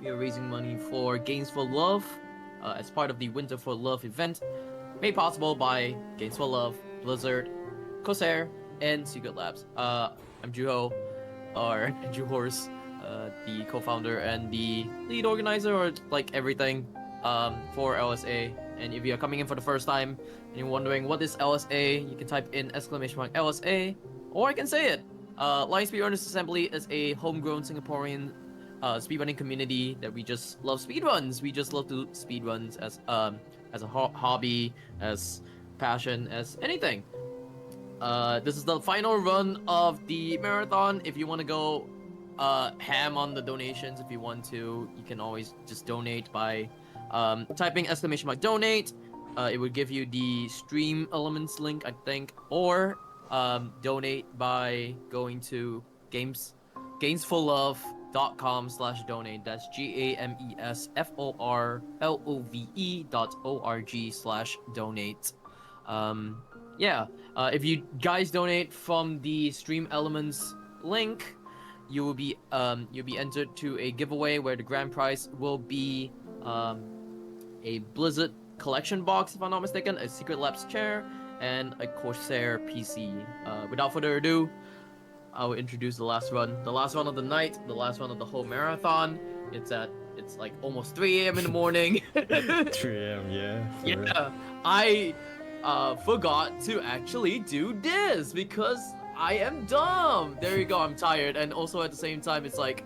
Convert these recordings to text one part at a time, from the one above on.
we are raising money for Games for Love as part of the Winter for Love event, made possible by Games for Love, Blizzard, Corsair, and Secret Labs. I'm Juho, or Juhorse, the co-founder and the lead organizer, or like everything for LSA. And if you are coming in for the first time and you're wondering what is LSA, you can type in !LSA, or I can say it. Speedrunners Assembly is a homegrown Singaporean speedrunning community that we just love speedruns. We just love to speedruns as a hobby, as passion, as anything. This is the final run of the marathon. If you want to go ham on the donations, if you want to, you can always just donate by typing !donate. It would give you the stream elements link, I think, or donate by going to GamesForLove.com/donate. That's GamesForLove.org/donate. Yeah, if you guys donate from the stream elements link, you'll be entered to a giveaway where the grand prize will be a Blizzard collection box, if I'm not mistaken, a Secret Labs chair, and a Corsair PC. Without further ado, I will introduce the last run of the night, the last run of the whole marathon. It's like almost 3 a.m. in the morning. 3 a.m. Yeah. Yeah, I forgot to actually do this because I am dumb. There you go. I'm tired, and also at the same time, it's like,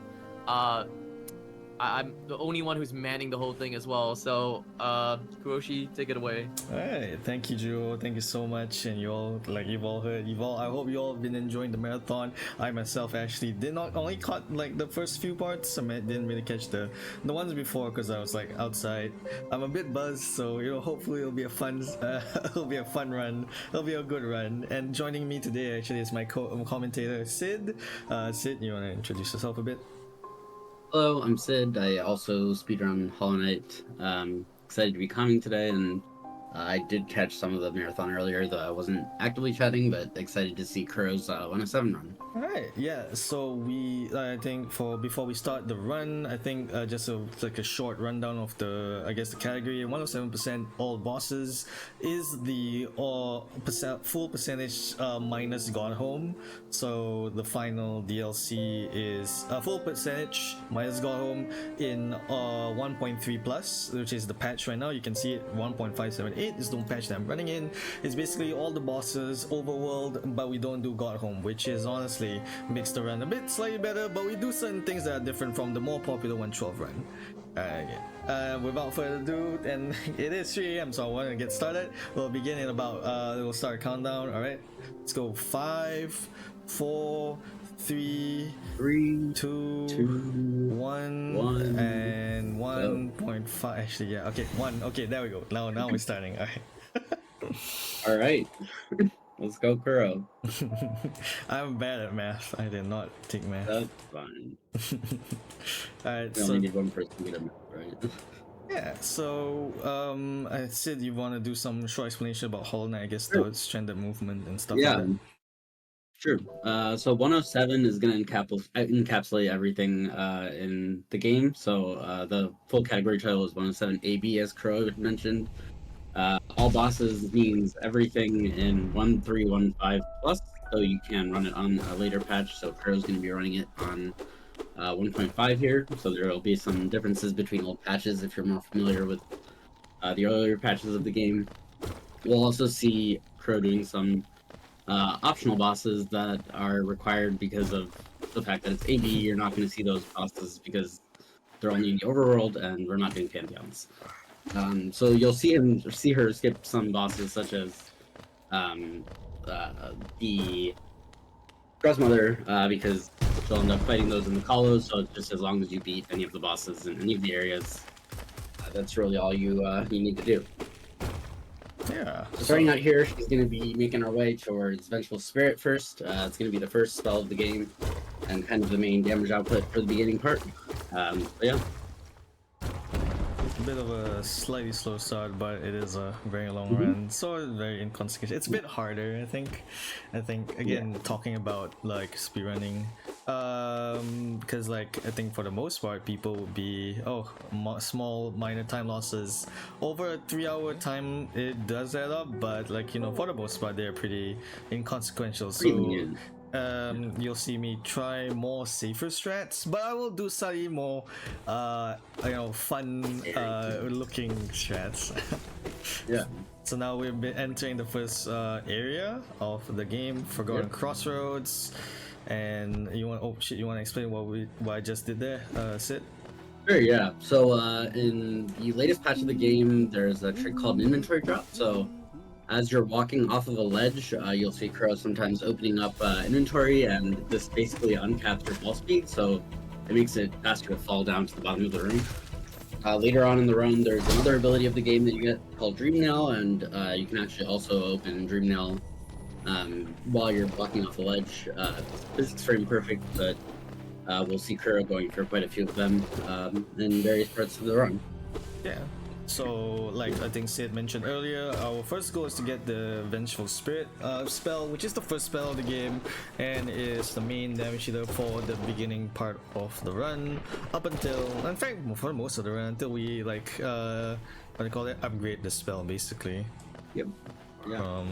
I'm the only one who's manning the whole thing as well. So, Kuroshi, take it away. Alright, thank you, Joe. Thank you so much. And you all, like you've all heard, I hope you all have been enjoying the marathon. I myself actually did not only caught like the first few parts. I didn't really catch the ones before because I was like outside. I'm a bit buzzed, so hopefully it'll be a fun, it'll be a fun run. It'll be a good run. And joining me today actually is my commentator Sid. Sid, you want to introduce yourself a bit? Hello, I'm Sid. I also speedrun Hollow Knight. Excited to be coming today, and I did catch some of the marathon earlier, though I wasn't actively chatting, but excited to see Kuro's 107 run. Alright, yeah, so I think before we start the run, I think just like a short rundown of the category. 107% all bosses is the full percentage minus God Home. So the final DLC is full percentage minus God Home in 1.3 plus, which is the patch right now. You can see it 1.578 is the patch that I'm running in. It's basically all the bosses, overworld, but we don't do God Home, which is honestly makes the run a bit slightly better, but we do certain things that are different from the more popular 112 run. Without further ado, and it is 3 a.m. so I want to get started. We'll begin in about we'll start a countdown. Alright, let's go. 5, 4, 3, 2, 1, and 1.5. Actually, yeah, okay, 1. Okay, there we go. Now we're starting. Alright. Let's go, Kuro. I'm bad at math. I did not take math. That's fine. Alright, we only need one person to get a math, right? Yeah, so I said you want to do some short explanation about Hollow Knight, I guess, the stranded movement and stuff like that. Sure. So 107 is going to encapsulate everything in the game. So the full category title is 107 AB, as Kuro mentioned. All bosses means everything in 1315 plus, so you can run it on a later patch. So Kuro's going to be running it on 1.5 here, so there will be some differences between old patches if you're more familiar with the earlier patches of the game. We'll also see Kuro doing some optional bosses that are required because of the fact that it's AB. You're not going to see those bosses because they're only in the overworld, and we're not doing pantheons. So you'll see her skip some bosses such as the Grandmother, because she'll end up fighting those in the Kalos. So it's just as long as you beat any of the bosses in any of the areas, that's really all you need to do. Yeah. So starting out here, she's going to be making her way towards Vengeful Spirit first. It's going to be the first spell of the game and kind of the main damage output for the beginning part. But yeah. bit of a slightly slow start, but it is a very long run, so it's very inconsequential. It's a bit harder, I think. Again, talking about like speedrunning, because like I think for the most part, people would be small minor time losses over a 3-hour time. It does add up, but like for the most part, they're pretty inconsequential. So. You'll see me try more safer strats, but I will do slightly more fun looking strats. Yeah. So now we've been entering the first area of the game, Forgotten Crossroads, and you want to explain what I just did there, Sid? Sure, yeah. So in the latest patch of the game, there's a trick called an inventory drop. So as you're walking off of a ledge, you'll see crows sometimes opening up inventory, and this basically uncaps your fall speed, so it makes it faster to fall down to the bottom of the room. Later on in the run, there's another ability of the game that you get called Dream Nail, and you can actually also open Dream Nail while you're walking off the ledge. Physics frame perfect, but we'll see Kuro going for quite a few of them in various parts of the run. Yeah. So, like I think Sid mentioned earlier, our first goal is to get the Vengeful Spirit spell, which is the first spell of the game, and is the main damage dealer for the beginning part of the run, up until, in fact, for most of the run, until we upgrade the spell, basically. Yep. Yeah.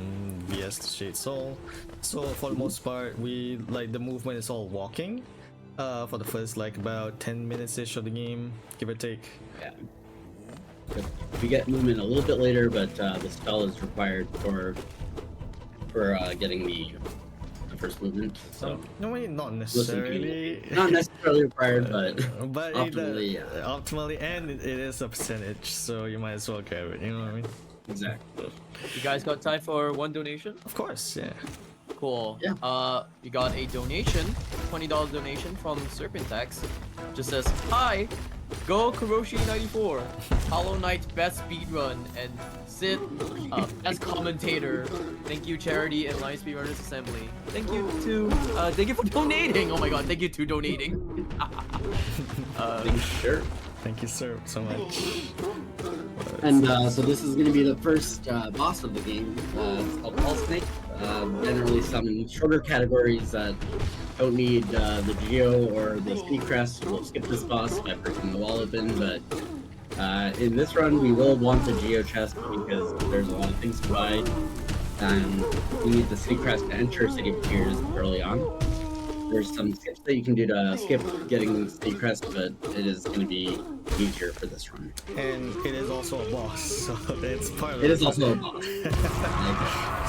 VS to Shade Soul. So for the most part, we the movement is all walking. For the first about 10 minutes ish of the game, give or take. Yeah. We get movement a little bit later, but the spell is required for getting the first movement. So no, not necessarily. Not necessarily required, but optimally, optimally, and it is a percentage, so you might as well grab it. You know what I mean? Exactly. You guys got time for one donation? Of course, yeah. Cool. Yeah. You got a donation, $20 donation from Serpentax. Just says, hi, go Kuroshi 94, Hollow Knight best speedrun, and Sid best commentator. Thank you, Charity and Live Speedrunners Assembly. Thank you for donating. Oh my god, thank you to donating. Sure. Thank you, sir, so much. And so this is going to be the first boss of the game. It's called Ball Snake. Generally some shorter categories that don't need the Geo or the Speed Crest will skip this boss by breaking the wall open, but in this run we will want the Geo chest because there's a lot of things to buy, and we need the Speed Crest to enter City of Tears early on. There's some skips that you can do to skip getting the Speed Crest, but it is going to be easier for this run. And it is also a boss, so it's part of it. It is also a boss.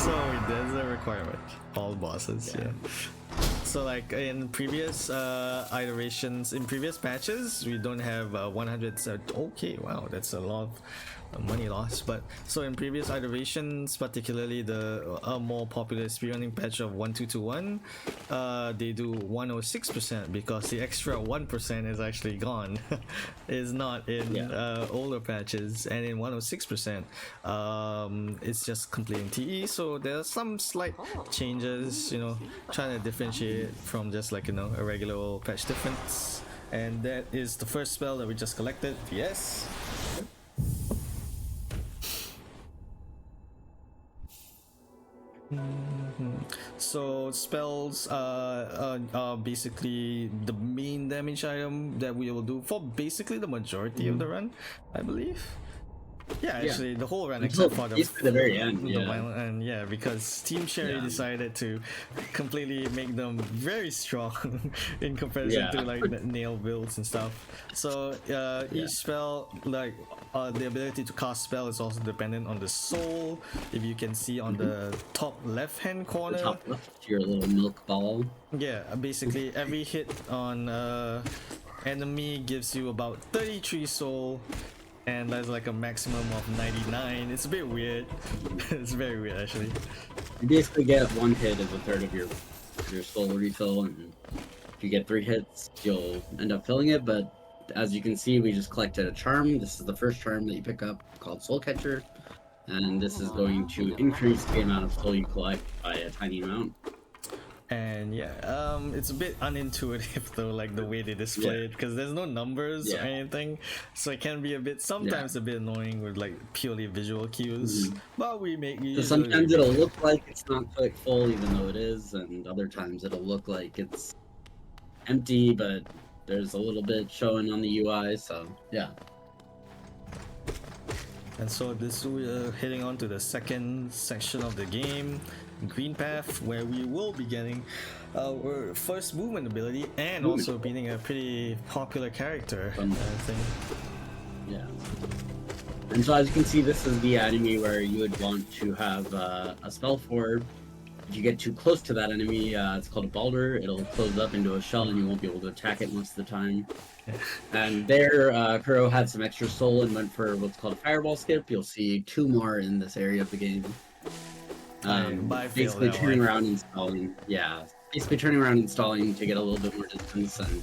So there's a requirement. All bosses, yeah. So in previous iterations, in previous patches, we don't have 100. Okay, wow, that's a lot of money loss. But so in previous iterations, particularly the more popular speedrunning patch of 1221, they do 106% because the extra 1% is actually gone. Is not in older patches, and in 106%, it's just complete in TE. So there are some slight changes, trying to differentiate from just a regular old patch difference. And that is the first spell that we just collected. Yes. So spells are basically the main damage item that we will do for basically the majority of the run, I believe. Yeah, actually, the whole run except for the very end. And because Team Sherry decided to completely make them very strong in comparison to nail builds and stuff. So each spell, the ability to cast spell is also dependent on the soul. If you can see on the top left-hand corner, the top left, your little milk ball. Yeah, basically every hit on enemy gives you about 33 soul. And there's a maximum of 99. It's a bit weird. It's very weird, actually. You basically get one hit as a third of your soul refill, and if you get 3 hits, you'll end up filling it. But as you can see, we just collected a charm. This is the first charm that you pick up, called Soul Catcher, and this is going to increase the amount of soul you collect by a tiny amount. And yeah, it's a bit unintuitive though, like the way they display it, because there's no numbers or anything, so it can be a bit sometimes a bit annoying with like purely visual cues. But we So sometimes it'll look like it's not quite full, even though it is, and other times it'll look like it's empty, but there's a little bit showing on the UI. So yeah. And so this we're heading on to the second section of the game, Green Path, where we will be getting our first movement ability and also beating a pretty popular character, I think. Yeah. And so as you can see, this is the enemy where you would want to have a spell for. If you get too close to that enemy, it's called a balder. It'll close up into a shell and you won't be able to attack it most of the time. And there, Kuro had some extra soul and went for what's called a fireball skip. You'll see 2 more in this area of the game. Basically turning around and stalling. Yeah, basically turning around and stalling to get a little bit more distance, and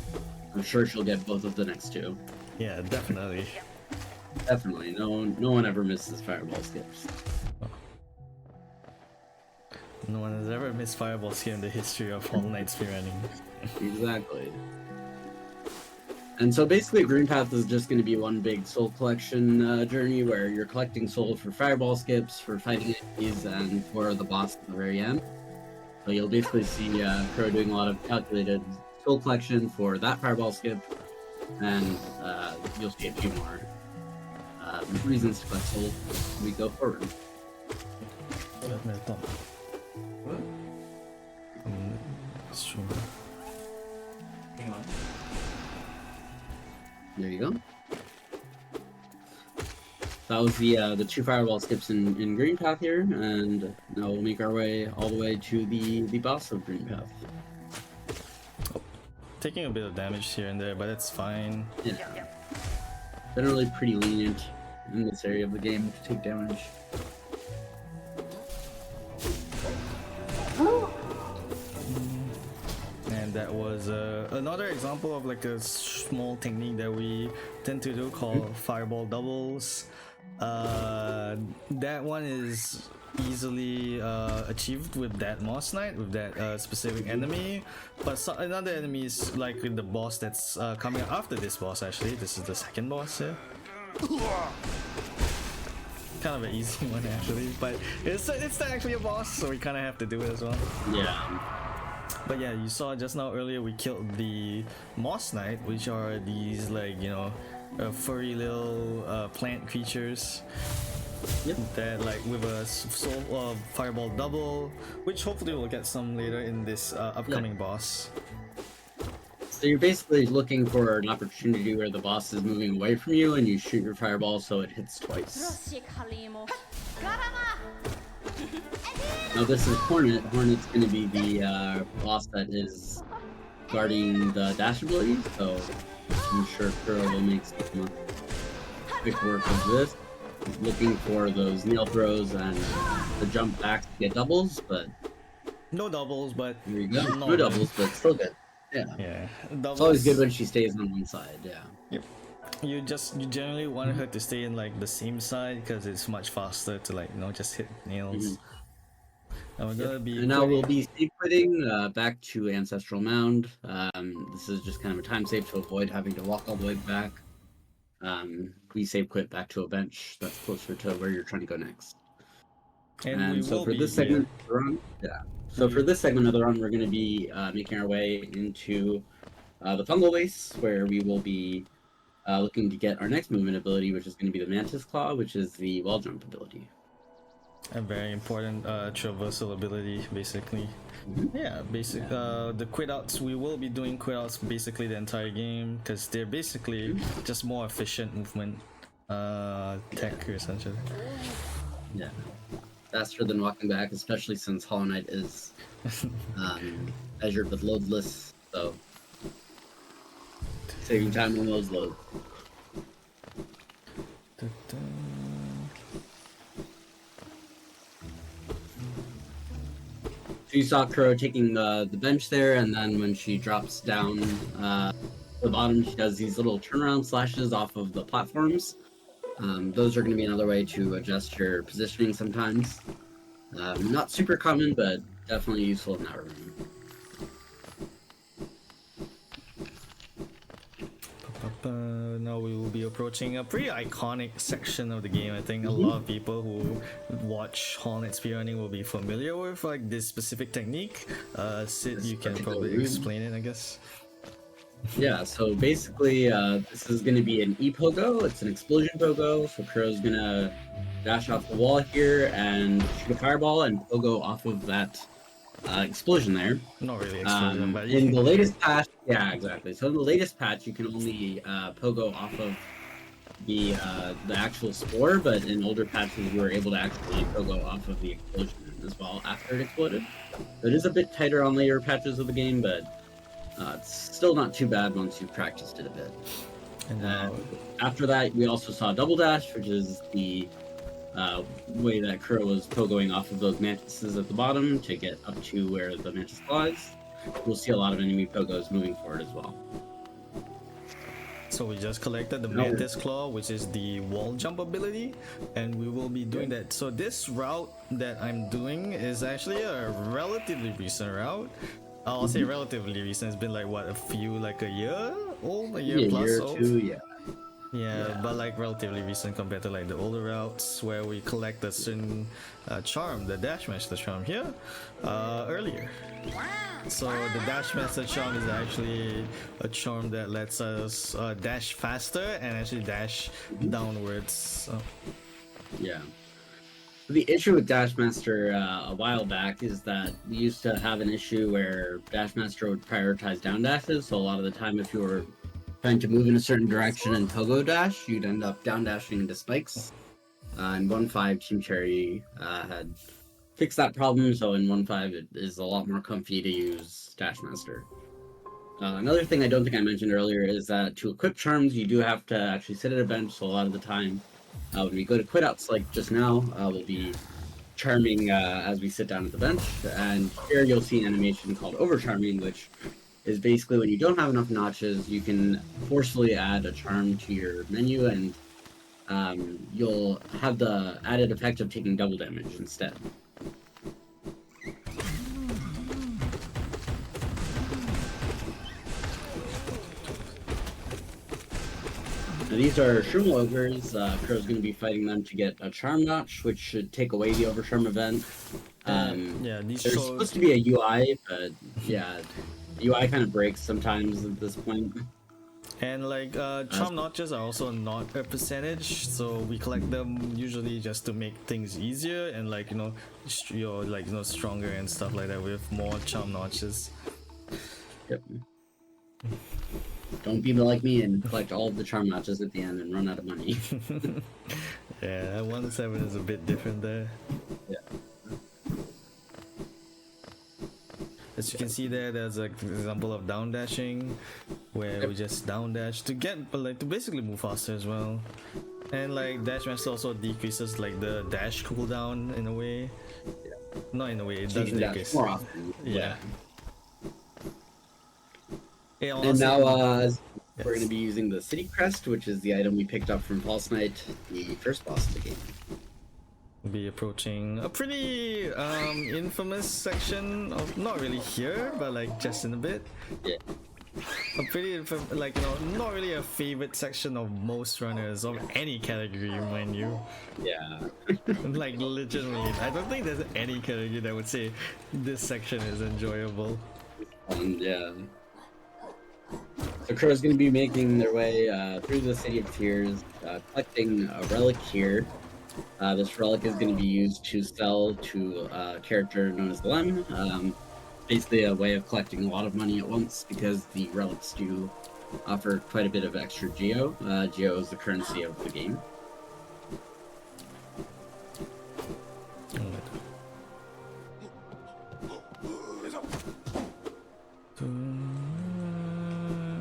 I'm sure she'll get both of the next 2. Yeah, definitely. Definitely. No one ever misses fireball skips. No one has ever missed fireball skip in the history of Hollow Knight speedrunning. Exactly. And so basically Green Path is just going to be one big soul collection journey where you're collecting soul for fireball skips, for fighting enemies, and for the boss at the very end. So you'll basically see Kuro doing a lot of calculated soul collection for that fireball skip, and you'll see a few more reasons to collect soul as we go forward. There you go. That was the 2 fireball skips in Green Path here, and now we'll make our way all the way to the boss of Green Path. Taking a bit of damage here and there, but it's fine. Yeah. Generally pretty lenient in this area of the game to take damage. And that was another example of like a small technique that we tend to do called fireball doubles. That one is easily achieved with that Moss Knight, with that specific enemy, but another enemy is like with the boss that's coming after this boss. Actually, this is the second boss here. Kind of an easy one actually, but it's actually a boss, so we kind of have to do it as well. Yeah. But yeah, you saw just now earlier we killed the Moss Knight, which are these like, you know, furry little plant creatures. Yep. That like with a soul fireball double, which hopefully we'll get some later in this upcoming boss. So you're basically looking for an opportunity where the boss is moving away from you and you shoot your fireball so it hits twice. Now this is Hornet. Hornet's going to be the boss that is guarding the dash ability, so I'm sure Kuro will make some quick work of this. Looking for those nail throws and the jump back to get doubles, but... No doubles, but... Here you go. No doubles, but still good. Yeah. Doubles. It's always good when she stays on one side, yeah. Yep. You generally want her to stay in like the same side because it's much faster to like, you know, just hit nails. And we're gonna be... And now we'll be save quitting back to Ancestral Mound. This is just kind of a time save to avoid having to walk all the way back. We save quit back to a bench that's closer to where you're trying to go next. And so for this segment of the run, for this segment of the run, we're going to be making our way into the Fungal Waste, where we will be looking to get our next movement ability, which is going to be the Mantis Claw, which is the wall jump ability. A very important traversal ability, basically. Yeah, the quit outs, we will be doing quit outs basically the entire game because they're basically just more efficient movement tech essentially. Yeah, faster than walking back, especially since Hollow Knight is measured with loadless, so saving time on those loads. So you saw Kuro taking the bench there, and then when she drops down the bottom, she does these little turnaround slashes off of the platforms. Those are going to be another way to adjust your positioning sometimes. Not super common, but definitely useful in that room. Now we will be approaching a pretty iconic section of the game. I think a lot of people who watch Hornet speedrunning will be familiar with like this specific technique. Sid, you can probably explain it, I guess. Yeah, so basically, this is going to be an E-Pogo. It's an explosion pogo. So Kuro's going to dash off the wall here and shoot a fireball and pogo off of that explosion there. Not really explosion, but in the latest patch, yeah, exactly. So in the latest patch, you can only pogo off of the actual spore, but in older patches, we were able to actually pogo off of the explosion as well after it exploded. So it is a bit tighter on later patches of the game, but it's still not too bad once you've practiced it a bit. And after that, we also saw Double Dash, which is the way that Kuro was pogoing off of those mantises at the bottom to get up to where the mantis lies. We'll see a lot of enemy pogos moving forward as well. So we just collected the Mantis Claw, which is the wall jump ability, and we will be doing that. So this route that I'm doing is actually a relatively recent route. I'll say relatively recent. It's been like what, like a year old, a year plus year or old. two, Yeah, but like relatively recent compared to like the older routes where we collect a certain charm, the Dash Master charm here, earlier. So the Dash Master charm is actually a charm that lets us dash faster and actually dash downwards. Yeah. The issue with Dash Master a while back is that we used to have an issue where Dash Master would prioritize down dashes, so a lot of the time if you were trying to move in a certain direction and pogo dash, you'd end up down dashing into spikes. In 1.5, Team Cherry had fixed that problem, so in 1.5 it is a lot more comfy to use Dash Master. Another thing I don't think I mentioned earlier is that to equip charms, you do have to actually sit at a bench, so a lot of the time when we go to quit outs like just now, we'll be charming as we sit down at the bench, and here you'll see an animation called over charming, which is basically when you don't have enough notches, you can forcefully add a charm to your menu, and you'll have the added effect of taking double damage instead. Now, these are Shroom Ogres. Kuro's going to be fighting them to get a charm notch, which should take away the overcharm event. Yeah, there's supposed to be a UI, but yeah, UI kind of breaks sometimes at this point. And like charm notches are also not a percentage, so we collect them usually just to make things easier and like you're like stronger and stuff like that with more charm notches. Yep. Don't be like me and collect all of the charm notches at the end and run out of money. Yeah, 1.7 is a bit different there. Yeah. As you can see there's an example of down dashing, where we just down dash to to basically move faster as well. And like Dash Master also decreases like the dash cooldown in a way. Yeah. Not in a way, it So does you can dash decrease. more often. Yeah. And now we're going to be using the City Crest, which is the item we picked up from False Knight, the first boss of the game. We'll be approaching a pretty infamous section of, not really here, but like just in a bit. Yeah. A pretty like not really a favorite section of most runners of any category, mind you. Yeah. Like legitimately, I don't think there's any category that would say this section is enjoyable. Yeah. So Kuro's going to be making their way through the City of Tears, collecting a relic here. This relic is going to be used to sell to a character known as Lem. Basically a way of collecting a lot of money at once because the relics do offer quite a bit of extra Geo. Geo is the currency of the game.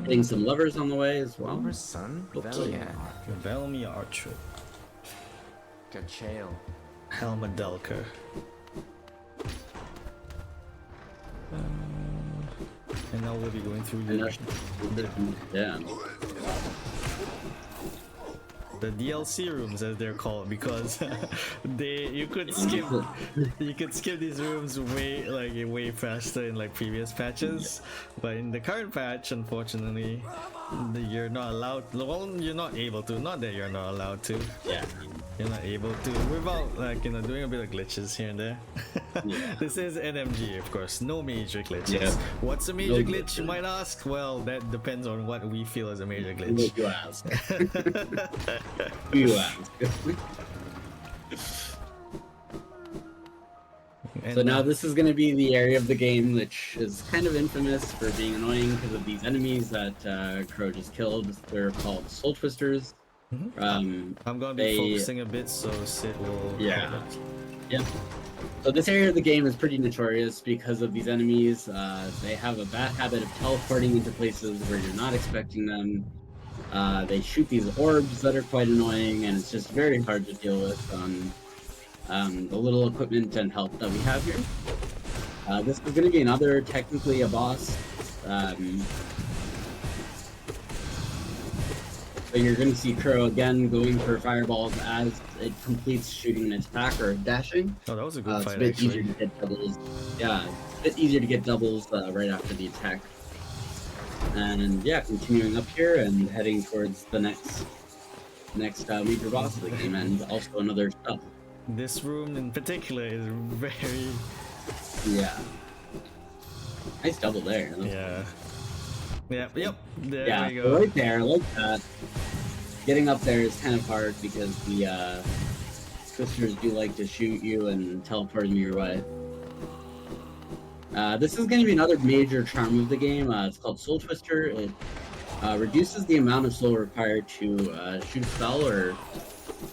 Getting some lovers on the way as well. Lover's son? Velmi Archer. Gachael. Helma Delker. And now we'll be going through the DLC rooms, as they're called, because you could skip these rooms way faster in like previous patches, but in the current patch, unfortunately, You're not allowed. Well, you're not able to. Not that you're not allowed to. Yeah. You're not able to without like doing a bit of glitches here and there. Yeah. This is NMG, of course. No major glitches. Yeah. What's a major No glitch, you glitches. might ask? Well, that depends on what we feel as a major What glitch. you ask? Who you ask? And So now this is going to be the area of the game which is kind of infamous for being annoying because of these enemies that Crow just killed. They're called Soul Twisters. I'm gonna be they- focusing a bit, so Sid will. Yeah. Yep. So this area of the game is pretty notorious because of these enemies. They have a bad habit of teleporting into places where you're not expecting them. They shoot these orbs that are quite annoying, and it's just very hard to deal with on the little equipment and health that we have here. This is going to be another, technically a boss. So you're going to see Crow again going for fireballs as it completes shooting an attack or dashing. Oh, that was a good It's fight, a bit actually. easier to get doubles. Yeah, it's a bit easier to get doubles right after the attack. And yeah, continuing up here and heading towards the next major boss of the game, and also another stuff. This room in particular is very. Yeah. Nice double there. Yeah. Yep. There Yeah, we so go. right there, like that. Getting up there is kind of hard because the twisters do like to shoot you and teleport you your way. This is going to be another major charm of the game. It's called Soul Twister. It reduces the amount of soul required to shoot a spell, or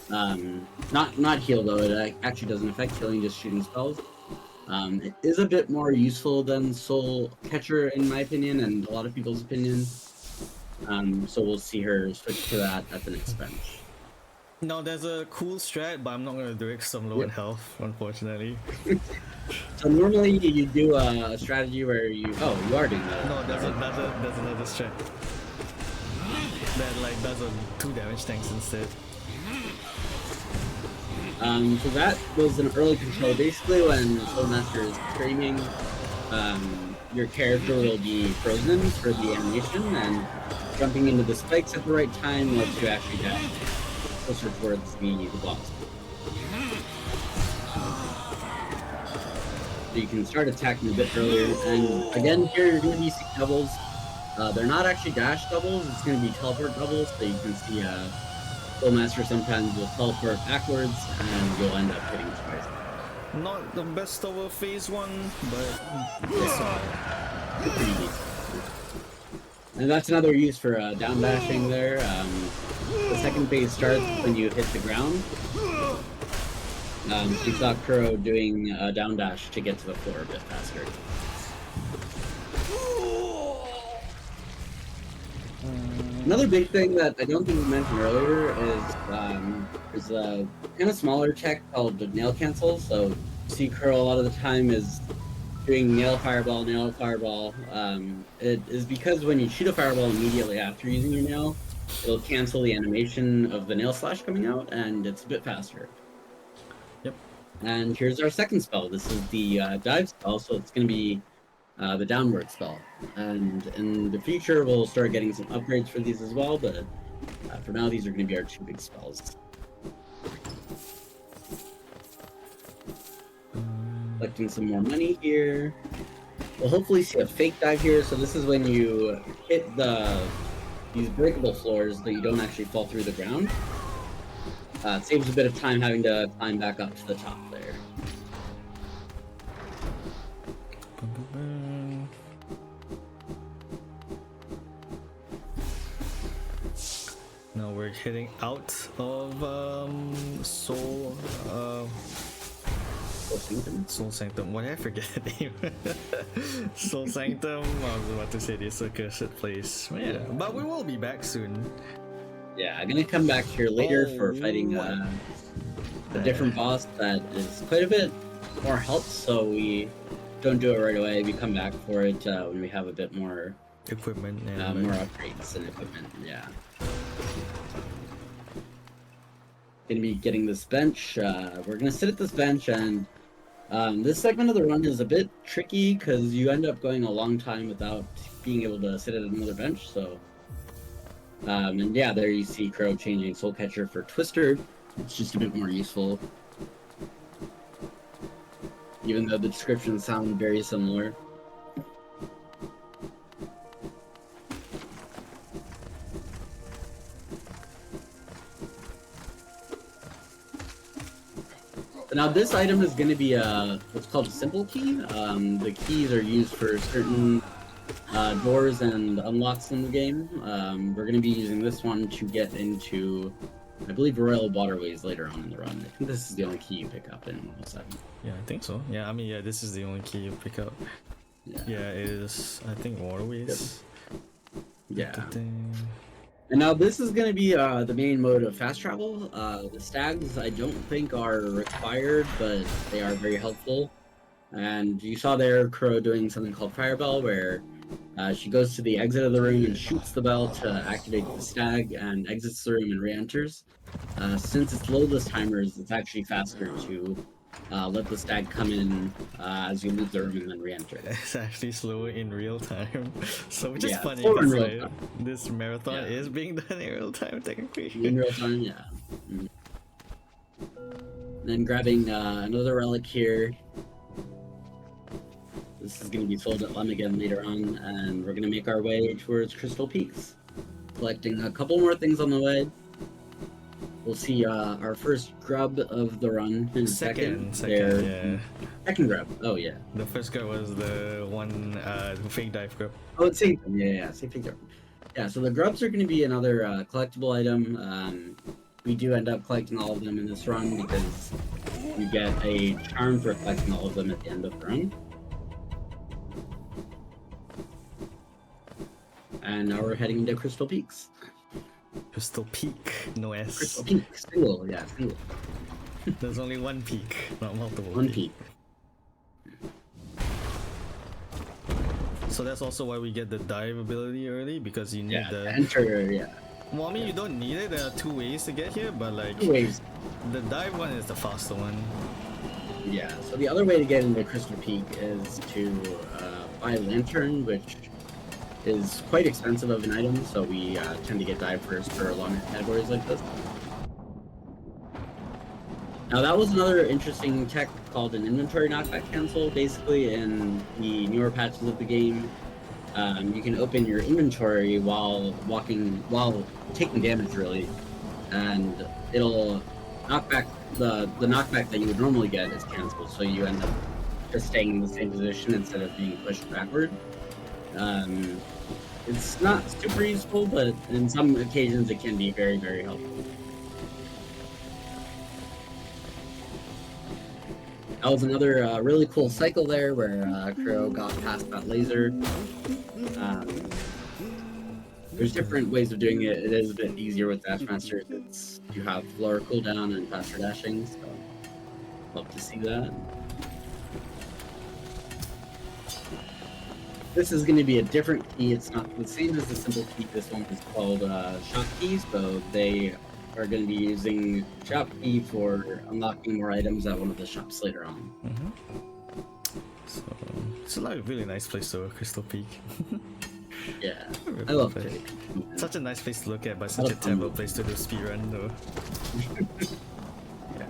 not heal though. It actually doesn't affect healing, just shooting spells. It is a bit more useful than Soul Catcher in my opinion, and a lot of people's opinion. So we'll see her switch to that at the next bench. No, there's a cool strat, but I'm not gonna do it because I'm low in health, unfortunately. So normally you do a strategy where you are doing that. No, there's another strat that like does a 2 damage tanks instead. So that was an early control. Basically, when Soul Master is screaming, your character will be frozen for the animation, and jumping into the spikes at the right time lets you actually dash closer towards the boss. So you can start attacking a bit earlier, and again here you're going to be seeing doubles. They're not actually dash doubles, it's going to be teleport doubles, so you can see Soul Master sometimes will teleport backwards and you'll end up hitting twice. Not the best over phase 1, but it's alright. Pretty decent. And that's another use for down dashing there. The second phase starts when you hit the ground. So you saw Kuro doing a down dash to get to the floor a bit faster. Another big thing that I don't think we mentioned earlier is a kind of smaller tech called the nail cancel. So you see Kuro a lot of the time is doing nail fireball. It is because when you shoot a fireball immediately after using your nail, it'll cancel the animation of the nail slash coming out, and it's a bit faster. Yep. And here's our second spell. This is the dive spell, so it's going to be the downward spell. And in the future, we'll start getting some upgrades for these as well, but for now, these are going to be our two big spells. Collecting some more money here. We'll hopefully see a fake dive here. So this is when you hit these breakable floors that you don't actually fall through the ground. It saves a bit of time having to climb back up to the top there. Now we're heading out of Soul Sanctum. Why did I forget the name? Soul Sanctum. I was about to say this accursed place. Yeah, but we will be back soon. Yeah, I'm gonna come back here later for fighting a different boss that is quite a bit more health, so we don't do it right away. We come back for it when we have a bit more Equipment more and upgrades and equipment. Yeah. Gonna be getting this bench. We're gonna sit at this bench, and this segment of the run is a bit tricky because you end up going a long time without being able to sit at another bench. So And yeah, there you see Crow changing Soul Catcher for Twister. It's just a bit more useful. Even though the descriptions sound very similar. Now this item is going to be what's called a simple key. The keys are used for certain doors and unlocks in the game. We're going to be using this one to get into, I believe, Royal Waterways later on in the run. I think this is the only key you pick up in 107. Yeah, I think so. Yeah, I mean, yeah, this is the only key you pick up. Yeah, it is, I think, Waterways. Yeah. And now this is going to be the main mode of fast travel. The stags I don't think are required, but they are very helpful. And you saw there Crow doing something called Fire Bell, where she goes to the exit of the room and shoots the bell to activate the stag and exits the room and re-enters. Since it's loadless timers, it's actually faster to let the stag come in as you leave the room and then re-enter. It's actually slower in real time, so which is Yeah, funny slower in because real like, this marathon is being done in real time technically. In real time, yeah. Then grabbing another relic here. This is going to be sold at Lem again later on, and we're going to make our way towards Crystal Peaks, collecting a couple more things on the way. We'll see our first grub of the run in a second. Yeah. Second grub. Oh yeah. The first grub was the one fake dive grub. Oh, it's same. Yeah, same thing. Yeah. So the grubs are going to be another collectible item. We do end up collecting all of them in this run because you get a charm for collecting all of them at the end of the run. And now we're heading into Crystal Peaks. Crystal Peak, no S. Crystal Peak, single, yeah, single. There's only one peak, not multiple. One peak. So that's also why we get the dive ability early, because you need the enter, yeah. Well, I mean, you don't need it. There are two ways to get here, but like two ways. The dive one is the faster one. Yeah. So the other way to get into Crystal Peak is to buy a lantern, which is quite expensive of an item. So we tend to get dive first for longer categories like this. Now that was another interesting tech called an inventory knockback cancel. Basically, in the newer patches of the game, you can open your inventory while taking damage, really, and it'll knock back the knockback that you would normally get is canceled. So you end up just staying in the same position instead of being pushed backward. It's not super useful, but in some occasions it can be very, very helpful. That was another really cool cycle there where Crow got past that laser. There's different ways of doing it. It is a bit easier with Dash Master. You have lower cooldown and faster dashing, so love to see that. This is going to be a different key. It's not the same as the simple key. This one is called shop keys, so they are going to be using shop key for unlocking more items at one of the shops later on. So it's a really nice place to Crystal Peak. Yeah, I love it. Such a nice place to look at, but such a terrible place to do speedrun though. Yeah.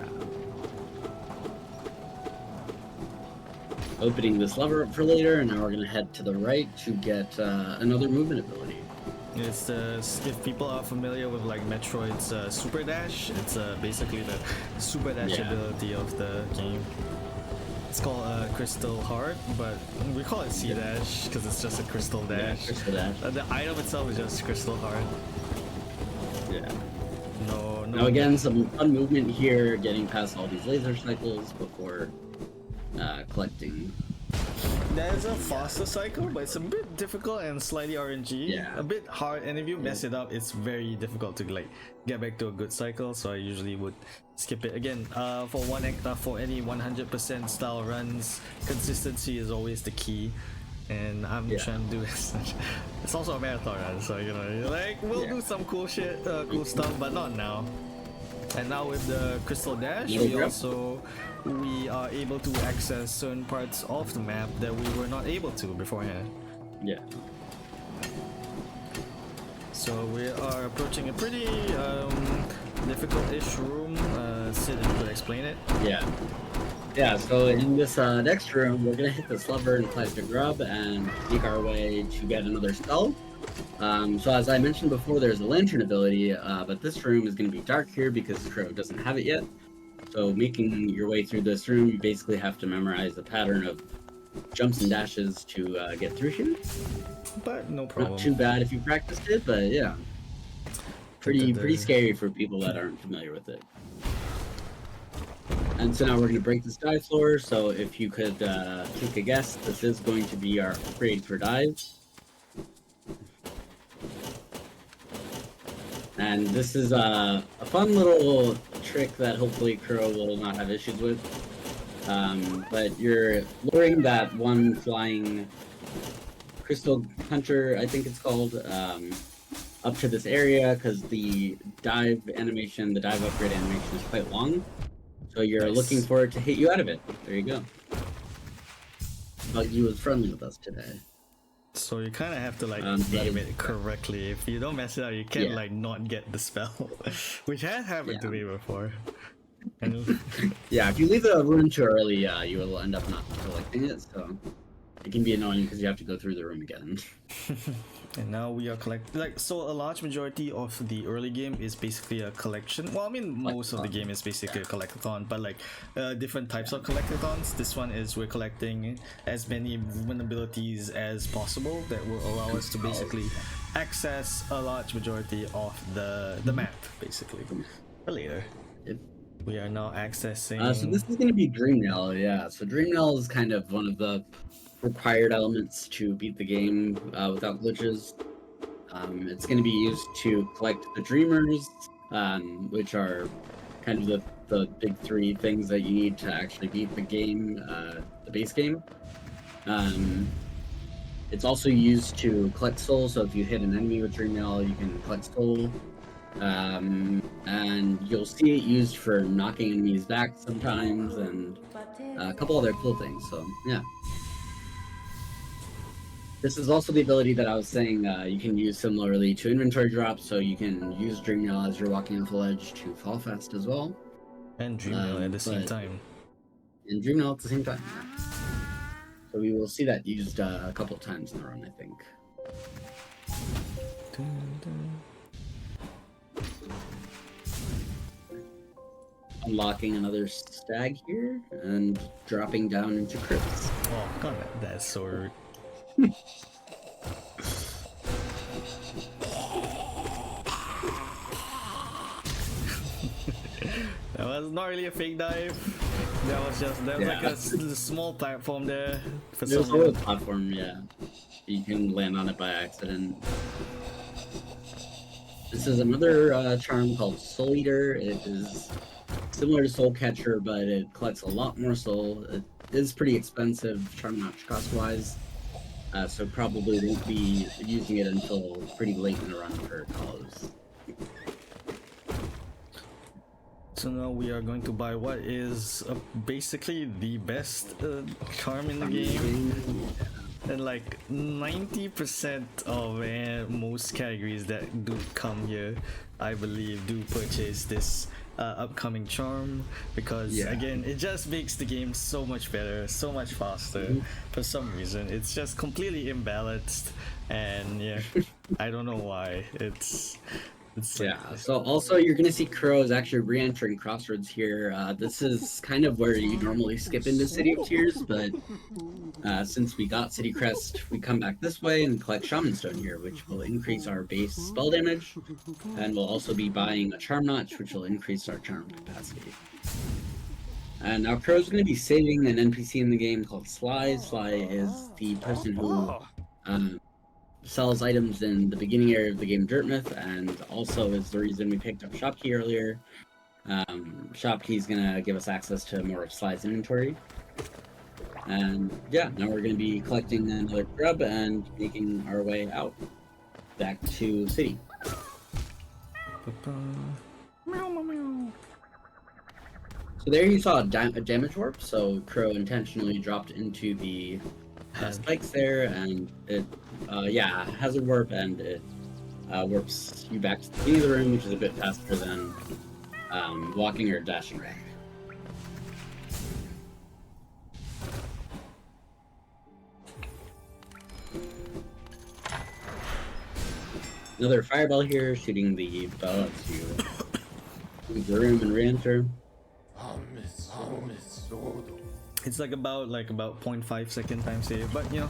Opening this lever up for later, and now we're gonna head to the right to get another movement ability. It's if people are familiar with like Metroid's Super Dash, it's basically the Super Dash ability of the game. It's called Crystal Heart, but we call it C Dash because it's just a Crystal Dash. Yeah, Crystal Dash. The item itself is just Crystal Heart. Yeah. No. Now again, some fun movement here, getting past all these laser cycles before collecting. There's a faster cycle, but it's a bit difficult and slightly RNG. Yeah. A bit hard, and if you mess it up, it's very difficult to like get back to a good cycle. So I usually would skip it. Again, for any 100% style runs, consistency is always the key. And I'm trying to do this. It's also a marathon run, so you know, like we'll do some cool shit, cool stuff, but not now. And now with the Crystal Dash, we are able to access certain parts of the map that we were not able to beforehand. Yeah. So we are approaching a pretty difficult-ish room. Sid, if you could explain it. Yeah. Yeah, so in this next room, we're gonna hit this lever and collect a grub and make our way to get another spell. So as I mentioned before, there's a lantern ability, but this room is gonna be dark here because Crow doesn't have it yet. So making your way through this room, you basically have to memorize the pattern of jumps and dashes to get through here. But no problem. Not too bad if you practiced it, but yeah. Pretty scary for people that aren't familiar with it. And so now we're going to break this dive floor, so if you could take a guess, this is going to be our upgrade for dive. And this is a fun little trick that hopefully Crow will not have issues with. But you're luring that one flying crystal hunter, I think it's called, up to this area because the dive animation, the dive upgrade animation is quite long. So you're looking for it to hit you out of it. There you go. Buggy was friendly with us today. So you kind of have to like aim it correctly. If you don't mess it up, you can't like not get the spell, which has happened to me before. Yeah, if you leave the room too early, you will end up not collecting it. So it can be annoying because you have to go through the room again. And now we are collecting, so a large majority of the early game is basically a collection. Well, I mean, most of the game is basically a collectathon, but like different types of collectathons. This one is we're collecting as many movement abilities as possible that will allow us to basically access a large majority of the map, basically. But later, we are now accessing... so this is going to be Dreamnail, yeah. So Dreamnail is kind of one of the required elements to beat the game without glitches. It's going to be used to collect the Dreamers, which are kind of the big three things that you need to actually beat the game, the base game. It's also used to collect soul, so if you hit an enemy with Dreamnail, you can collect soul. And you'll see it used for knocking enemies back sometimes, and a couple other cool things, so yeah. This is also the ability that I was saying you can use similarly to inventory drops, so you can use Dreamnail as you're walking off the ledge to fall fast as well. And Dreamnail at the same time. And Dreamnail at the same time. So we will see that used a couple times in the run, I think. Unlocking another stag here, and dropping down into crypts. Oh god, that's so rude. That was not really a fake dive. That was like a small platform there. For There's a little platform, yeah. You can land on it by accident. This is another charm called Soul Eater. It is similar to Soul Catcher, but it collects a lot more soul. It is pretty expensive charm notch cost-wise. So probably won't be using it until pretty late in the run for Hollows. So now we are going to buy what is basically the best charm in the game. And like 90% of most categories that do come here, I believe, do purchase this upcoming charm, because again, it just makes the game so much better, so much faster. For some reason it's just completely imbalanced, and I don't know why. It's so also you're gonna see Crows actually re-entering Crossroads here. This is kind of where you normally skip into City of Tears, but since we got City Crest, we come back this way and collect Shaman Stone here, which will increase our base spell damage, and we'll also be buying a Charm Notch, which will increase our charm capacity. And now Crow's going to be saving an NPC in the game called Sly. Sly is the person who sells items in the beginning area of the game Dirtmouth, and also is the reason we picked up Shopkey earlier. Shopkey is going to give us access to more of Sly's inventory. And yeah, now we're going to be collecting another grub and making our way out back to City. So there you saw a damage warp, so Crow intentionally dropped into the spikes there, and it, hazard warp, and it warps you back to the beginning of the room, which is a bit faster than walking or dashing away. Another fireball here, shooting the bell to leave the room and re-enter. It's like about 0.5 second time save, but you know,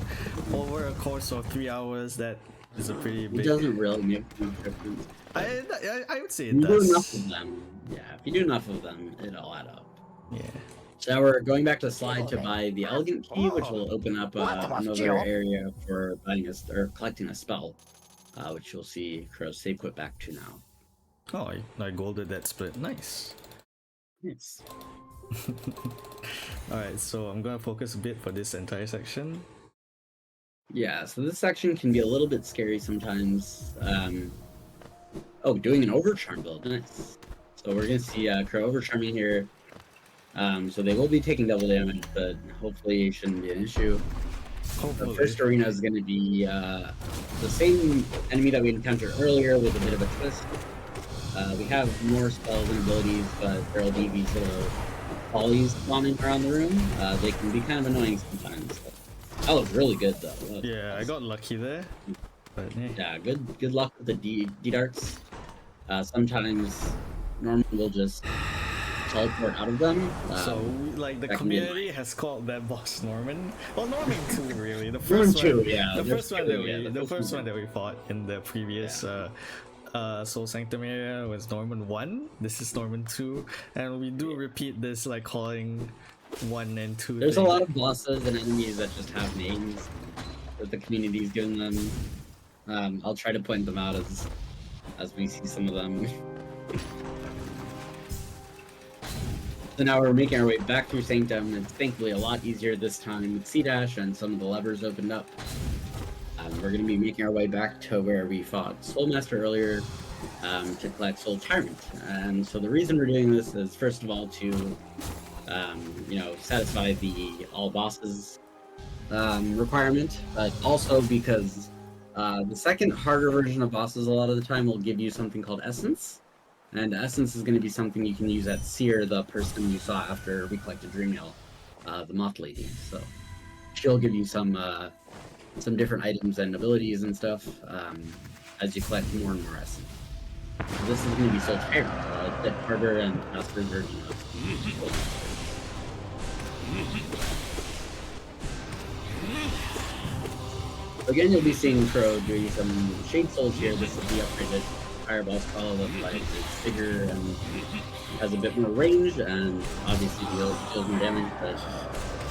over a course of 3 hours, that is a pretty big. It doesn't really make a difference. I would say it You do does. enough of them. Yeah, if you do enough of them, it'll add up. Yeah. So now we're going back to the slide to buy the elegant key, which will open up another area for buying or collecting a spell, which you'll see Crow save quit back to now. Oh, I golded that split. Nice. Nice. Alright, so I'm gonna focus a bit for this entire section. Yeah, so this section can be a little bit scary sometimes. Oh, doing an overcharm build, nice. So we're gonna see Crow overcharming here. So they will be taking double damage, but hopefully it shouldn't be an issue. Hopefully. The first arena is going to be the same enemy that we encountered earlier with a bit of a twist. We have more spells and abilities, but there will be these little polys spawning around the room. They can be kind of annoying sometimes. That was really good though. Yeah, I got lucky there. But yeah, good luck with the D darts. Sometimes Norman will just teleport out of them. So like the that can community has called that boss Norman. Well, Norman 2 really. The Norman first 2, one, yeah. the there's first one two, that we, yeah, the first one that we fought in the previous Soul Sanctum area was Norman 1. This is Norman 2, and we do repeat this like calling 1 and 2. There's thing. a lot of bosses and enemies that just have names that the community's given them. I'll try to point them out as we see some of them. So now we're making our way back through Sanctum. It's thankfully a lot easier this time with C-Dash and some of the levers opened up. We're going to be making our way back to where we fought Soulmaster earlier to collect Soul Tyrant. And so the reason we're doing this is first of all to satisfy the all bosses requirement, but also because the second harder version of bosses a lot of the time will give you something called Essence. And Essence is going to be something you can use at Seer, the person you saw after we collected Dreamnail, the Moth Lady. So she'll give you some different items and abilities and stuff as you collect more and more Essence. So this is going to be Soul Tyrant, a bit harder and faster version of Soul Tyrant. Again, you'll be seeing Crow doing some Shade Souls here. This is the upgraded Fireball spell that it's bigger and has a bit more range, and obviously deals more damage, but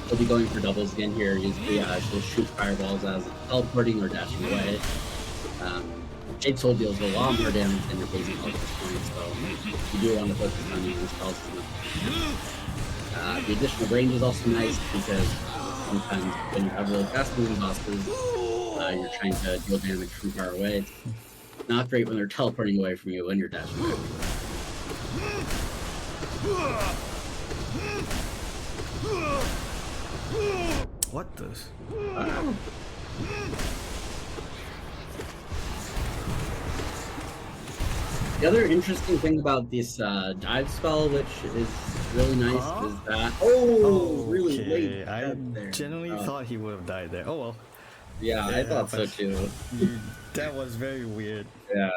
we'll be going for doubles again here. Usually she'll shoot fireballs as teleporting or dashing away. Shade Soul deals a lot more damage than your basic health at this point, so you do want to focus on using spells. The additional range is also nice because sometimes when you have really fast moving bosses, you're trying to deal damage from far away. It's not great when they're teleporting away from you when you're dashing away. What the? The other interesting thing about this dive spell, which is really nice, is that really late. I genuinely thought he would have died there. Oh well. Yeah, I thought so too. That was very weird. Yeah,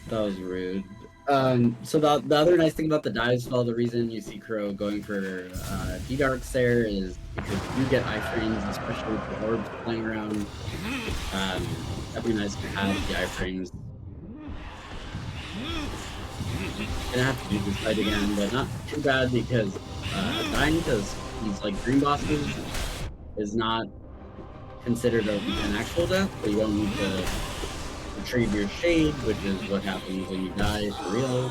that was rude. So the other nice thing about the dive spell, the reason you see Crow going for D-Darks there is because you get iframes, especially with the orbs playing around. That'd be nice to have the iframes. Gonna have to do this fight again, but not too bad because dying to these like green bosses is not considered an actual death, but you don't need to retrieve your shade, which is what happens when you die for real.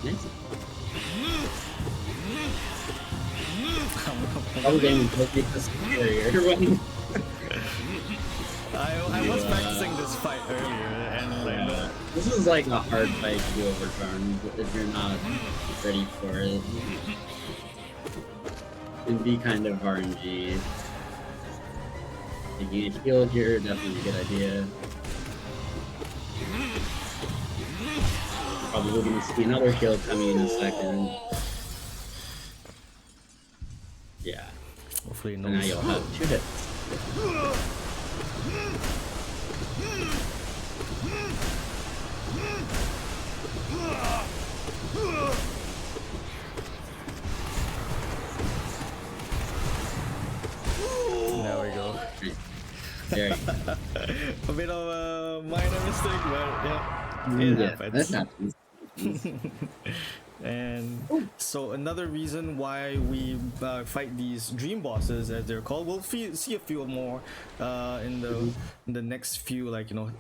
Nice. Double damage will make this scarier. I was practicing this fight earlier, and like, this is like a hard fight to do overturn if you're not ready for it. It'd be kind of RNG. Taking a heal here, definitely a good idea. Probably going to see another heal coming in a second. Yeah. Hopefully no. And now you'll have 2 hits. There we go. There you go. A bit of a minor mistake, but yeah, it happens. That happens. And so another reason why we fight these dream bosses, as they're called, we'll see a few more in the next few, like, you know,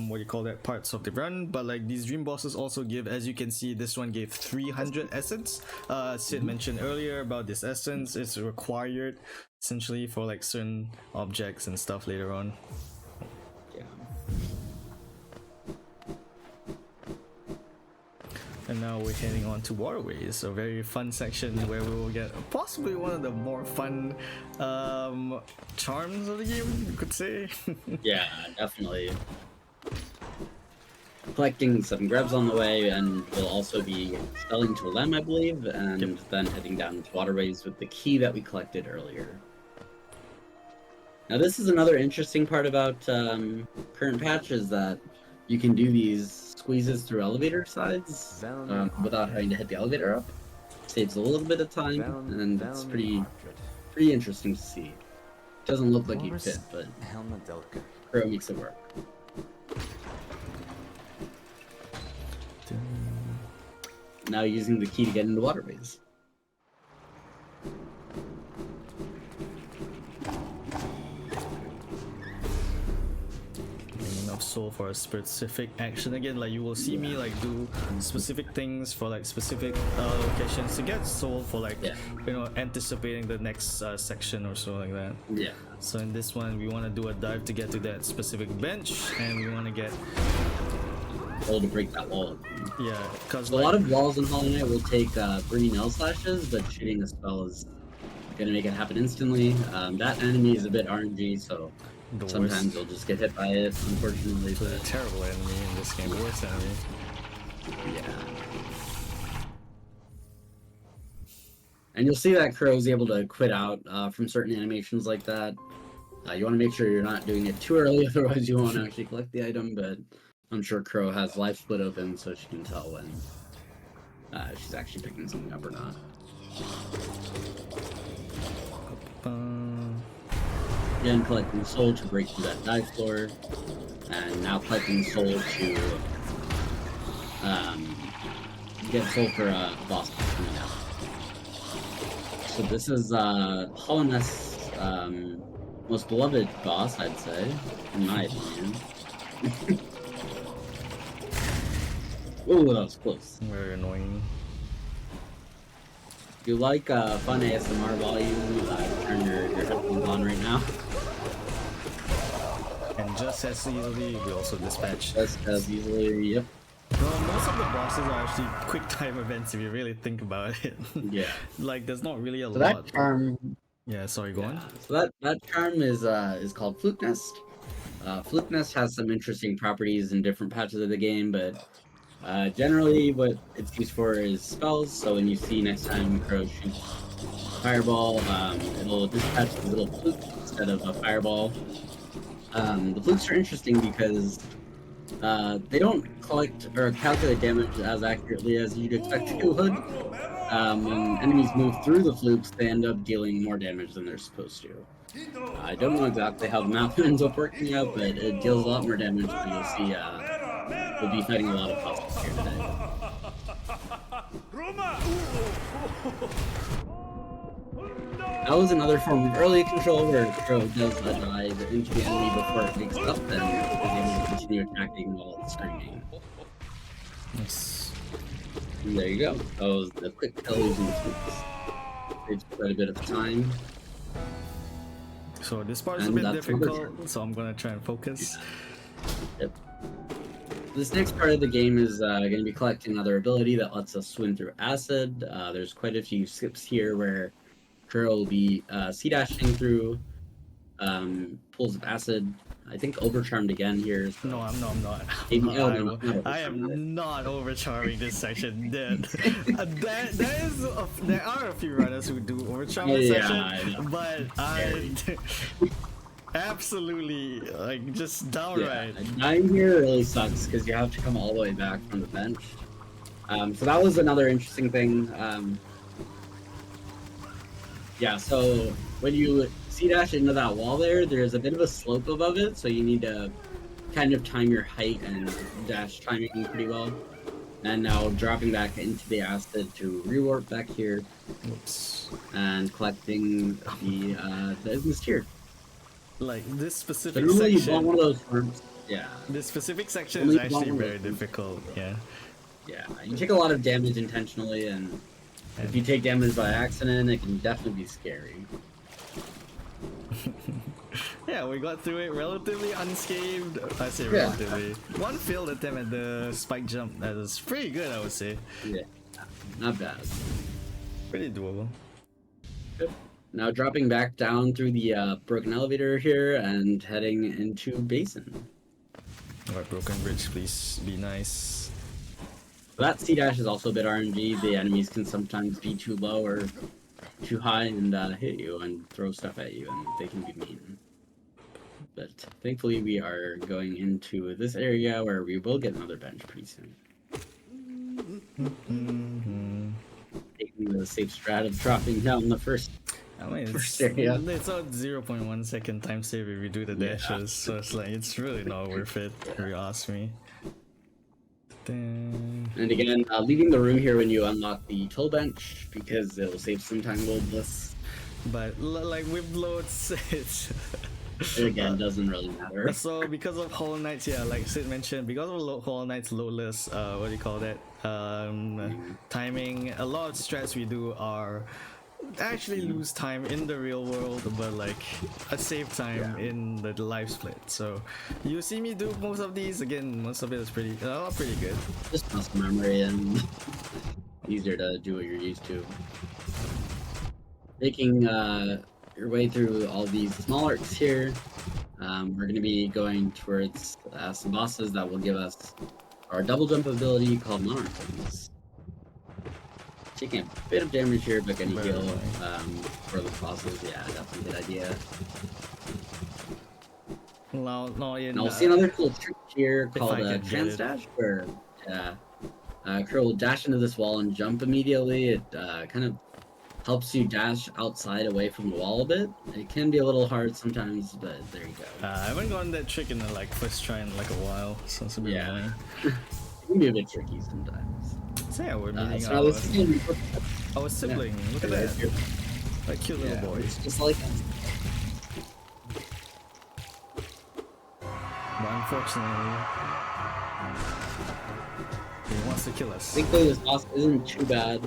what do you call that, parts of the run. But like these dream bosses also give, as you can see, this one gave 300 essence. Sid mentioned earlier about this essence. It's required essentially for like certain objects and stuff later on. Yeah. And now we're heading on to Waterways, a very fun section where we will get possibly one of the more fun charms of the game, you could say. Yeah, definitely. Collecting some grubs on the way, and we'll also be selling to Lem, I believe, and then heading down to Waterways with the key that we collected earlier. Now, this is another interesting part about current patch, is that you can do these squeezes through elevator sides without having to hit the elevator up. Saves a little bit of time, and it's pretty interesting to see. Doesn't look like you fit, but Kuro makes it work. Now using the key to get into Waterways. Enough soul for a specific action. Again, like you will see me like do specific things for like specific locations to get soul for like, you know, anticipating the next section or so like that. Yeah. So in this one we want to do a dive to get to that specific bench, and we want to get Soul to break that wall. yeah, because A lot of walls in Hollow Knight will take burning L slashes, but shooting a spell is gonna make it happen instantly. That enemy is a bit RNG, so sometimes you'll just get hit by it, unfortunately. It's a terrible enemy in this game, worst enemy. Yeah. And you'll see that Kuro is able to quit out from certain animations like that. You want to make sure you're not doing it too early, otherwise you won't actually collect the item, but I'm sure Kuro has live split open so she can tell when she's actually picking something up or not. Again, collecting soul to break through that dive floor, and now collecting soul to get soul for a boss coming out. So this is Hollow Knight's most beloved boss, I'd say, in my opinion. Ooh, that was close. Very annoying. If you like fun ASMR volume, turn your headphones on right now. And just as easily, we also dispatch. Just as easily, yep. Well, most of the bosses are actually quick time events if you really think about it. Yeah. Like, there's not really a So lot. that charm. Yeah, sorry, go on. So that charm is called Fluke Nest. Fluke Nest has some interesting properties in different patches of the game, but generally what it's used for is spells. So when you see next time Kuro shoots fireball, it'll dispatch the little fluke instead of a fireball. The flukes are interesting because they don't collect or calculate damage as accurately as you'd expect they would. When enemies move through the flukes, they end up dealing more damage than they're supposed to. I don't know exactly how the map ends up working out, but it deals a lot more damage, but you'll see we'll be fighting a lot of bosses here today. That was another form of early control where Kuro does a dive into the enemy before it wakes up and is able to continue attacking while it's screaming. Nice. And there you go. That was the quick kill using the flukes. Saves quite a bit of time. So this part is a And bit that's another difficult, so I'm gonna try and focus. Yep. This next part of the game is going to be collecting another ability that lets us swim through acid. There's quite a few skips here where Kuro will be sea dashing through pools of acid. I think overcharmed again here. So No, I'm not. maybe, oh, I, no, not I overcharmed. am not overcharming this section. There are a few runners who do overcharm this Yeah, section, I know. but I absolutely like just downright. Yeah, dying here really sucks because you have to come all the way back from the bench. So that was another interesting thing. Yeah, so when you C-dash into that wall there's a bit of a slope above it, so you need to kind of time your height and dash timing pretty well. And now dropping back into the acid to rewarp back here. Oops. And collecting the Ignis tier. Like this So specific normally you section. want one of those farms. Yeah. This specific section Only is actually one very of those. difficult. Yeah. Yeah, you take a lot of damage intentionally, and if you take damage by accident, it can definitely be scary. Yeah, we got through it relatively unscathed. I say Yeah. relatively. One failed attempt at the spike jump. That was pretty good, I would say. Yeah, not bad. Pretty doable. Good. Now dropping back down through the broken elevator here and heading into Basin. Alright, broken bridge, please be nice. That C-dash is also a bit RNG. The enemies can sometimes be too low or too high and hit you and throw stuff at you, and they can be mean. But thankfully we are going into this area where we will get another bench pretty soon. Taking the safe strat of dropping down the first. I mean, First area. it's a 0.1 second time save if we do the Yeah. dashes, so it's like, it's really not worth it, if you ask me. Then... And again, leaving the room here when you unlock the toll bench because it'll save some time loadless. But like with loads, it's... It again doesn't really matter. So because of Hollow Knights, yeah, like Sid mentioned, because of Hollow Knights loadless, what do you call that? Timing. A lot of strats we do are actually lose time in the real world, but like a save time in the live split. So you see me do most of these. Again, most of it is pretty good. Just muscle memory and easier to do what you're used to. Making your way through all these small arcs here. We're going to be going towards some bosses that will give us our double jump ability called Monarch Wings. Taking a bit of damage here, but getting heal for the bosses. Yeah, definitely a good idea. No, And I'll see another cool trick here if called I a could get trans it. dash, where Crow will dash into this wall and jump immediately. It kind of helps you dash outside away from the wall a bit. It can be a little hard sometimes, but there you go. I haven't gotten that trick in the first try in like a while, so it's a bit Yeah. annoying. It can be a bit tricky sometimes. So yeah, we're meeting So now this is gonna be our sibling. Look at Yeah, that, that cute little boy. It's just like But unfortunately, he wants to kill us. thankfully this boss isn't too bad.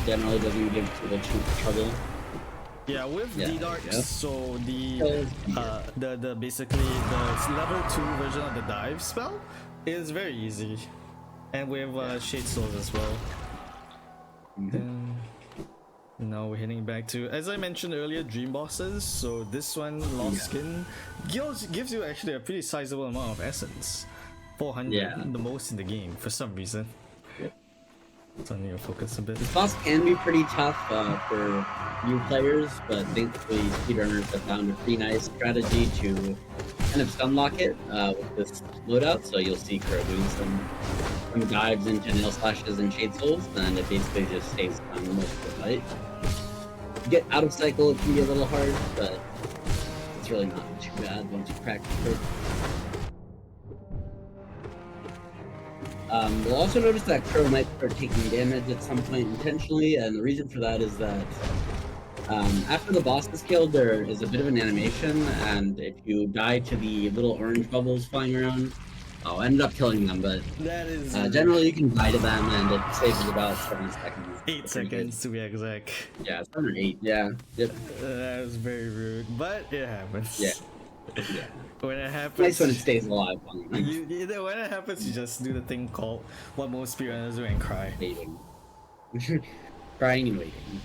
Generally doesn't give people too much trouble. Yeah, with Yeah, the dark, yeah. so the basically the level 2 version of the dive spell is very easy, and with shade souls as well. Now we're heading back to, as I mentioned earlier, dream bosses. So this one, Lost Skin, gives you actually a pretty sizable amount of essence, 400, the most in the game for some reason. So I need to focus a bit. This boss can be pretty tough for new players, but thankfully speedrunners have found a pretty nice strategy to kind of stunlock it with this loadout. So you'll see Crow doing some dives into nail slashes and shade souls, and it basically just stays on most of the fight. To get out of cycle, it can be a little hard, but it's really not too bad once you practice it. We'll also notice that Crow might start taking damage at some point intentionally, and the reason for that is that after the boss is killed, there is a bit of an animation, and if you die to the little orange bubbles flying around, I ended up killing them, but That is generally you can die to them, and it saves about 7 seconds. 8 seconds to be exact. Yeah, 7 or 8, yeah. Yep. That was very rude, but it happens. Yeah. When it happens, Nice when it stays alive. when it happens, you just do the thing called what most speedrunners do and cry. Waiting. Crying and waiting.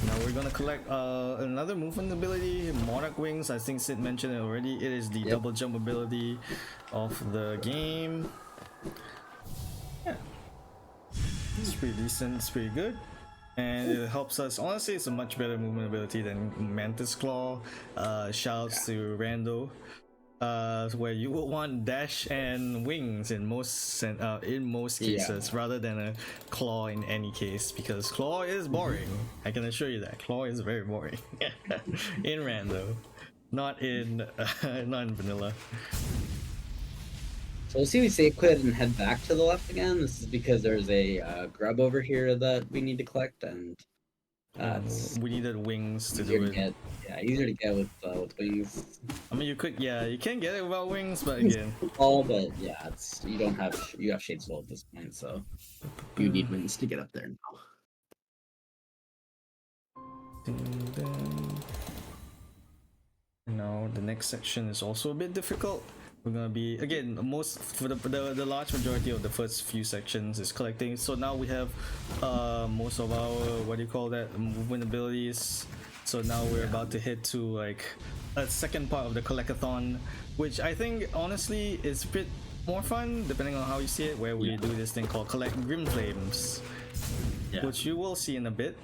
Now we're gonna collect another movement ability, Monarch Wings. I think Sid mentioned it already. It is the double jump ability of the game. Yeah, it's pretty decent. It's pretty good. And it helps us. Honestly, it's a much better movement ability than Mantis Claw. Shouts to Rando. Where you will want dash and wings in most cases, rather than a claw in any case, because claw is boring. I can assure you that claw is very boring in Rando, not in vanilla. So we'll see we save quit and head back to the left again. This is because there's a grub over here that we need to collect, and We needed wings to easier do to it. get. Yeah, easier to get with wings. I mean, you can get it without wings, but again, All, but yeah, you have Shades Soul at this point, so you need wings to get up there now. Now the next section is also a bit difficult. We're gonna be again most for the large majority of the first few sections is collecting. So now we have most of our movement abilities. So now we're about to hit to like a second part of the collectathon, which I think honestly is a bit more fun depending on how you see it, where we do this thing called collect Grim Flames, which you will see in a bit.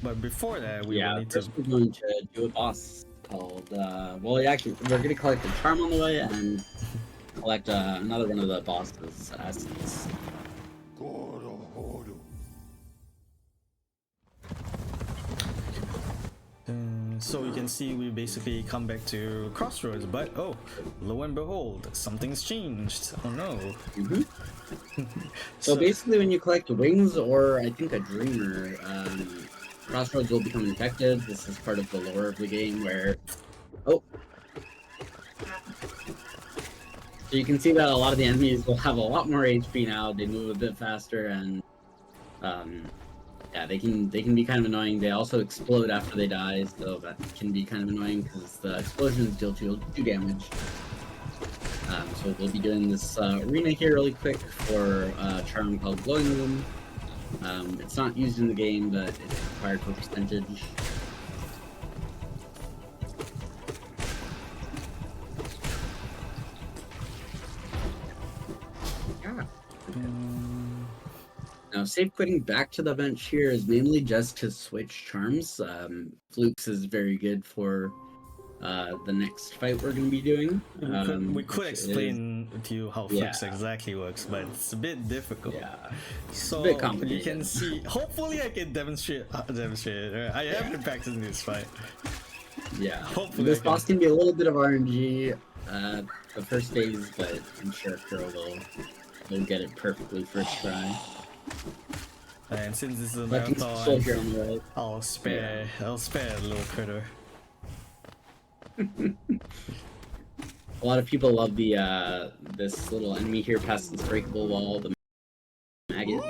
But before that, we will need to. We're going to do a boss called. We're going to collect the charm on the way and collect another one of the boss's essence. So you can see we basically come back to Crossroads, but oh, lo and behold, something's changed. Oh no. So basically, when you collect wings or I think a dreamer, Crossroads will become infected. This is part of the lore of the game where... Oh! So you can see that a lot of the enemies will have a lot more HP now, they move a bit faster, and yeah, they can be kind of annoying. They also explode after they die, so that can be kind of annoying because the explosions deal 2 damage. So we'll be doing this arena here really quick for a charm called Glowing Room. It's not used in the game, but it's required for percentage. Now, save quitting back to the bench here is mainly just to switch charms. Flukes is very good for the next fight we're going to be doing. We could explain to you how Flux exactly works, but it's a bit difficult. Yeah, so a bit complicated. You can see. Hopefully, I can demonstrate it. I have been practicing this fight. Yeah, hopefully this boss can be a little bit of RNG the first phase, but I'm sure Kuro will get it perfectly first try. And since this is a marathon, right. I'll spare a little critter. A lot of people love the this little enemy here past this breakable wall, the maggot.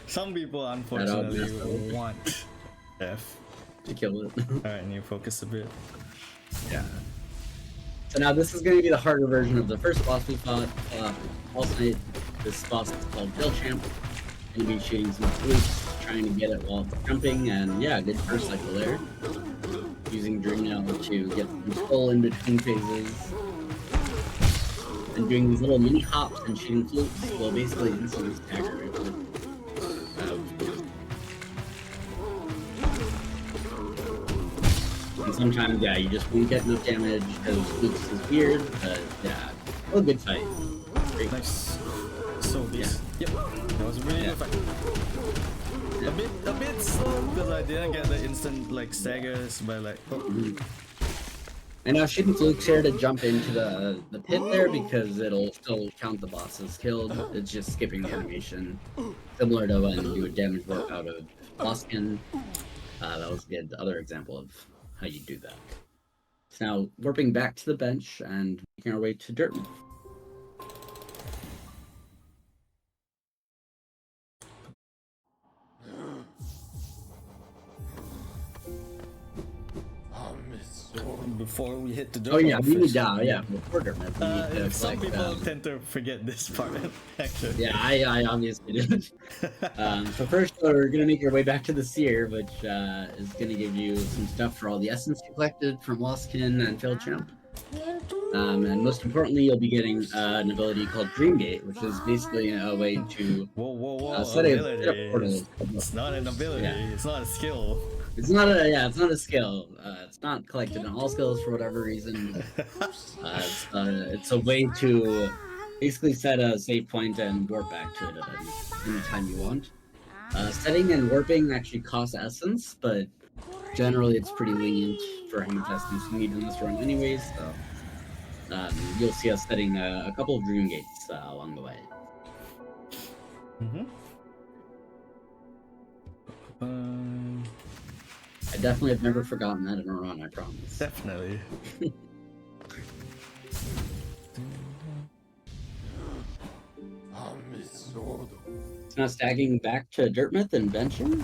Some people unfortunately want F to kill it. Alright, new focus a bit. Yeah. So now this is going to be the harder version of the first boss we fought last night. This boss is called Bill Champ. Going to be shooting some flukes, trying to get it while it's jumping, and yeah, good first cycle there. Using Dream now to get control in between phases. And doing these little mini hops and shooting flukes will basically instantly stagger it with and sometimes, yeah, you just won't get enough damage because flukes is weird, but yeah, a good fight. Great. Nice. So this, yep, that was a really good fight. A bit slow because I didn't get the instant like staggers, but like. And now shooting flukes here to jump into the pit there because it'll still count the boss as killed. It's just skipping the animation, similar to when you would damage warp out of Bosskin. That was a good other example of how you do that. So now warping back to the bench and making our way to Dirtmouth. before we hit the dirt. Oh yeah, mob we need first. before dirt mob, we need to Some collect, people tend to forget this part, actually. Yeah, I obviously did. So first, we're gonna make your way back to the Seer, which is gonna give you some stuff for all the essence you collected from Lostkin and Failed Champ. And most importantly, you'll be getting an ability called Dreamgate, which is basically a way to Whoa! set a Ability. portal. It's not an ability. Yeah. It's not a skill. It's not a skill. It's not collected in all skills for whatever reason. It's a way to basically set a save point and warp back to it at any time you want. Setting and warping actually costs essence, but generally it's pretty lenient for how much essence you need in this run anyways, so you'll see us setting a couple of dream gates along the way. I definitely have never forgotten that in a run, I promise. Definitely. It's now stacking back to Dirt Myth and benching,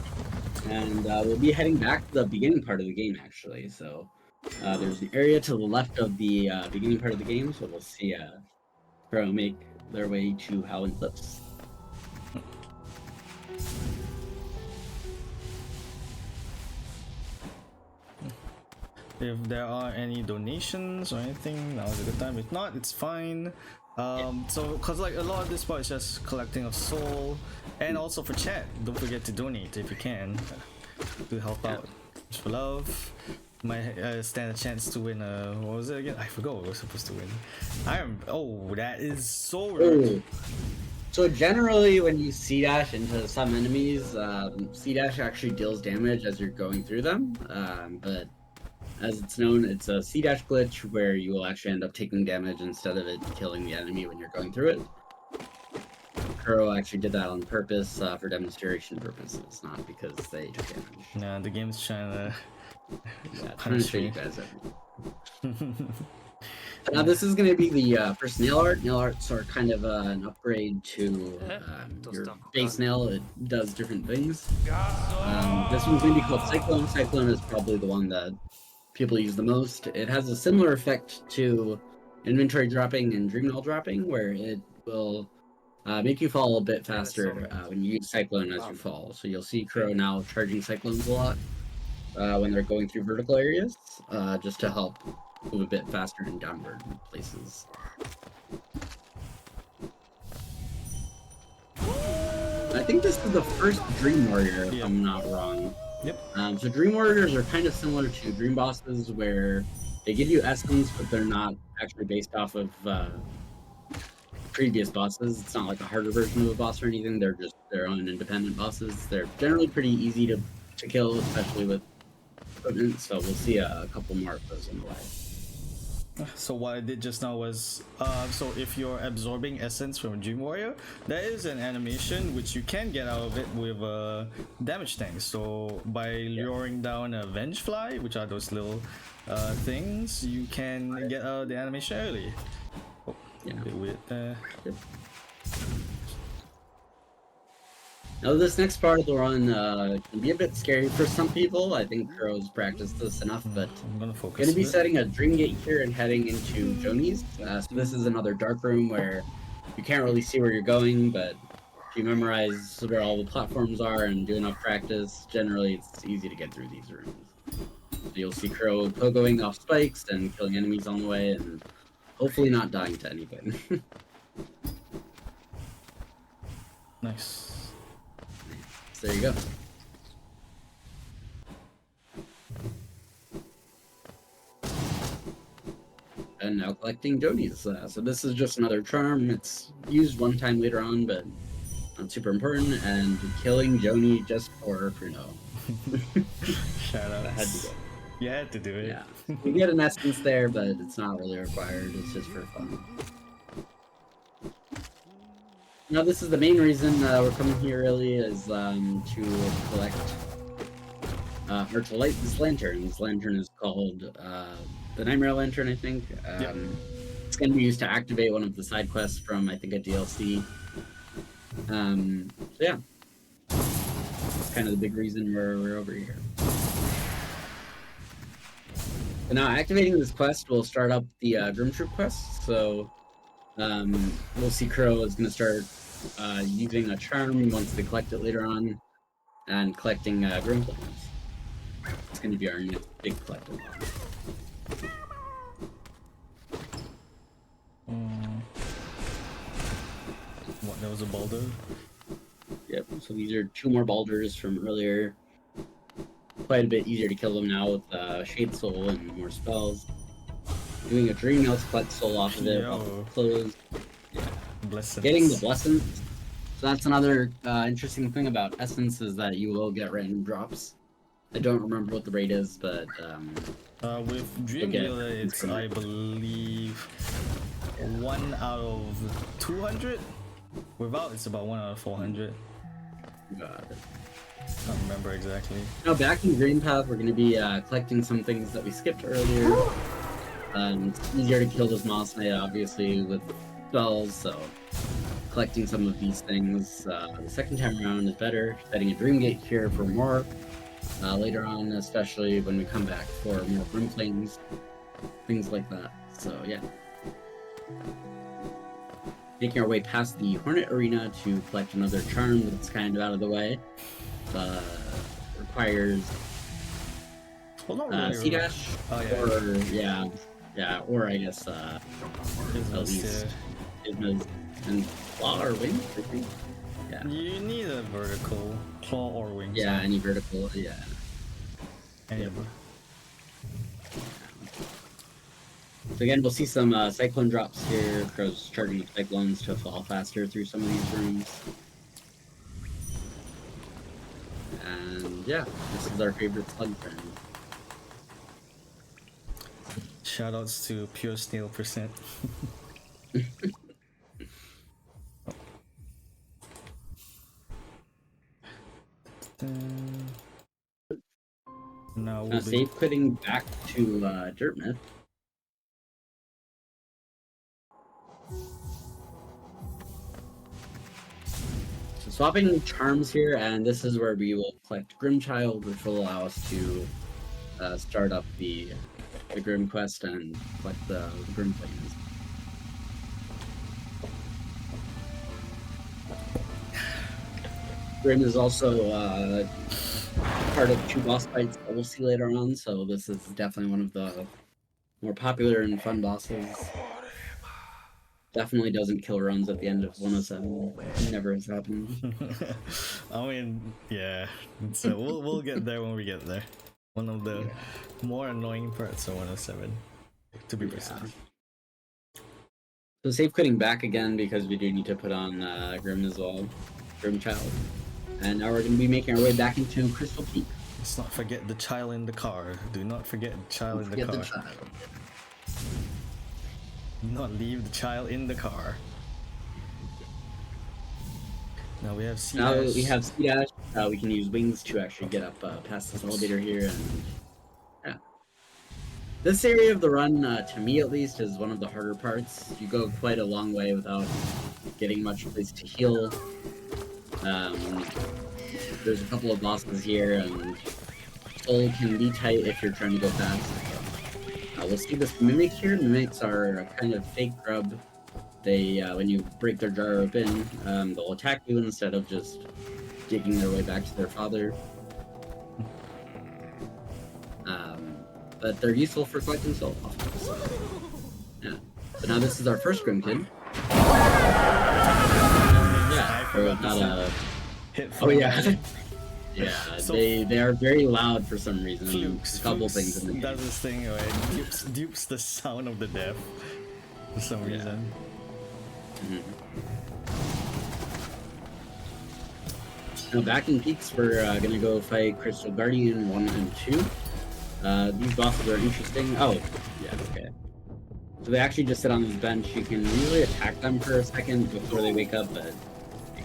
and we'll be heading back to the beginning part of the game actually. So there's an area to the left of the beginning part of the game, so we'll see Pro make their way to Howling Cliffs. If there are any donations or anything, now's a good time. If not, it's fine. So, cause like a lot of this part is just collecting of soul, and also for chat, don't forget to donate if you can to help out. For love, might stand a chance to win. What was it again? I forgot what we're supposed to win. Oh, that is so rude. Ooh. So generally, when you C-dash into some enemies, C-dash actually deals damage as you're going through them, but as it's known, it's a C-dash glitch where you will actually end up taking damage instead of it killing the enemy when you're going through it. Kuro actually did that on purpose for demonstration purposes, not because they took damage. Nah, the game's trying to trying to show you guys everything. Now this is going to be the first nail art. Nail arts are kind of an upgrade to your base nail. It does different things. This one's going to be called Cyclone. Cyclone is probably the one that people use the most. It has a similar effect to inventory dropping and dream nail dropping, where it will make you fall a bit faster when you use Cyclone as you fall. So you'll see Kuro now charging Cyclones a lot when they're going through vertical areas, just to help move a bit faster in downward places. I think this is the first Dream Warrior, if I'm not wrong. Yep. So Dream Warriors are kind of similar to Dream Bosses, where they give you essence, but they're not actually based off of previous bosses. It's not like a harder version of a boss or anything. They're just their own independent bosses. They're generally pretty easy to kill, especially with equipment, so we'll see a couple more of those in the way. So what I did just now was, so if you're absorbing essence from a Dream Warrior, there is an animation which you can get out of it with a damage tank. So by luring down a Venge Fly, which are those little things, you can get out of the animation early. Oh, a bit weird there. Now this next part of the run can be a bit scary for some people. I think Kuro's practiced this enough, but I'm gonna focus. Going to be setting a Dream Gate here and heading into Joni's. So this is another dark room where you can't really see where you're going, but if you memorize where all the platforms are and do enough practice, generally it's easy to get through these rooms. So you'll see Kuro pogoing off spikes and killing enemies on the way, and hopefully not dying to anything. Nice. So there you go. And now collecting Joni's. So this is just another charm. It's used one time later on, but not super important. And killing Joni just for Pruno. Shout out. I had to go. You had to do it. Yeah. You get an essence there, but it's not really required. It's just for fun. Now this is the main reason we're coming here really, is to collect or to light this lantern. This lantern is called the Nightmare Lantern, I think. It's going to be used to activate one of the side quests from, I think, a DLC. So yeah, that's kind of the big reason we're over here. So now activating this quest will start up the Grim Troop quest. So we'll see Kuro is going to start using a charm once they collect it later on, and collecting Grim Flames. It's going to be our next big collector. What, there was a boulder? Yep, so these are 2 more boulders from earlier. Quite a bit easier to kill them now with Shade Soul and more spells. Doing a Dream Nail to collect soul off of it, off of clothes. Yeah. Blessings. Getting the blessings. So that's another interesting thing about Essence is that you will get random drops. I don't remember what the rate is, but with Dream Dealer, it's I believe 1 out of 200. Without, it's about 1 out of 400. Got it. I don't remember exactly. Now back in Green Path, we're going to be collecting some things that we skipped earlier. It's easier to kill this Moss Knight, obviously, with spells, so collecting some of these things the second time around is better. Setting a Dream Gate here for more later on, especially when we come back for more Grim Flames, things like that. So yeah. Making our way past the Hornet Arena to collect another charm that's kind of out of the way. Requires C-Dash, or or I guess at least Isma's and claw or wings, I think. Yeah. You need a vertical claw or wings. Yeah, any vertical, yeah. Any So again, we'll see some Cyclone drops here. Crow's charging the Cyclones to fall faster through some of these rooms. And yeah, this is our favorite slug friend. Shoutouts to Pure Snail %. Now we'll save quitting back to Dirt Myth. So swapping charms here, and this is where we will collect Grimchild, which will allow us to start up the Grim quest and collect the Grim Flames. Grim is also part of 2 boss fights that we'll see later on, so this is definitely one of the more popular and fun bosses. Definitely doesn't kill runs at the end of 107. Never has happened. I mean, yeah. So we'll get there when we get there. One of the more annoying parts of 107, to be precise. So save quitting back again because we do need to put on Grim as well, Grimchild. And now we're going to be making our way back into Crystal Peak. Let's not forget the child in the car. Do not forget the child in the car. Do not leave the child in the car. Now we have C-Dash. Now we have C-Dash. We can use wings to actually get up past this elevator here. And yeah, this area of the run, to me at least, is one of the harder parts. You go quite a long way without getting much place to heal. There's a couple of bosses here, and soul can be tight if you're trying to go fast. We'll see this Mimic here. Mimics are a kind of fake grub. They, when you break their jar open, they'll attack you instead of just digging their way back to their father. But they're useful for collecting soul. Yeah. So now this is our first Grim Kid. Yeah, or not a... Oh yeah. Yeah, so they are very loud for some reason. Flukes, a couple things in the game. Does this thing where it dupes the sound of the deaf for some reason. Now back in Peaks, we're gonna go fight Crystal Guardian 1 and 2. These bosses are interesting. Oh, yeah, okay. So they actually just sit on this bench. You can usually attack them for a second before they wake up, but it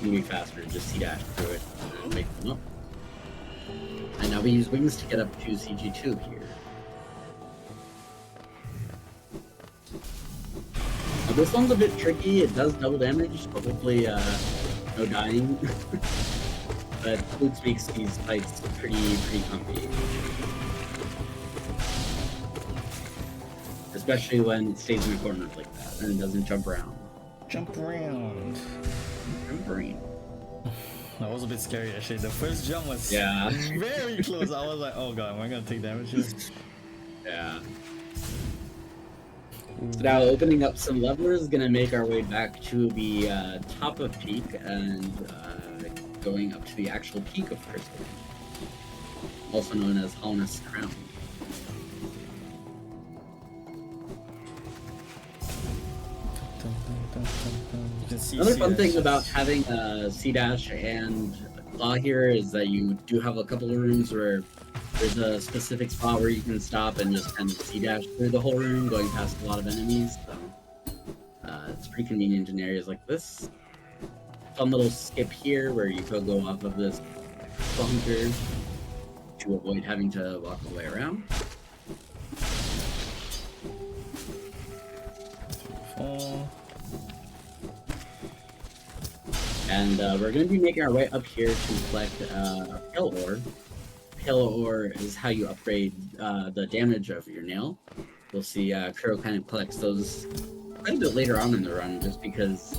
can be faster to just C-Dash through it and wake them up. And now we use wings to get up to CG2 here. Now this one's a bit tricky. It does double damage, so hopefully no dying. But Flutes makes these fights pretty comfy. especially when it stays in the corner like that and it doesn't jump around. Jump around. Jump around. That was a bit scary actually. The first jump was Yeah. very close. I was like, oh god, am I gonna take damage here? Yeah. So now opening up some levers, gonna make our way back to the top of Peak and going up to the actual peak of Crystal, also known as Holness Crown. Another fun thing about having C-Dash and Claw here is that you do have a couple of rooms where there's a specific spot where you can stop and just kind of C-Dash through the whole room, going past a lot of enemies. So it's pretty convenient in areas like this. Fun little skip here where you could go off of this bunker to avoid having to walk all the way around. And we're going to be making our way up here to collect a Pale Ore. Pale Ore is how you upgrade the damage of your nail. You'll see Kuro kind of collects those quite a bit later on in the run, just because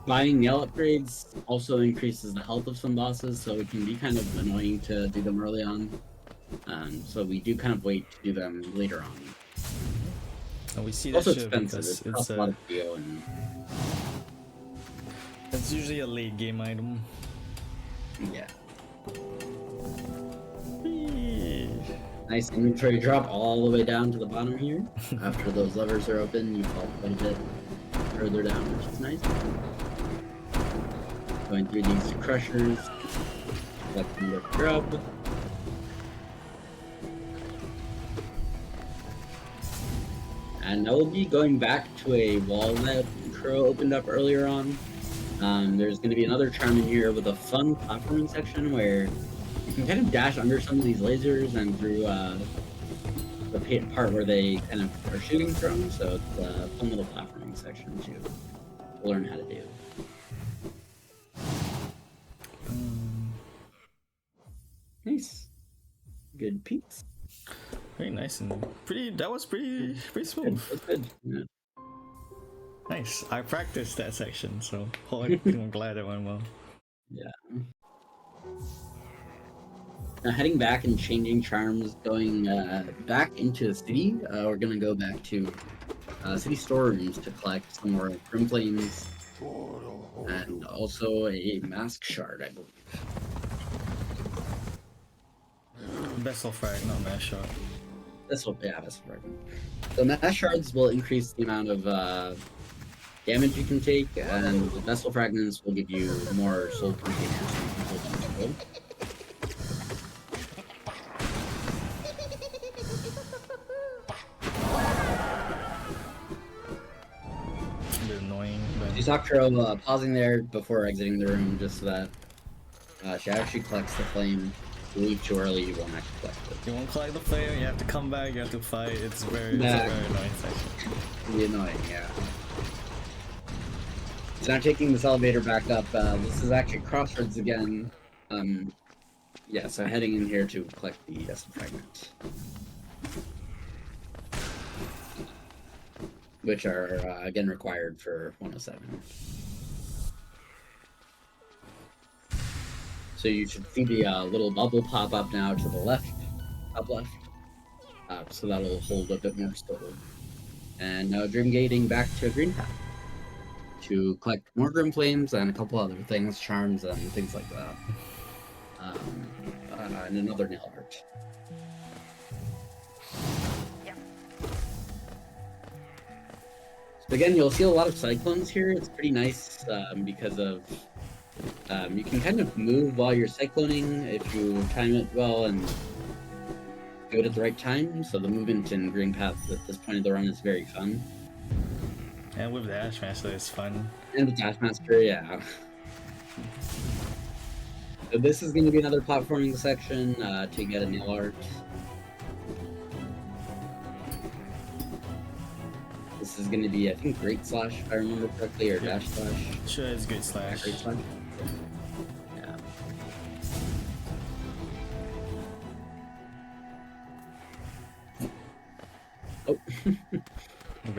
buying nail upgrades also increases the health of some bosses, so it can be kind of annoying to do them early on. So we do kind of wait to do them later on. And we see that Also shit expensive. because It costs a lot of steel and it's usually a late game item. yeah. Nice inventory drop all the way down to the bottom here. After those levers are open, you fall quite a bit further down, which is nice. Going through these crushers, collecting the grub. And I will be going back to a wall that Kuro opened up earlier on. There's going to be another charm in here with a fun platforming section where you can kind of dash under some of these lasers and through the part where they kind of are shooting from. So it's a fun little platforming section to learn how to do. Nice. Good peaks. Very nice and pretty. That was pretty smooth. That's good. Yeah. Nice. I practiced that section, so I'm glad it went well. Yeah. Now heading back and changing charms, going back into the city, we're gonna go back to city storerooms to collect some more Grim Flames and also a Mask Shard, I believe. Vessel frag, not mass shot. That's right. So Mask Shards will increase the amount of damage you can take, and the Vessel Fragments will give you more soul containers so you can hold on to them. A bit annoying, but You saw Kuro pausing there before exiting the room just so that she actually collects the flame. If you leave too early, you won't actually collect it. you won't collect the flame, you have to come back, you have to fight. It's a very annoying section. Pretty annoying, yeah. So now taking this elevator back up, this is actually Crossroads again. Yeah, so heading in here to collect the Vessel Fragments. Which are, again, required for 107. So you should see the little bubble pop up now to the left, up left. So that'll hold a bit more soul. And now Dream Gating back to Green Path to collect more Grim Flames and a couple other things, charms and things like that. And another nail art. So again, you'll see a lot of cyclones here. It's pretty nice because of you can kind of move while you're cycloning if you time it well and do it at the right time. So the movement in Green Path at this point of the run is very fun. And with the Ashmaster, it's fun. And with Dashmaster, yeah. So this is going to be another platforming section to get a nail art. This is going to be, I think, Great Slash, if I remember correctly, or Dash Slash. Sure, it's good slash. Great Slash. Yeah. Oh.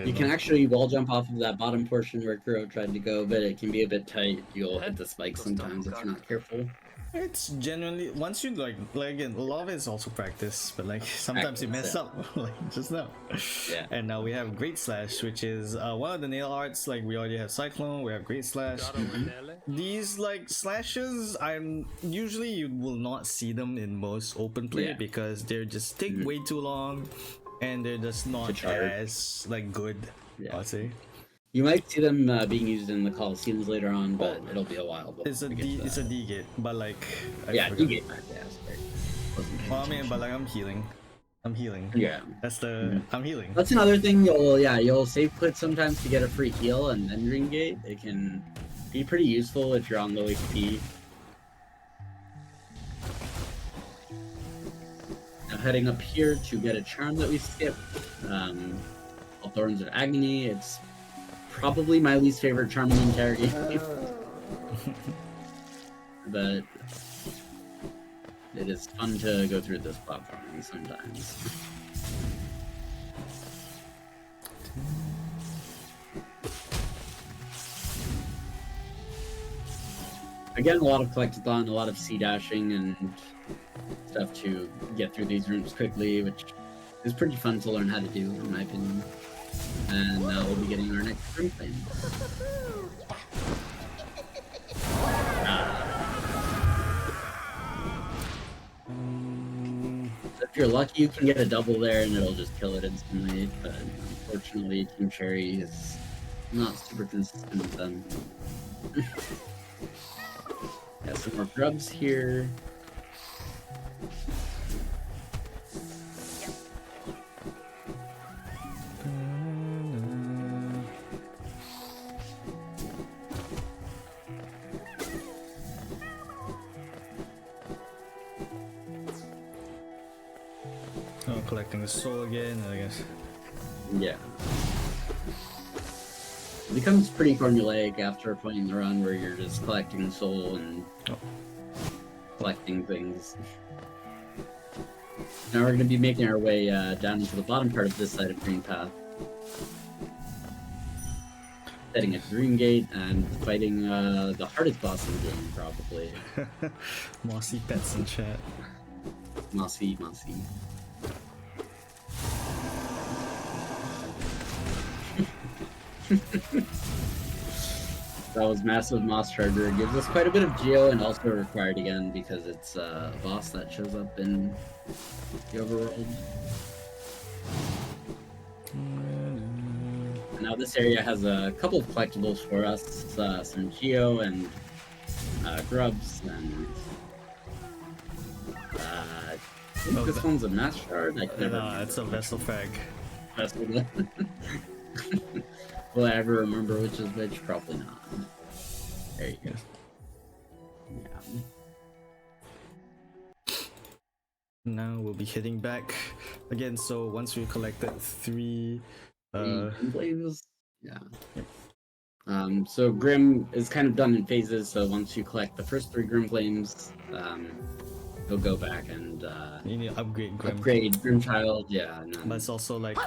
You can actually wall jump off of that bottom portion where Kuro tried to go, but it can be a bit tight. You'll hit the spike sometimes if you're not careful. It's genuinely once you like again, a lot of it is also practice, but like sometimes you mess up, like just now. Yeah. And now we have Great Slash, which is one of the nail arts. Like we already have Cyclone, we have Great Slash. These like slashes, I'm usually you will not see them in most open play because they're just take way too long, and they're just not as like good. I'd say. You might see them being used in the Coliseums later on, but it'll be a while. It's a D gate, but like D gate. Well, I mean, but like I'm healing. Yeah. That's the I'm healing. That's another thing. You'll save quit sometimes to get a free heal and then Dream Gate. It can be pretty useful if you're on low HP. Now heading up here to get a charm that we skipped. All Thorns of Agony. It's probably my least favorite charm in the entire game. But it is fun to go through this platforming sometimes. Again, a lot of collectathon, a lot of sea dashing and stuff to get through these rooms quickly, which is pretty fun to learn how to do, in my opinion. And now we'll be getting our next room claim. If you're lucky, you can get a double there and it'll just kill it instantly, but unfortunately, Team Cherry is not super consistent with them. Got some more grubs here. Collecting the soul again, I guess. Yeah. It becomes pretty formulaic after a point in the run where you're just collecting soul and collecting things. Now we're going to be making our way down into the bottom part of this side of Green Path. Setting a Green Gate and fighting the hardest boss in the game, probably. Mossy pets in chat. Mossy. That was massive Moss Charger. It gives us quite a bit of geo and also required again because it's a boss that shows up in the overworld. Now this area has a couple of collectibles for us, some geo and grubs and I think this one's a mass shard. It's a vessel frag. Will I ever remember which is which? Probably not. There you go. Yeah. Now we'll be heading back again. So once we collected three flames, yeah. So Grim is kind of done in phases. So once you collect the first 3 Grim Flames, you'll go back and you need to upgrade Grim. Upgrade Grim Child, yeah. But it's also like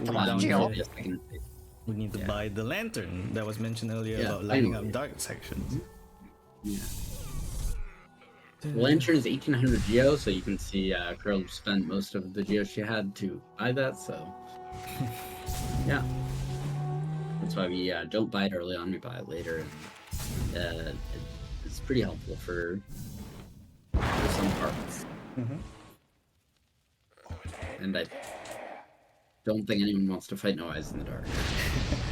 we need to buy the lantern that was mentioned earlier about lighting up dark sections. Yeah. The lantern is 1800 geo, so you can see Curl spent most of the geo she had to buy that, so yeah. That's why we don't buy it early on, we buy it later. It's pretty helpful for some parts. And I don't think anyone wants to fight No Eyes in the dark.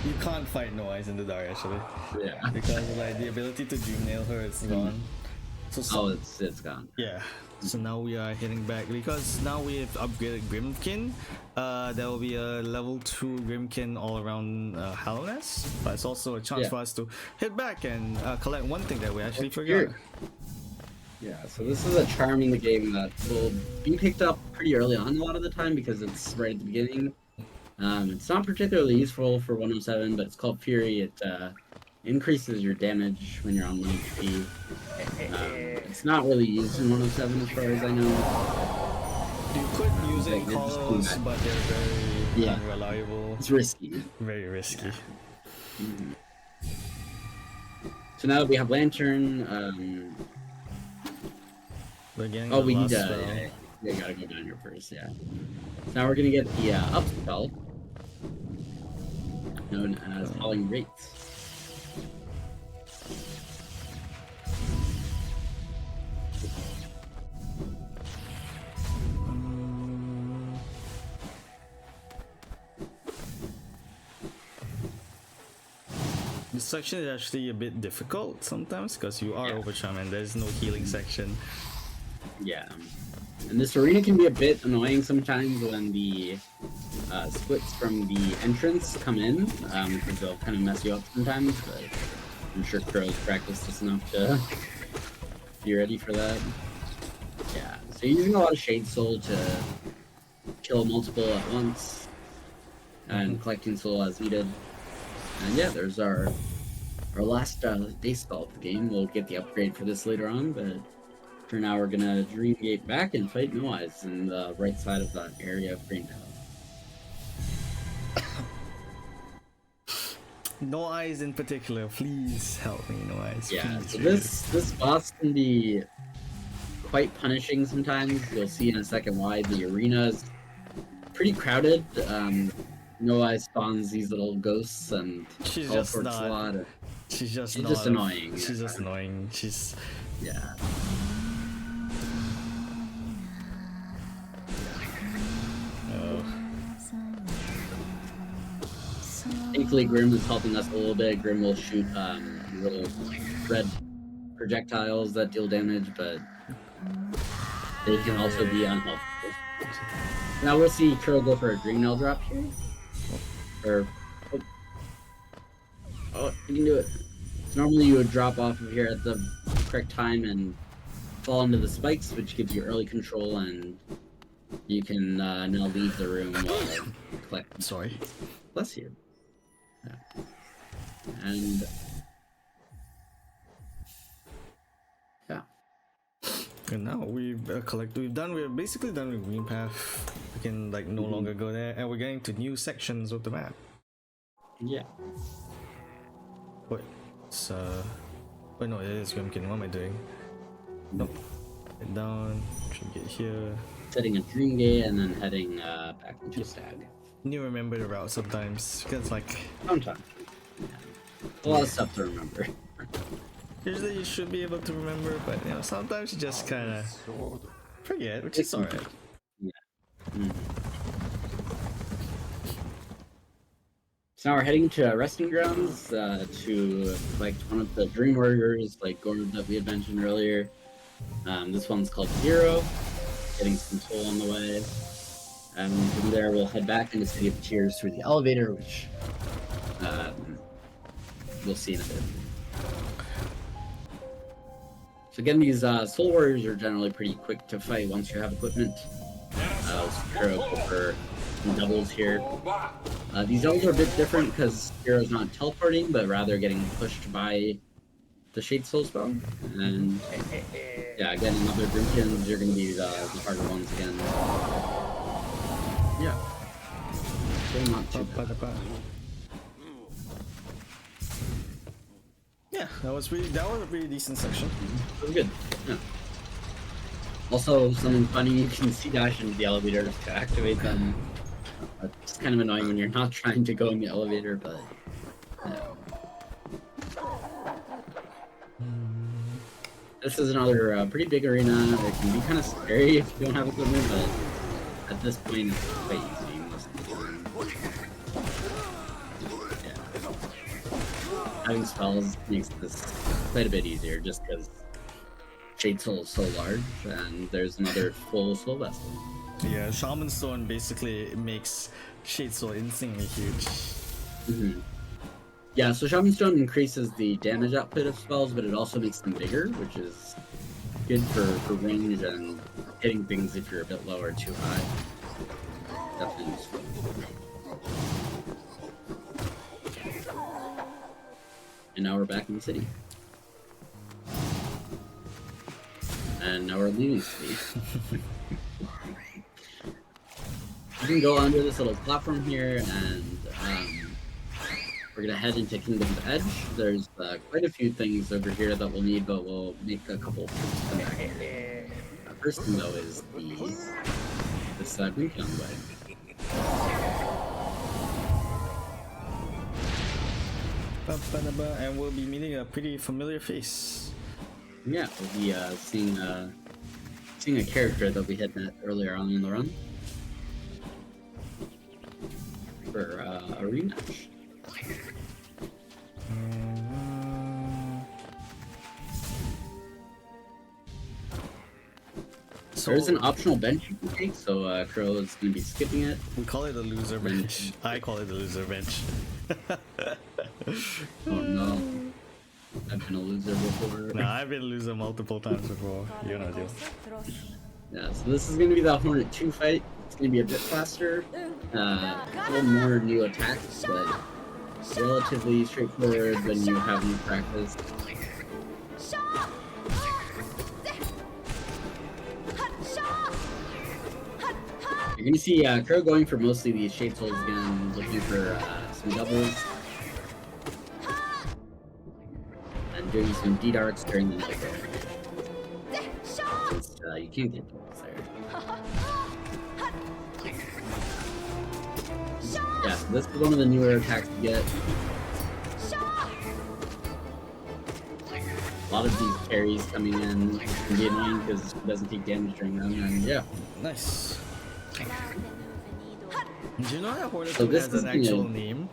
You can't fight No Eyes in the dark, actually. Yeah. Because like the ability to dream nail her, it's gone. So it's gone. Yeah. So now we are heading back because now we have upgraded Grimkin. There will be a level 2 Grimkin all around Hallownest, but it's also a chance for us to head back and collect one thing that we actually forgot. Yeah, so this is a charm in the game that will be picked up pretty early on a lot of the time because it's right at the beginning. It's not particularly useful for 107, but it's called Fury. It increases your damage when you're on low HP. It's not really used in 107 as far as I know. You could use it in colos, but they're very Yeah. unreliable, It's risky. very risky. Mhm. So now that we have Lantern, We're getting oh, the we need last to, spell. yeah, you gotta go down here first, yeah. So now we're gonna get the up spell, known as Falling Rates. This section is actually a bit difficult sometimes because you are Yeah. overcharmed and there's no healing section. Yeah. And this arena can be a bit annoying sometimes when the splits from the entrance come in, because they'll kind of mess you up sometimes, but I'm sure Crow's practiced this enough to be ready for that. Yeah, so using a lot of Shade Soul to kill multiple at once, and collecting soul as needed. And yeah, there's our last base spell of the game. We'll get the upgrade for this later on, but for now we're gonna Dreamgate back and fight No Eyes in the right side of that area of Green Hell. No eyes in particular, please help me, no eyes. Yeah, please, so please. this boss can be quite punishing sometimes. You'll see in a second why. The arena is pretty crowded. No Eye spawns these little ghosts and She's just teleports a not. lot. She's just She's not. just annoying. She's Yeah. just annoying. She's. Yeah. Oh. Thankfully, Grim is helping us a little bit. Grim will shoot little red projectiles that deal damage, but they can also be unhelpful. Now we'll see Kuro go for a Dream Nail drop here. Or oh, you can do it. So normally you would drop off of here at the correct time and fall into the spikes, which gives you early control, and you can now leave the room while collecting. Sorry. Bless you. Yeah. And yeah. And now we've we're basically done with Green Path. We can like no longer go there, and we're getting to new sections of the map. Yeah. Wait, it's wait, no, it is Grimkin. What am I doing? Nope. Head down, should get here. Setting a Dream Gate and then heading back into Stag. You remember the route sometimes, because like Sometimes. Yeah. A lot of stuff to remember. usually you should be able to remember, but you know sometimes you just kind of forget, which is alright. Yeah. Mm. So now we're heading to Resting Grounds to collect one of the Dream Warriors, like Gordon that we had mentioned earlier. This one's called Zero, getting some soul on the way. And from there we'll head back into City of Tears through the elevator, which we'll see in a bit. So again, these Soul Warriors are generally pretty quick to fight once you have equipment. Hero for some doubles here. These doubles are a bit different because Hero's not teleporting, but rather getting pushed by the Shade Soul spell. And yeah, again, another Grimkins, you're going to be the harder ones again. Yeah. Still not too bad. Yeah, that was a pretty decent section. It was good. Yeah. Also, something funny, you can see dash into the elevator to activate them. It's kind of annoying when you're not trying to go in the elevator, but yeah. This is another pretty big arena. It can be kind of scary if you don't have equipment, but at this point it's quite easy most of the time. Yeah. Having spells makes this quite a bit easier just because Shade Soul is so large, and there's another full Soul Vessel. Yeah, Shaman Stone basically makes Shade Soul insanely huge. Mm-hmm. Yeah, so Shaman Stone increases the damage output of spells, but it also makes them bigger, which is good for range and hitting things if you're a bit low or too high. Definitely useful. And now we're back in the city. And now we're leaving the city. you can go under this little platform here, and we're gonna head into Kingdom's Edge. There's quite a few things over here that we'll need, but we'll make a couple come back here. First thing though is this beacon on the way. And we'll be meeting a pretty familiar face. Yeah, we'll be seeing a character that we had met earlier on in the run for a rematch. So there's an optional bench you can take, so Crow is going to be skipping it. we call it a loser bench. I call it a loser bench. Oh no. I've been a loser before. Nah, I've been a loser multiple times before. You know, dude. Yeah, so this is going to be the Hornet 2 fight. It's going to be a bit faster. A little more new attacks, but relatively straightforward when you have new practice. You're going to see Crow going for mostly these shape holes again, looking for some doubles. And doing some D-darts during the night there. You can't get doubles there. Yeah, so this is one of the newer attacks to get. A lot of these carries coming in can be annoying because it doesn't take damage during them, and yeah. Nice. Do you know that Hornet So this has is an actual name?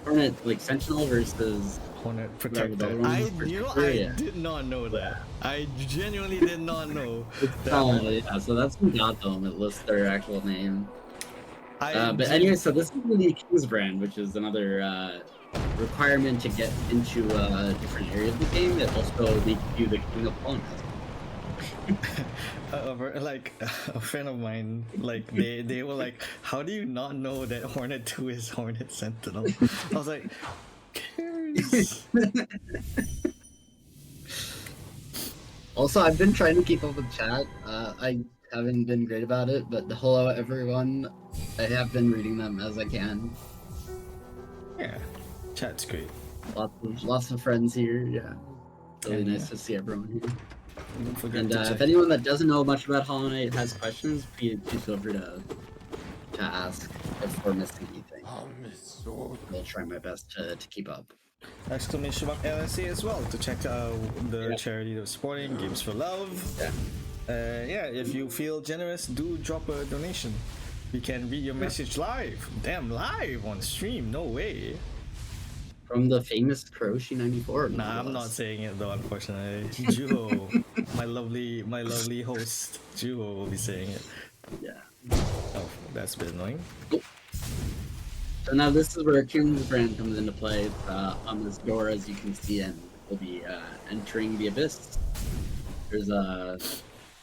Hornet, like Sentinel versus Hornet whatever the Protector. other I one. did not know that. I genuinely did not know. Oh yeah, so that's from Gotham. It lists their actual name. But did- anyway, so this is the King's brand, which is another requirement to get into different areas of the game. It also makes you the King of Pawns. like a friend of mine, like they were like, how do you not know that Hornet 2 is Hornet Sentinel? I was like, who cares? Also, I've been trying to keep up with chat. I haven't been great about it, but hello everyone. I have been reading them as I can. Yeah, chat's great. Lots of friends here. Yeah, really And, nice to see everyone here. Don't forget And to if check. anyone that doesn't know much about Hollow Knight has questions, please feel free to ask if we're missing anything. I'll try my best to keep up. Exclamation mark LSA as well to check the charity that's supporting Games for Love. Yeah. Yeah, if you feel generous, do drop a donation. We can read your message live. Damn, live on stream. No way. From the famous Kuroshi 94. Nah, I'm not saying it though, unfortunately. Juho, my lovely host, Juho will be saying it. Yeah. Oh, that's a bit annoying. So now this is where King's brand comes into play. It's, on this door, as you can see, and we'll be entering the Abyss. There's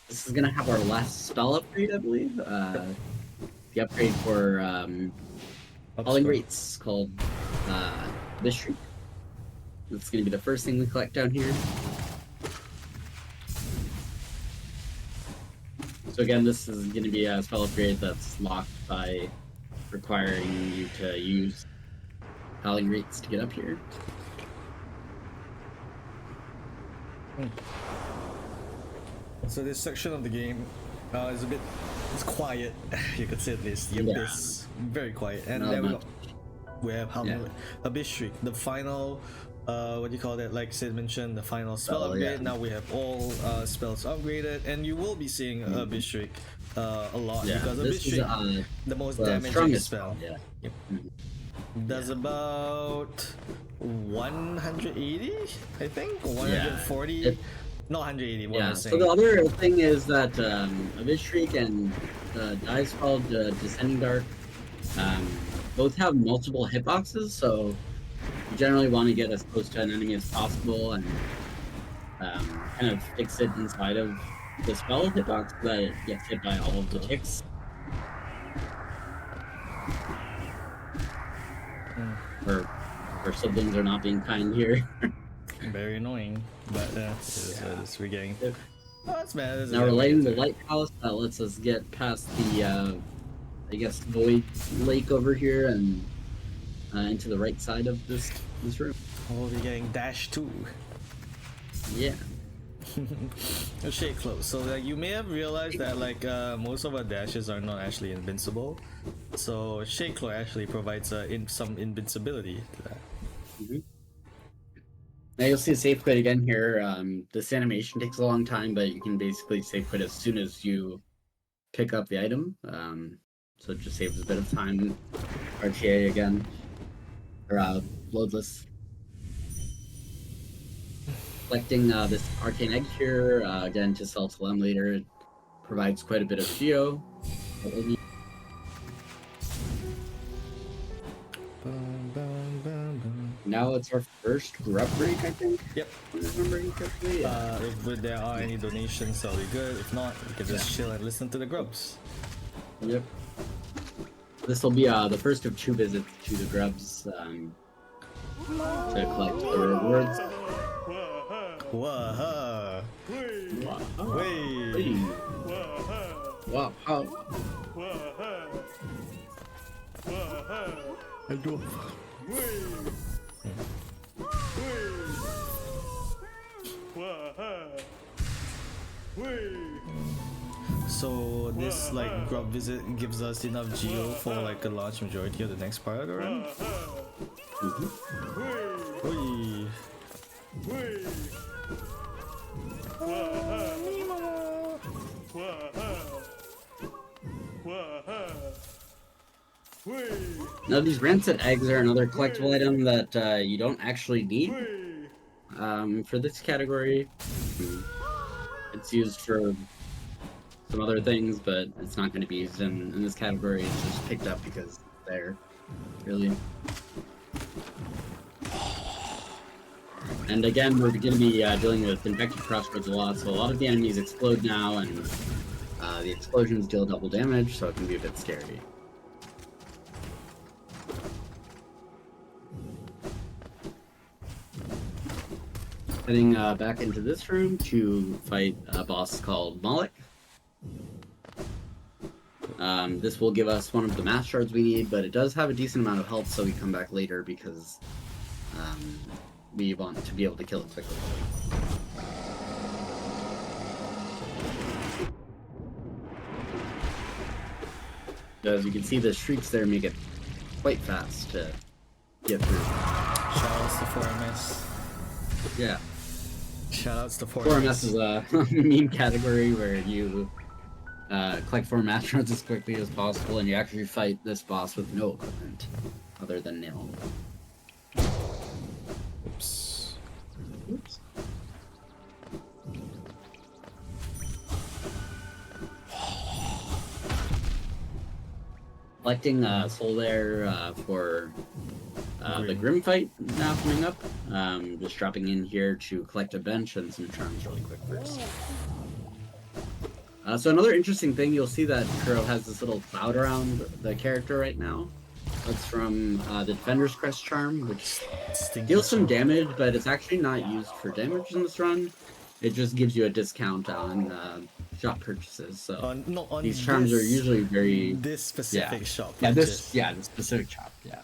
this is gonna have our last spell upgrade, I believe. The upgrade for Falling Rates called Abyss Shriek. That's gonna be the first thing we collect down here. So again, this is gonna be a spell upgrade that's locked by requiring you to use Howling Rates to get up here. So this section of the game is a bit, it's quiet. You could say at least the Abyss, very quiet. And Not then much. we have Abyss Shriek, the final, what do you call that? Like Sid mentioned, the final spell upgrade. Now we have all spells upgraded, and you will be seeing Abyss Shriek a lot because Abyss Shriek, the most damaging spell. Yeah. Yep. Does about 180, I think, 140. Not 180. What am I saying? So the other thing is that Abyss Shriek and dice called Descending Dark both have multiple hitboxes, so you generally want to get as close to an enemy as possible and kind of fix it inside of the spell hitbox so that it gets hit by all of the ticks. Or siblings are not being kind here. Very annoying, but we're getting. Oh, that's bad. Now we're lighting the lighthouse that lets us get past the I guess, void lake over here and into the right side of this room. Oh, we're getting dash too. Yeah. Shade close. So like you may have realized that like most of our dashes are not actually invincible. So shade close actually provides some invincibility to that. Mm-hmm. Now you'll see a safe quit again here. This animation takes a long time, but you can basically safe quit as soon as you pick up the item. So it just saves a bit of time. RTA again. Or loadless. Collecting this arcane egg here, again to sell to Lem later. It provides quite a bit of geo. Now it's our first grub break, I think. Yep. If I'm remembering correctly. Yeah. If there are any donations, that'll be good. If not, we can just chill and listen to the grubs. Yep. This will be the first of 2 visits to the grubs to collect the rewards. Wah-ha. Hey. Wow. How? So this like grub visit gives us enough geo for like a large majority of the next part of the run. Oi. Now these rancid eggs are another collectible item that you don't actually need for this category. It's used for some other things, but it's not going to be used in this category. It's just picked up because it's there, really. And again, we're going to be dealing with infected crossroads a lot, so a lot of the enemies explode now, and the explosions deal double damage, so it can be a bit scary. Heading back into this room to fight a boss called Moloch. This will give us one of the mass shards we need, but it does have a decent amount of health, so we come back later because we want to be able to kill it quickly. As you can see, the shrieks there make it quite fast to get through. Shoutouts to 4MS. Yeah. Shoutouts to 4MS. 4MS is a meme category where you collect 4 mass shards as quickly as possible, and you actually fight this boss with no equipment other than nil. Oops. Oops. Collecting soul there for the Grim fight now coming up. Just dropping in here to collect a bench and some charms really quick first. So another interesting thing, you'll see that Kuro has this little cloud around the character right now. That's from the Defender's Crest charm, which deals some damage, but it's actually not used for damage in this run. It just gives you a discount on shop purchases. So these charms are usually very this specific shop. Yeah, the specific shop. Yeah.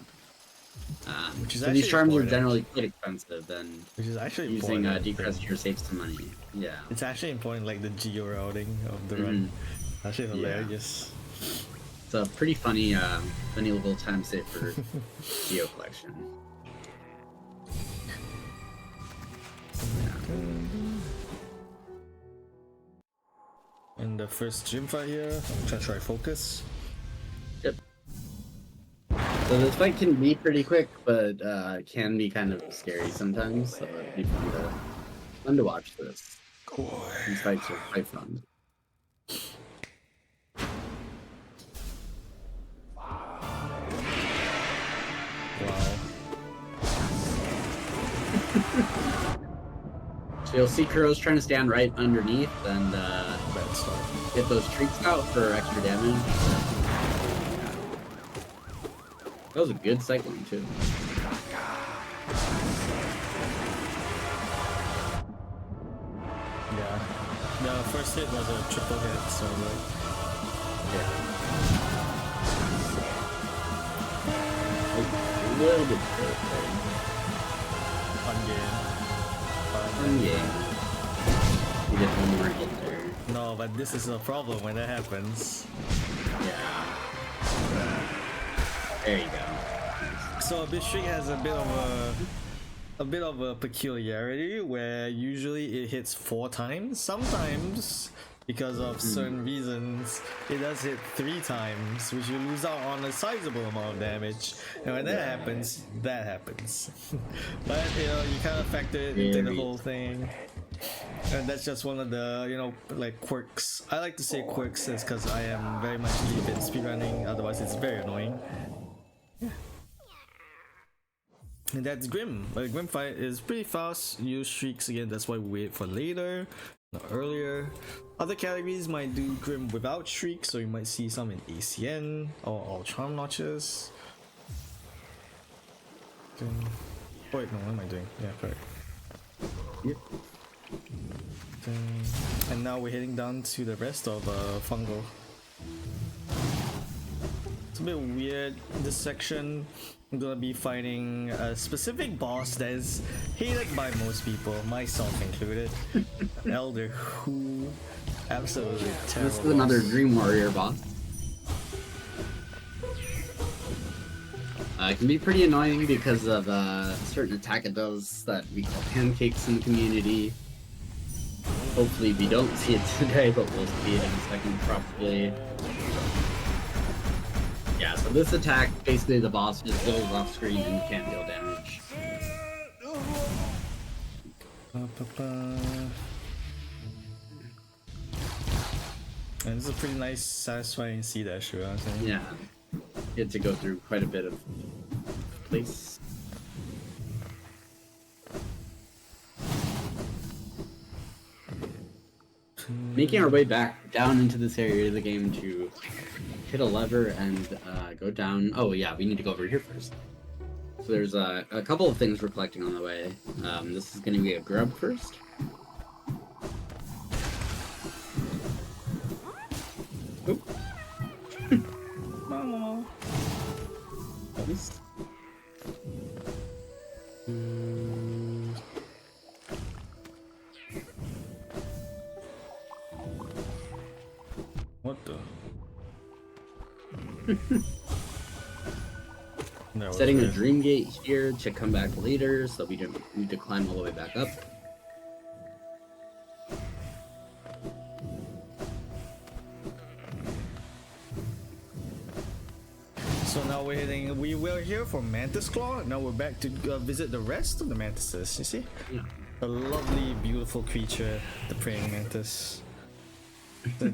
Which is so these charms important. are generally quite expensive, and which is actually using important. decrest here saves some money. Yeah. It's actually important, like the geo routing of the run. Actually hilarious. It's a pretty funny little time save for geo collection. And the first gym fight here, I'm trying to try focus. Yep. So this fight can be pretty quick, but can be kind of scary sometimes. So it'd be fun to watch this. These fights are quite fun. Wow. So you'll see Kuro's trying to stand right underneath and get those streaks out for extra damage. That was a good cycling too. Yeah. The first hit was a triple hit, so like... Yeah. little bit Fun game. fun game. You get one more hit there. No, but this is a problem when that happens. Yeah. There you go. So this trick has a bit of a peculiarity where usually it hits 4 times. Sometimes, because of certain reasons, it does hit 3 times, which you lose out on a sizable amount of damage. And when that happens, that happens. But you know, you kind of factor it into the whole thing. And that's just one of the, you know, like quirks. I like to say quirks is because I am very much deep in speedrunning, otherwise it's very annoying. And that's Grim. A Grim fight is pretty fast. Use streaks again, that's why we wait for later, not earlier. Other categories might do Grim without streaks, so you might see some in ACN or all charm notches. Wait, no, what am I doing? Yeah, correct. Yep. And now we're heading down to the rest of Fungal. It's a bit weird, this section. I'm gonna be fighting a specific boss that is hated by most people, myself included. Elder, who absolutely terrible. This is another Dream Warrior boss. It can be pretty annoying because of a certain attack it does that we call pancakes in the community. Hopefully we don't see it today, but we'll see it in a second probably. Yeah, so this attack, basically the boss just goes off screen and you can't deal damage. And this is a pretty nice, satisfying C dash, I think. Yeah, you had to go through quite a bit of place. Making our way back down into this area of the game to hit a lever and go down. Oh yeah, we need to go over here first. So there's a couple of things we're collecting on the way. This is going to be a grub first. Oop. Nice. What the? Setting a dream gate here to come back later, so we don't need to climb all the way back up. So now we're heading. We were here for Mantis Claw. Now we're back to visit the rest of the mantises. You see, Yeah. a lovely, beautiful creature, the praying mantis. But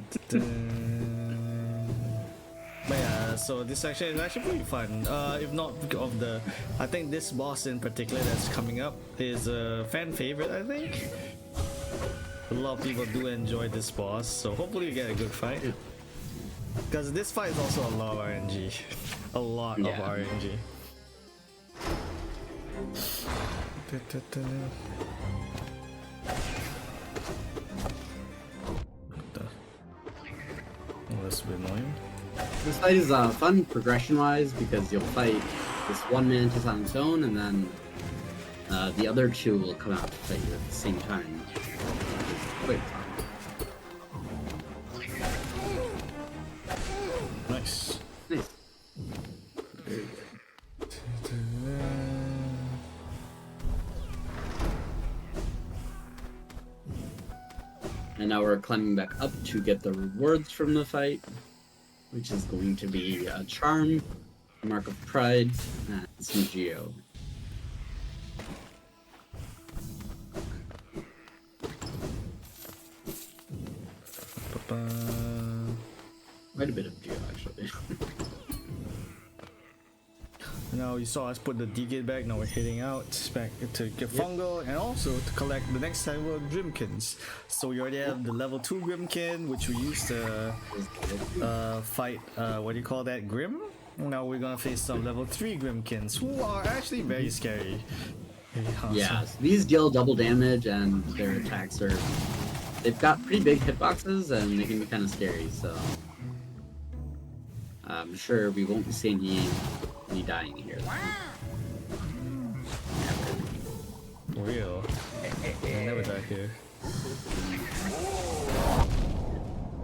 yeah, so this section is actually pretty fun. If not of the, I think this boss in particular that's coming up is a fan favorite. I think a lot of people do enjoy this boss, so hopefully you get a good fight. Because this fight is also a lot of RNG, a lot of RNG. Oh, that's a bit annoying. This fight is fun progression-wise because you'll fight this one mantis on its own, and then the other two will come out to fight you at the same time. Quite fun. Nice. Nice. Very good. And now we're climbing back up to get the rewards from the fight, which is going to be a charm, a mark of pride, and some geo. Quite a bit of geo, actually. Now you saw us put the D-Gate back, now we're heading out back to get Fungal and also to collect the next level of Grimkins. So we already have the level 2 Grimkin, which we used to fight, what do you call that, Grim? Now we're gonna face some level 3 Grimkins, who are actually very scary. Awesome. Yeah, so these deal double damage and their attacks are... They've got pretty big hitboxes and they can be kind of scary, so... I'm sure we won't see any dying here. Real. I never die here.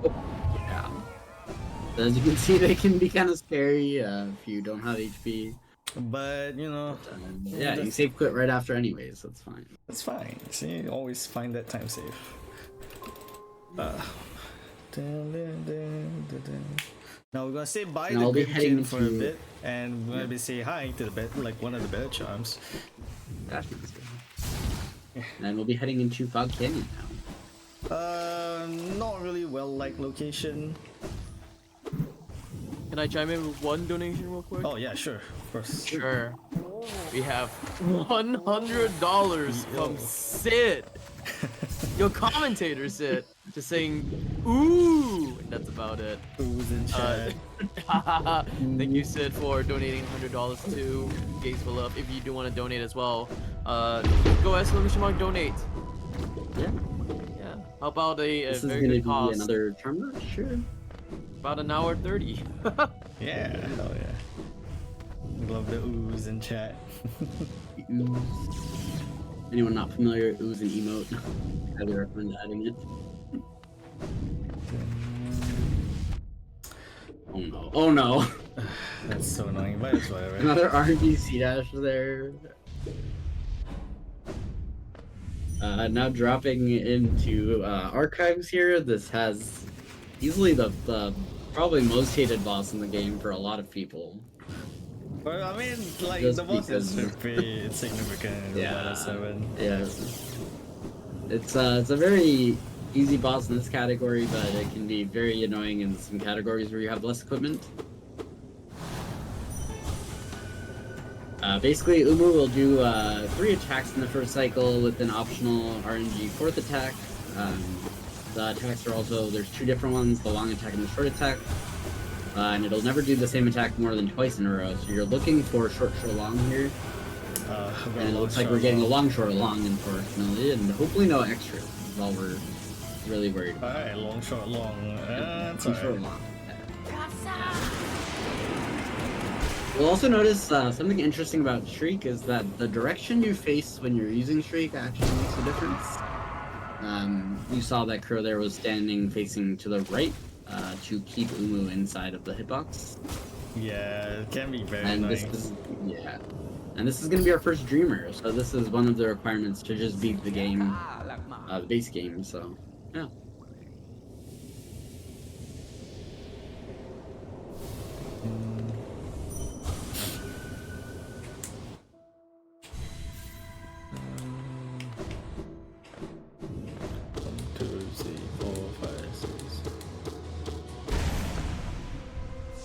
Yeah. As you can see, they can be kind of scary if you don't have HP. But you know, Yeah, you save quit right after anyways, so it's fine. it's fine. See, always find that time safe. Now we're gonna say bye And to I'll be Grim heading Kin for a into- bit, and we're gonna be say hi to the bed, like one of the better charms. That's good. And we'll be heading into Fog Canyon now. Not really well-liked location. Can I chime in with one donation real quick? Oh yeah, sure, of course. Sure. We have $100 from Sid. Your commentator, Sid. Just saying, ooh, and that's about it. Who's in chat? Thank you, Sid, for donating $100 to GamesForLove. If you do want to donate as well, go ! Donate. Yeah. Yeah. How about a This is very gonna good be cost? another charmer? Sure. About an hour 30. Yeah, hell yeah. Love the ooze in chat. Ooze. Anyone not familiar, ooze and emote, highly recommend adding it. Oh no. Oh no. That's so annoying, but it's whatever. Another R&B C-dash there. Now dropping into archives here. This has easily the probably most hated boss in the game for a lot of people. But I mean, like, Just the boss is because- pretty significant in Yeah. LS7. Yeah. It's a very easy boss in this category, but it can be very annoying in some categories where you have less equipment. Basically, Umu will do 3 attacks in the first cycle with an optional RNG 4th attack. The attacks are also, there's 2 different ones, the long attack and the short attack. And it'll never do the same attack more than twice in a row, so you're looking for short, long here. And it looks like we're getting a long, long, unfortunately, and hopefully no extras, is all we're really worried about. Alright, long, short, long. That's Too short, alright. long. You'll also notice something interesting about Shriek is that the direction you face when you're using Shriek actually makes a difference. You saw that Crow there was standing facing to the right to keep Umu inside of the hitbox. Yeah, it can be very And annoying. and this is going to be our first Dreamer, so this is one of the requirements to just beat the game, the base game, so yeah.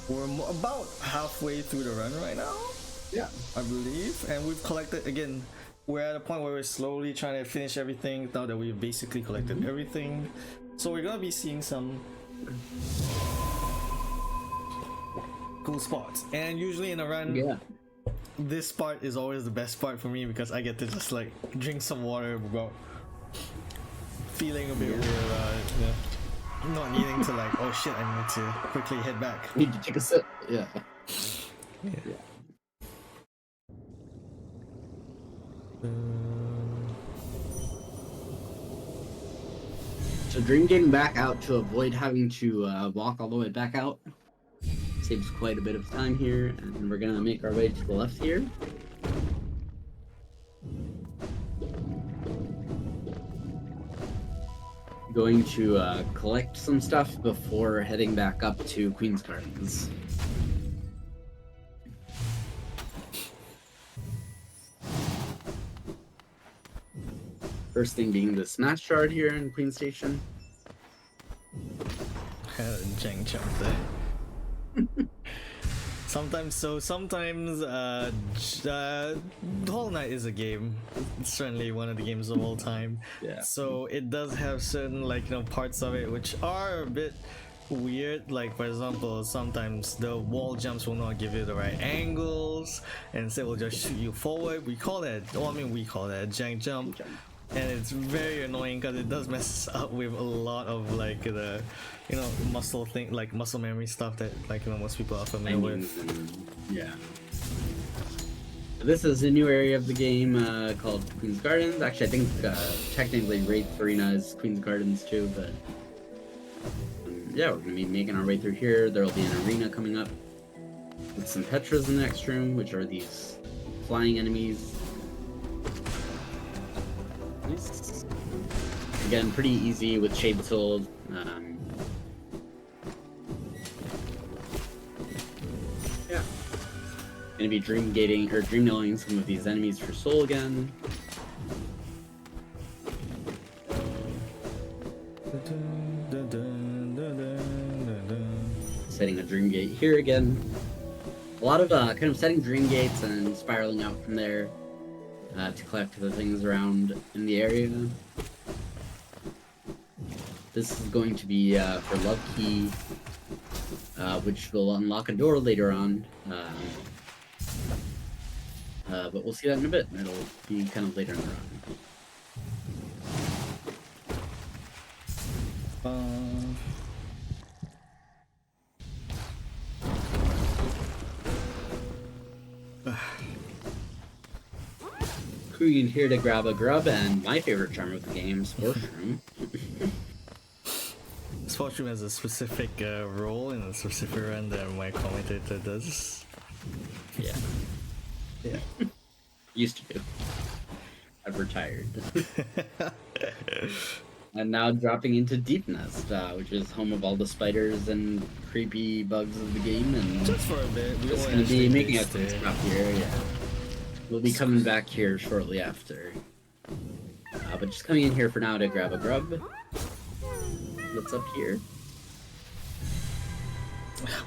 We're about halfway through the run right now, Yeah. I believe, and we've collected, again, we're at a point where we're slowly trying to finish everything now that we've basically collected everything. So we're gonna be seeing some cool spots, and usually in a run, Yeah. this part is always the best part for me because I get to just like drink some water without feeling a bit weird about it. Yeah. Not needing to like, oh shit, I need to quickly head back. Need to take a sip. Yeah. So Dream getting back out to avoid having to walk all the way back out saves quite a bit of time here, and we're gonna make our way to the left here. Going to collect some stuff before heading back up to Queen's Gardens. First thing being the Smash Shard here in Queen Station. Jang jump there. Sometimes Whole Night is a game. It's certainly one of the games of all time. Yeah. So it does have certain parts of it which are a bit weird. Like for example, sometimes the wall jumps will not give you the right angles, and instead will just shoot you forward. We call that a jank jump. And it's very annoying because it does mess up with a lot of the muscle thing, like muscle memory stuff that most people are familiar with. Yeah. This is a new area of the game called Queen's Gardens. Actually, I think technically Wraith Arena is Queen's Gardens too, but yeah, we're going to be making our way through here. There will be an arena coming up with some Petras in the next room, which are these flying enemies. Nice. Again, pretty easy with Shade Soul. Yeah. Gonna be dream gating or dream knowing some of these enemies for soul again. Setting a dream gate here again. A lot of kind of setting dream gates and spiraling out from there to collect the things around in the area. This is going to be for Love Key, which will unlock a door later on. But we'll see that in a bit. It'll be kind of later in the run. Queen here to grab a grub, and my favorite charm of the game, Sports Room. Sports Room has a specific role in a specific run that my commentator does. Yeah. Yeah. Used to do. I've retired. And now dropping into Deep Nest, which is home of all the spiders and creepy bugs of the game, and just for a bit, we're just going to be making up some stuff here. Yeah. We'll be coming back here shortly after. But just coming in here for now to grab a grub. What's up here?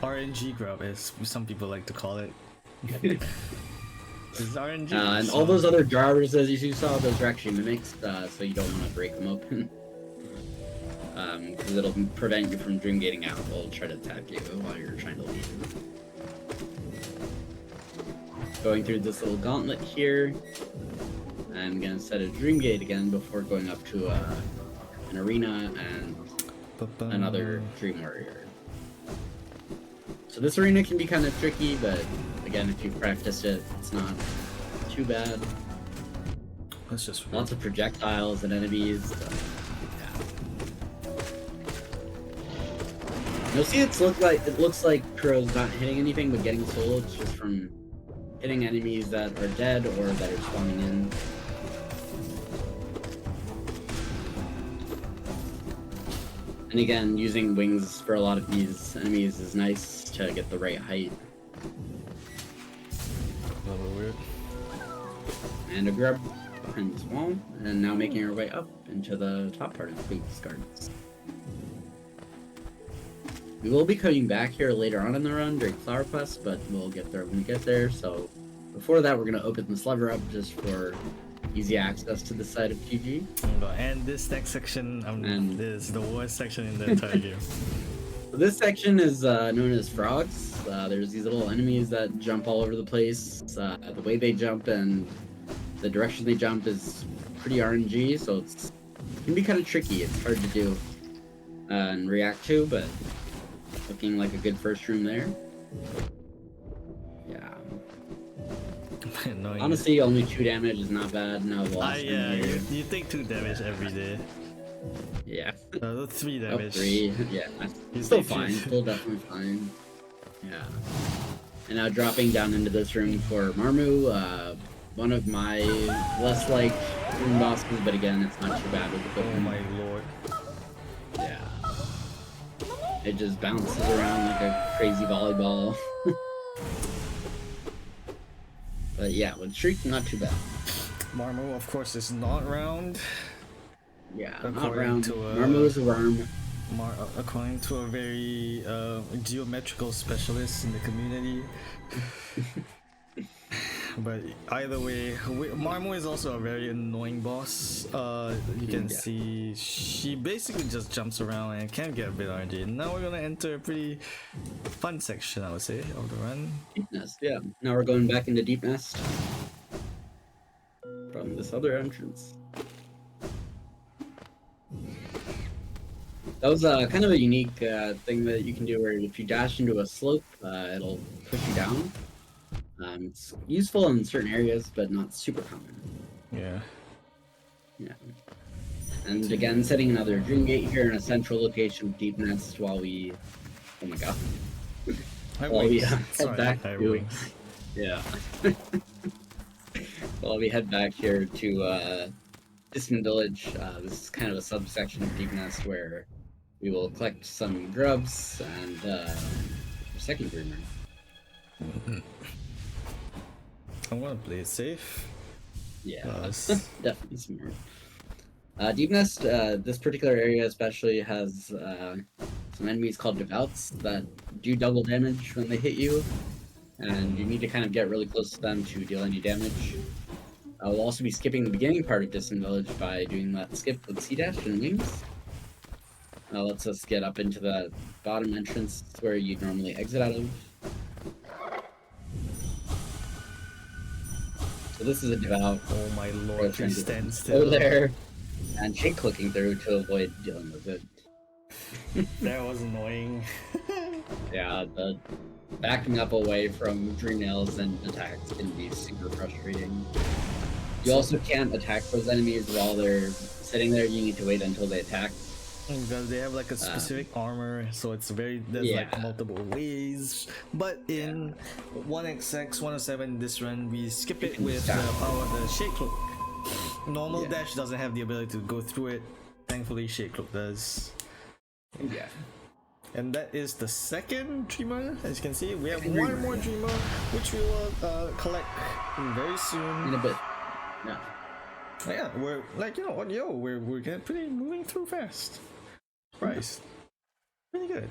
RNG grub, as some people like to call it. It's RNG. And all those other jars, as you saw, those are actually mimics, so you don't want to break them open. Because it'll prevent you from dream gating out. They'll try to tap you while you're trying to leave. Going through this little gauntlet here. I'm gonna set a dream gate again before going up to an arena and another dream warrior. So this arena can be kind of tricky, but again, if you've practiced it, it's not too bad. That's just lots of projectiles and enemies. Yeah. You'll see it looks like Kuro's not hitting anything but getting soul. It's just from hitting enemies that are dead or that are spawning in. And again, using wings for a lot of these enemies is nice to get the right height. a little bit weird. And a grub behind this wall, and now making our way up into the top part of Queen's Gardens. We will be coming back here later on in the run during Flower Quest, but we'll get there when we get there. So before that, we're going to open this lever up just for easy access to the side of QG. And this next section is the worst section in the entire game. This section is known as frogs. There's these little enemies that jump all over the place. The way they jump and the direction they jump is pretty RNG, so it can be kind of tricky. It's hard to do and react to, but looking like a good first room there. Yeah. Honestly, only 2 damage is not bad. Now yeah, you take 2 damage every day. Yeah. 3 damage. 3. Yeah. Still fine. Still definitely fine. Yeah. And now dropping down into this room for Marmu. One of my less liked room bosses, but again, it's not too bad with the Oh my lord. Yeah. It just bounces around like a crazy volleyball. But yeah, with Shriek, not too bad. Marmu, of course, is not round. Yeah, According not round. to, Marmu is a worm. According to a very geometrical specialist in the community. But either way, Marmu is also a very annoying boss. You can see she basically just jumps around and can get a bit RNG. Now we're gonna enter a pretty fun section, I would say, of the run. Deep Nest, yeah. Now we're going back into Deep Nest from this other entrance. That was kind of a unique thing that you can do where if you dash into a slope, it'll push you down. It's useful in certain areas, but not super common. Yeah. Yeah. And again, setting another dream gate here in a central location with deep nest while we. Oh my god. High While we wings. head Sorry, back high to. wings. Yeah. While we head back here to Distant Village, this is kind of a subsection of Deep Nest where we will collect some grubs and second dreamer. I want to play it safe. Yeah, Plus- definitely smart. Deep Nest, this particular area especially has some enemies called Devouts that do double damage when they hit you, and you need to kind of get really close to them to deal any damage. We'll also be skipping the beginning part of Distant Village by doing that skip with C-Dash and Wings. Lets us get up into the bottom entrance where you'd normally exit out of. So this is a Devout. Oh my lord, Trying please to stand go still. there and shake clicking through to avoid dealing with it. That was annoying. Yeah, the backing up away from dream nails and attacks can be super frustrating. You also can't attack those enemies while they're sitting there. You need to wait until they attack. Because they have like a specific armor, so it's there's like Yeah. multiple ways. But in 1XX 107 this run, we skip it with the power of the Shake Cloak. Normal Yeah. dash doesn't have the ability to go through it. Thankfully, Shake Cloak does. Yeah. And that is the second dreamer. As you can see, we have Second one dreamer, more yeah. dreamer, which we will collect very soon. In a bit. Yeah. Yeah, we're like, you know what, we're getting pretty moving through fast. Surprised. Pretty good.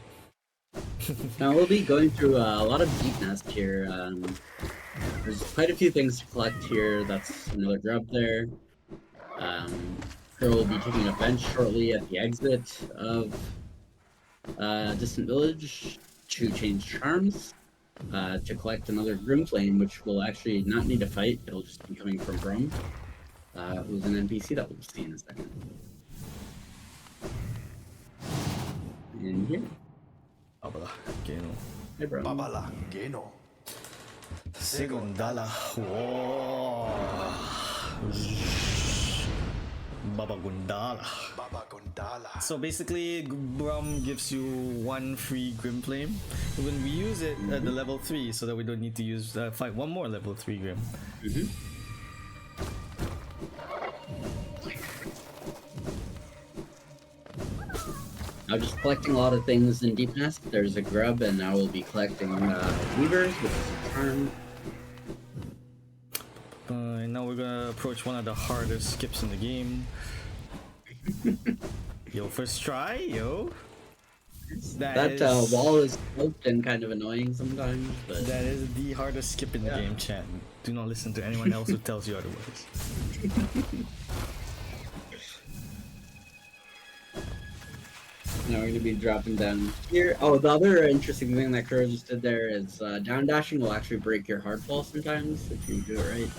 Now we'll be going through a lot of Deep Nest here. There's quite a few things to collect here. That's another grub there. Crow will be taking a bench shortly at the exit of Distant Village to change charms. To collect another Grim Flame, which will actually not need to fight. It'll just be coming from Brum, who's an NPC that we'll see in a second. In here. Babala, Geno. Hey, Brum. Babala, Geno. Segundala. Whoa. Baba Gundala. Baba Gondala. So basically, Brum gives you one free Grim Flame when we use it at the level 3, so that we don't need to use fight one more level 3 Grim. Now just collecting a lot of things in Deep Nest. There's a grub, and now we'll be collecting weavers, which is a charm. And now we're gonna approach one of the hardest skips in the game. Yo, first try, yo. That is- wall is sloped and kind of annoying sometimes, but That is the hardest skip in the Yeah. game, chat. Do not listen to anyone else who tells you otherwise. now we're going to be dropping down here. Oh, the other interesting thing that Kuro just did there is down dashing will actually break your hard fall sometimes if you do it right.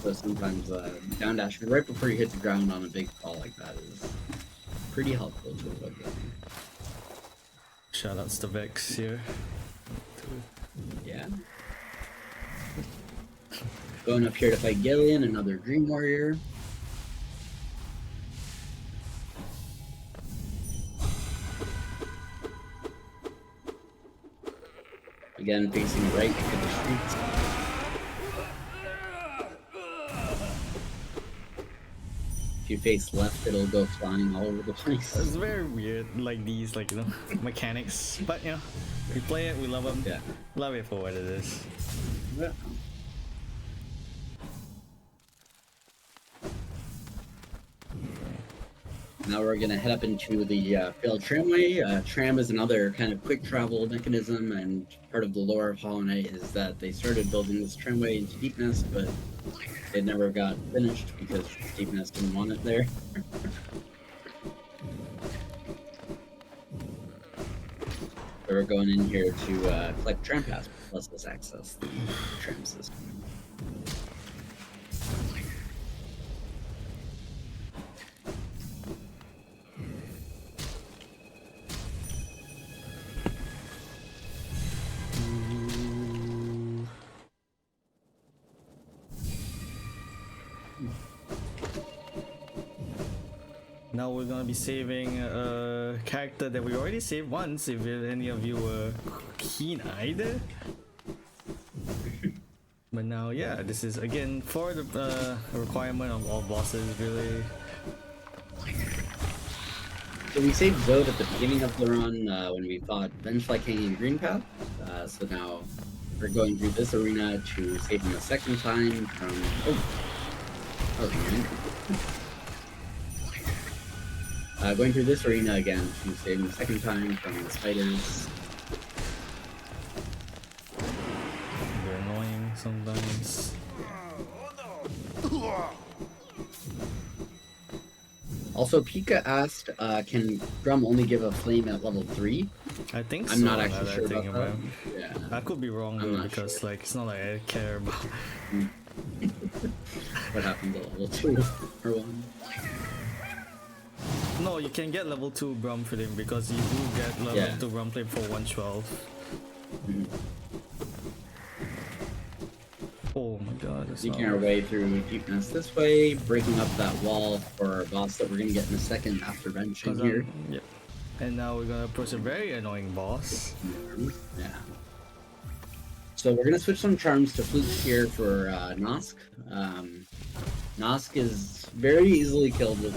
So sometimes down dashing right before you hit the ground on a big fall like that is pretty helpful to avoid getting. Shoutouts to Vex here. Yeah. Going up here to fight Gillian, another Dream Warrior. Again, facing right to the streets. If you face left, it'll go flying all over the place. It's very weird, like these, like, you know, mechanics. But, you know, we play it, we love them. Yeah. Love it for what it is. Yeah. Now we're gonna head up into the failed tramway. Tram is another kind of quick travel mechanism, and part of the lore of Hollow Knight is that they started building this tramway into Deep Nest, but it never got finished because Deep Nest didn't want it there. So we're going in here to collect tram pass, plus us access the tram system. Now we're gonna be saving a character that we already saved once, if any of you were keen-eyed. But now, yeah, this is again for the requirement of all bosses, really. So we saved Zode at the beginning of the run when we fought Vengefly King and Green Path. So now we're going through this arena to save him a second time from... going through this arena again to save him a second time from the spiders. They're annoying sometimes. Also, Pika asked, can Drum only give a flame at level 3? I think I'm so. not actually sure about that. Yeah. I could be wrong I'm though, not because sure. like it's not like I care about. What happened to level 2 or 1? No, you can get level 2 Brum Flame because you do get level 2 Brum Flame for 112. Oh my god, that's Making our way through deepness this way, breaking up that wall for our boss that we're gonna get in a second after benching here. Yep. And now we're gonna approach a very annoying boss. Yeah. So we're gonna switch some charms to flutes here for Nosk. Nosk is very easily killed with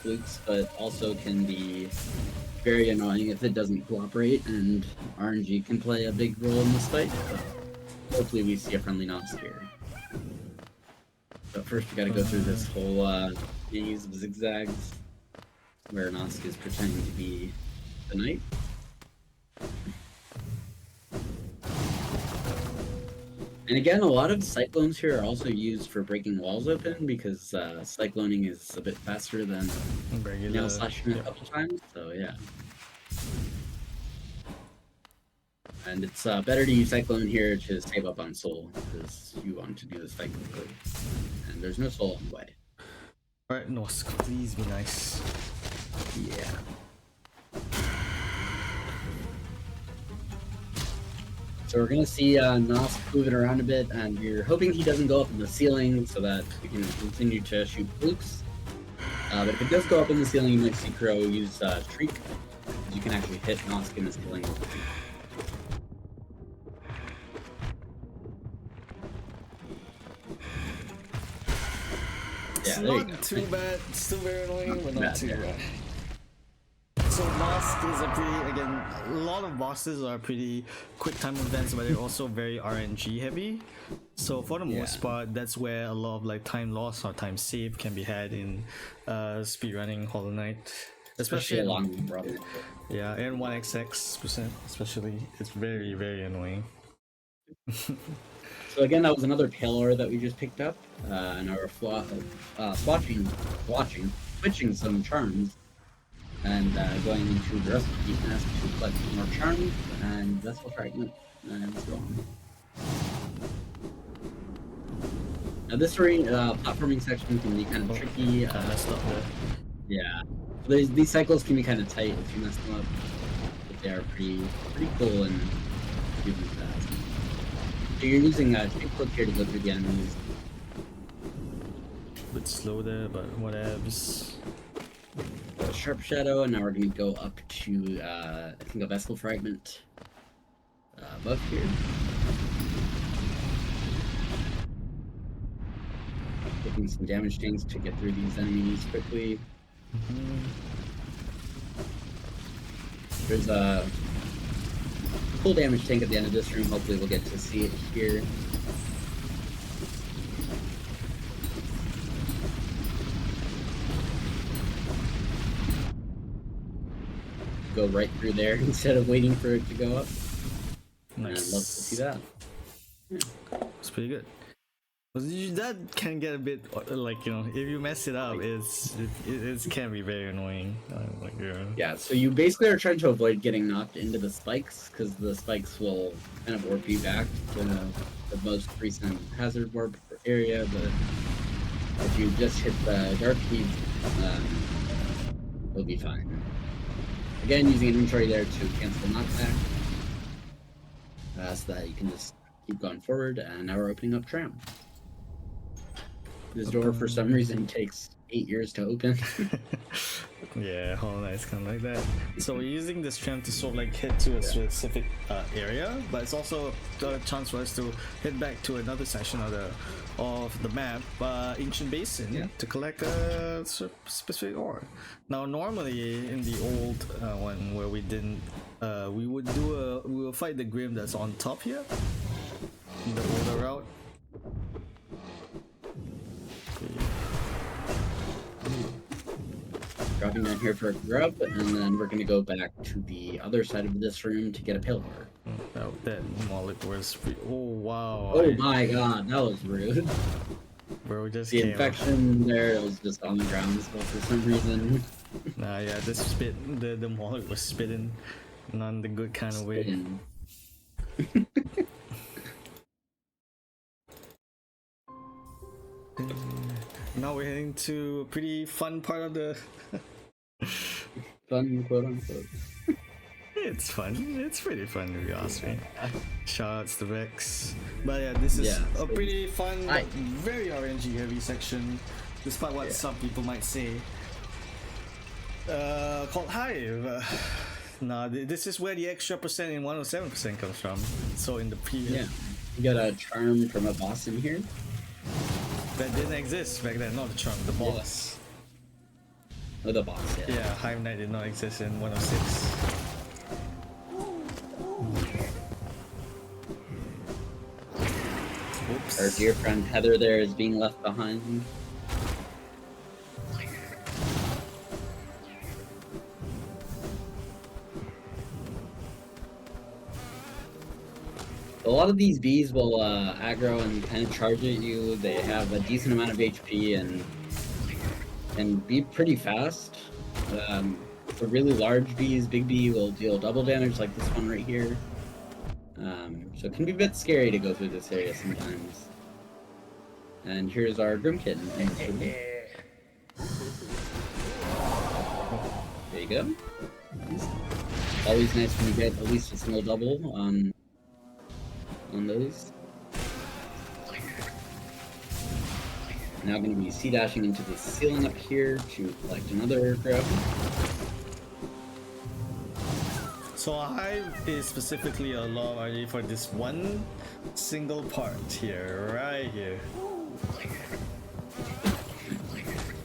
flutes, but also can be very annoying if it doesn't cooperate, and RNG can play a big role in this fight. So hopefully we see a friendly Nosk here. But first we gotta go through this whole maze of zigzags where Nosk is pretending to be the knight. And again, a lot of cyclones here are also used for breaking walls open because cycloning is a bit faster than nail slashing a couple times, so yeah. And it's better to use cyclone here to save up on soul because you want to do this fight quickly. And there's no soul on the way. Alright, Nosk, please be nice. Yeah. So we're gonna see Nosk moving around a bit, and we're hoping he doesn't go up in the ceiling so that we can continue to shoot flukes. But if it does go up in the ceiling, you might see Kuro use Shriek, because you can actually hit Nosk in the ceiling. Yeah, there you go. Not too bad, still very annoying, but not bad, too yeah. bad. So Nosk is a pretty, again, a lot of bosses are pretty quick time events, but they're also very RNG heavy. So for the most part, that's where a lot of like time loss or time save can be had in speedrunning Hollow Knight. Especially a long run. Yeah, and 1xx%, especially. It's very, very annoying. So again, that was another Paler that we just picked up, and our switching some charms, and going into the rest of the defense to collect more charms, and Vessel Fragment, and so on. Now this platforming section can be kind of tricky. Messed up there. Yeah, these cycles can be kind of tight if you mess them up, but they are pretty cool and really fast. So you're using a click here to go through the enemies. A bit slow there, but whatevs. Sharp Shadow, and now we're going to go up to, I think, a Vessel Fragment above here. Taking some damage tanks to get through these enemies quickly. There's a full damage tank at the end of this room. Hopefully we'll get to see it here. Go right through there instead of waiting for it to go up. Nice. I'd love to see that. It's pretty good. That can get a bit like, you know, if you mess it up, it can be very annoying. Yeah, so you basically are trying to avoid getting knocked into the spikes because the spikes will kind of warp you back to the most recent hazard warp area. But if you just hit the dark keys, it'll be fine. Again, using inventory there to cancel knockback, so that you can just keep going forward. And now we're opening up Tram. This door, for some reason, takes 8 years to open. Yeah, Hollow Knight's kind of like that. So we're using this tram to sort of like head to a specific area, but it's also a chance for us to head back to another section of the map, Ancient Basin, to collect a specific ore. Now, normally in the old one where we didn't, we will fight the Grim that's on top here, in the older route. Dropping down here for a grub, and then we're gonna go back to the other side of this room to get a pale ore. That Moloch was oh wow. Oh my god, that was rude. Bro, just The came infection there was just on the ground as well for some reason. Nah, yeah, the spit, the Moloch was spitting, not in the good kind of way. Spitting. Now we're heading to a pretty fun part of the. Fun, quote unquote. It's fun. It's pretty fun if you ask me. Shoutouts to Vex. But yeah, this is a pretty fun, but very RNG heavy section, despite what some people might say. Called Hive. Nah, this is where the extra percent in 107% comes from. So in the previous. Yeah, you got a charm from a boss in here. That didn't exist back then, not the charm, the boss. Oh, the boss, yeah. Yeah, Hive Knight did not exist in 106. Whoops. Our dear friend Heather there is being left behind. A lot of these bees will aggro and kind of charge at you. They have a decent amount of HP and be pretty fast. For really large bees, Big Bee will deal double damage like this one right here. So it can be a bit scary to go through this area sometimes. And here's our Grim Kitten. There you go. Always nice when you get at least a single double on those. Now I'm going to be C-dashing into the ceiling up here to collect another grub. So Hive is specifically a law of RNG for this one single part here, right here.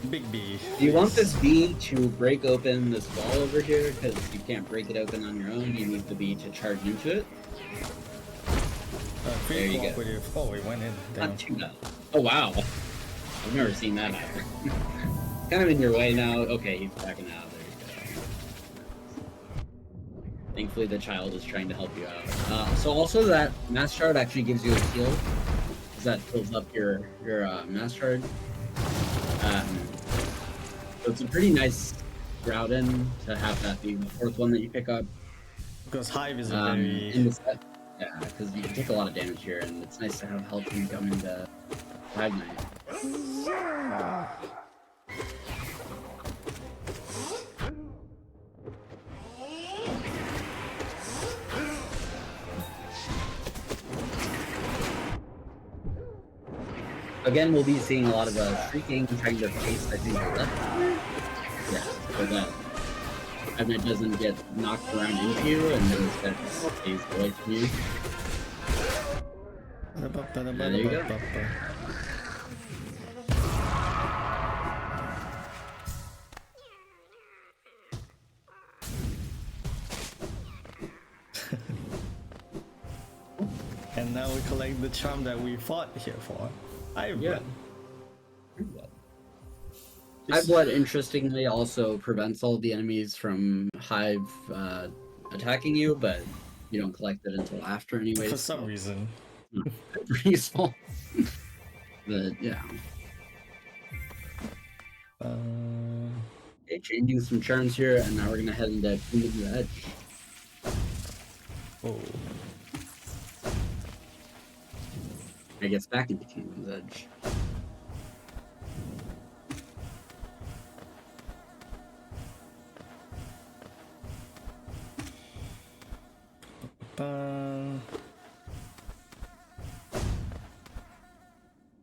Big B. Do you want this bee to break open this wall over here? Because you can't break it open on your own. You need the bee to charge into it. Pretty There you go. cooperative. Oh, it went in. Damn. Not too bad. Oh wow. I've never seen that happen. Kind of in your way now. Okay, he's backing out. There you go. Thankfully the child is trying to help you out. So also that mass shard actually gives you a heal. Because that fills up your mass shard. So it's a pretty nice route in to have that be the fourth one that you pick up. Because Hive is a very... in the set. Yeah, because you can take a lot of damage here, and it's nice to have help when you come into Hive Knight. Again, we'll be seeing a lot of shrieking, trying to face, I think, the left. Yeah, so that Hive Knight doesn't get knocked around into you, and then instead stays away from you. There you go. And now we collect the charm that we fought here for. Yeah. Hive Blood, interestingly, also prevents all the enemies from Hive attacking you, but you don't collect it until after anyway. For some reason. Pretty useful. But yeah. Okay, changing some charms here, and now we're gonna head into Kingdom's Edge. Oh. I guess back into Kingdom's Edge.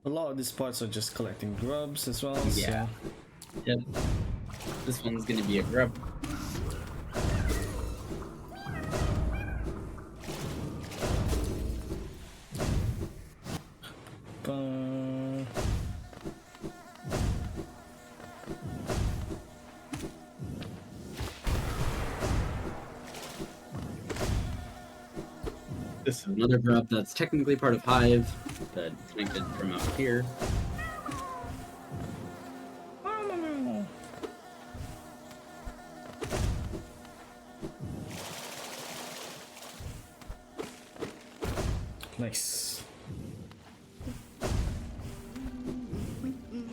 a lot of these parts are just collecting grubs as well. Yeah. So. Yep. This one's gonna be a grub. This is another grub that's technically part of Hive, but connected from up here. Nice.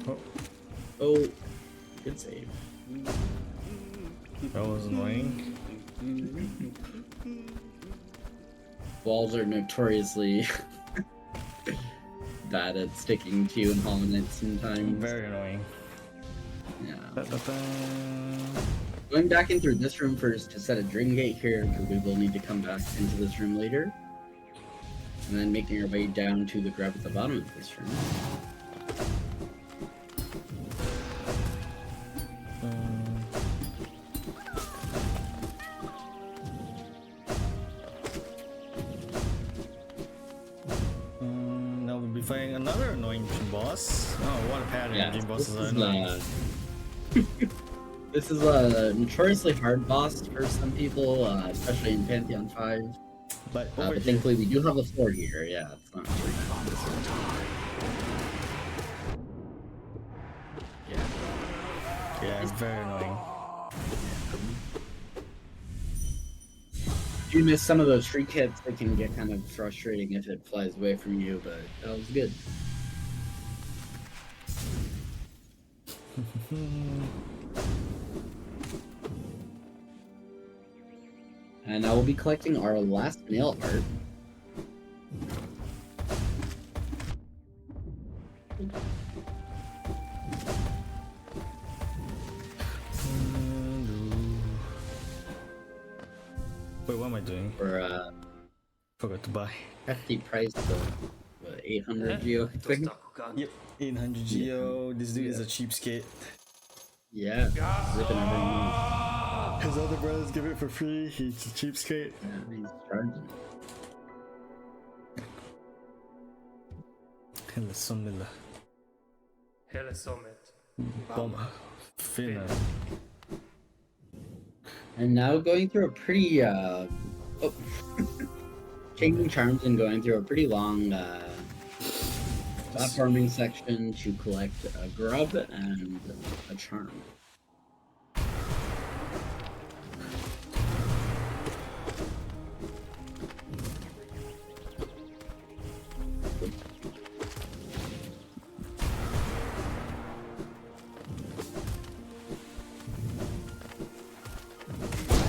Oh, Oh, good save. that was annoying. Walls are notoriously bad at sticking to you in Hollow Knight sometimes. Very annoying. Yeah. Ba-ba-ba. Going back in through this room first to set a drain gate here, because we will need to come back into this room later. And then making our way down to the grub at the bottom of this room. Now we'll be fighting another annoying gym boss. Oh, what a pattern! Yeah, Gym this bosses are is, annoying. this is a notoriously hard boss for some people, especially in Pantheon 5. But over But here, thankfully we do have a floor here, yeah. It's not too yeah, very annoying. If you miss some of those streak hits, it can get kind of frustrating if it flies away from you, but that was good. And now we'll be collecting our last nail art. Wait, what am I doing? For Forgot to buy. hefty price of what, 800 geo, I think. Yep, 800 geo. This dude is a cheapskate. Yeah, ripping everything. His other brothers give it for free. He's a cheapskate. Yeah, he's charging. Hela somnilla. Hela Summit. Bomba. Finna. And now going through a pretty changing charms and going through a pretty long platforming section to collect a grub and a charm.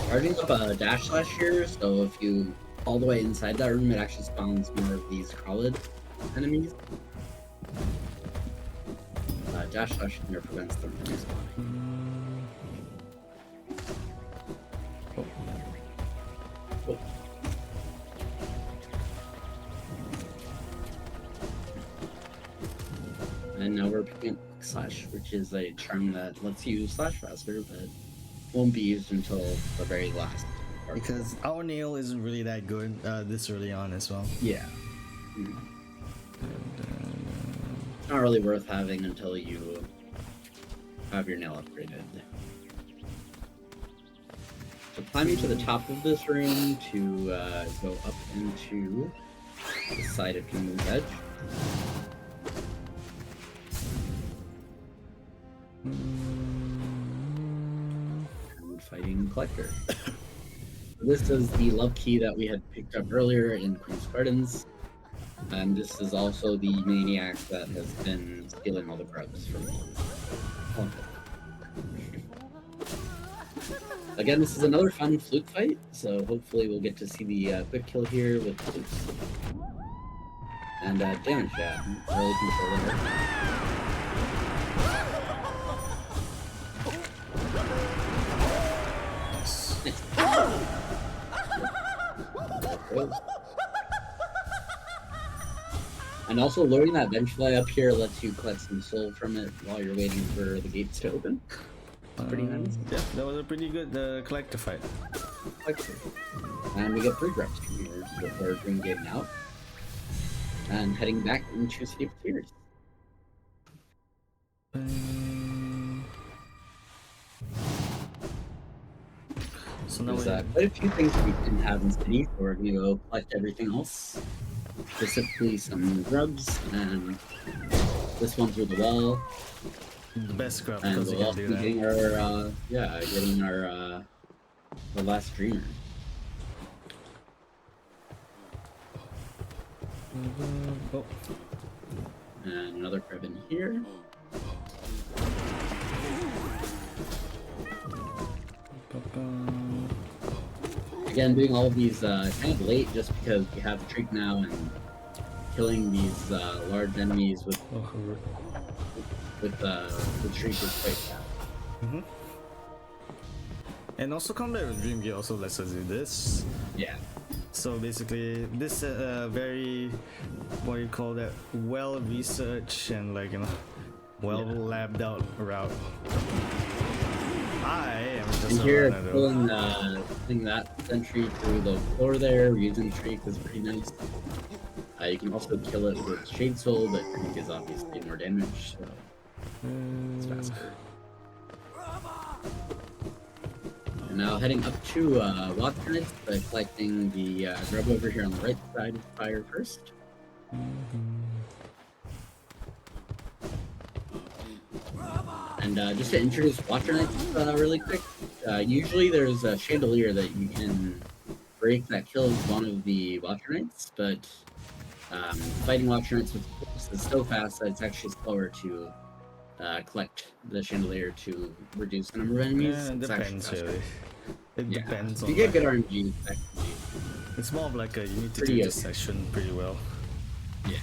Starting up a dash slash here, so if you all the way inside that room, it actually spawns more of these crawled enemies. Dash slash here prevents them from spawning. Oh. And now we're picking up Quick Slash, which is a charm that lets you slash faster, but won't be used until the very last part. Because our nail isn't really that good this early on as well. Yeah. It's not really worth having until you have your nail upgraded. So climbing to the top of this room to go up into the side of Kingdom's Edge. And fighting Collector. This is the love key that we had picked up earlier in Queen's Gardens. And this is also the maniac that has been stealing all the grubs from me. Again, this is another fun flute fight, so hopefully we'll get to see the quick kill here with flutes. And damage, yeah, early control there. And also luring that benchfly up here lets you collect some soul from it while you're waiting for the gates to open. It's pretty nice. Yeah, that was a pretty good collector fight. And we get 3 drops from here before Dream getting out. And heading back into City of Tears. So now There's quite a few things we didn't have in City, so we're gonna go collect everything else. Specifically some grubs and this one through the wall. the best grab And because you we'll can also do be that. getting our the last dreamer. Oh. And another crab in here. Again, doing all of these kind of late just because we have the streak now and killing these large enemies with the streak is quite fast. And also Combat with Dream Gear also lets us do this. Yeah. So basically, this very, what do you call that, well-researched and like, you know, well-labbed out route. I am just And a here, runner though. pulling that sentry through the floor there, using streak is pretty nice. You can also kill it with Shade Soul, but streak is obviously more damage, so it's faster. And now heading up to Waternet by collecting the grub over here on the right side of the fire first. And just to introduce Waternet really quick, usually there's a chandelier that you can break that kills one of the Waternites, but fighting Waternites with force is so fast that it's actually slower to collect the chandelier to reduce the number of enemies. Yeah, it It's actually depends faster. really. It depends If on you get like, good RNG, effectively. it's more of like a, you need to Pretty do this okay. section pretty well. Yeah.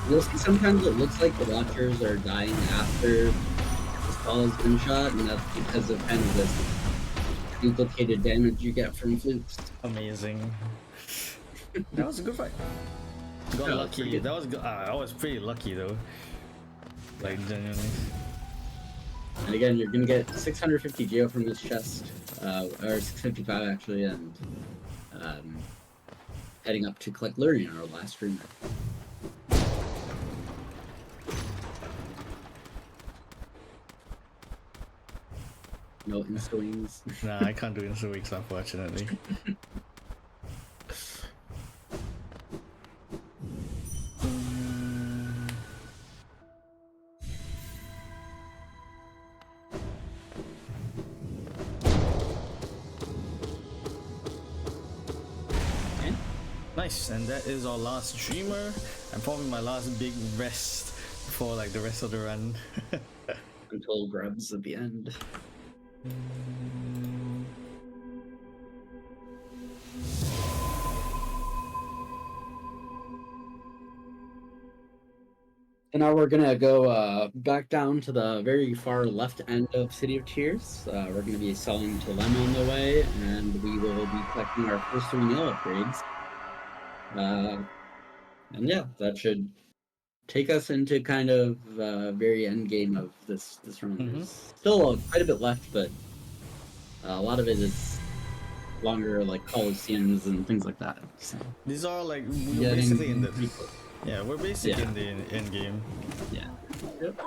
You'll see sometimes it looks like the watchers are dying after the spell has been shot, and that's because of kind of this duplicated damage you get from flukes. Amazing. That was a good fight. Got Yeah, lucky. pretty good. That was good. I was pretty lucky though. Like genuinely. And again, you're gonna get 650 geo from this chest, or 655 actually, and heading up to collect Lurian, our last streamer. No insta-wings. Nah, I can't do instant weeks unfortunately. Okay. Nice, and that is our last streamer, and probably my last big rest before like the rest of the run. Until grubs at the end. And now we're gonna go back down to the very far left end of City of Tears. We're gonna be selling to Lem on the way, and we will be collecting our first 3 nail upgrades. And yeah, that should take us into kind of very end game of this run. There's still quite a bit left, but a lot of it is longer, like Coliseums and things like that. So These are like we're getting basically in the pretty close. yeah we're basically Yeah. in the end game. Yeah. Yep.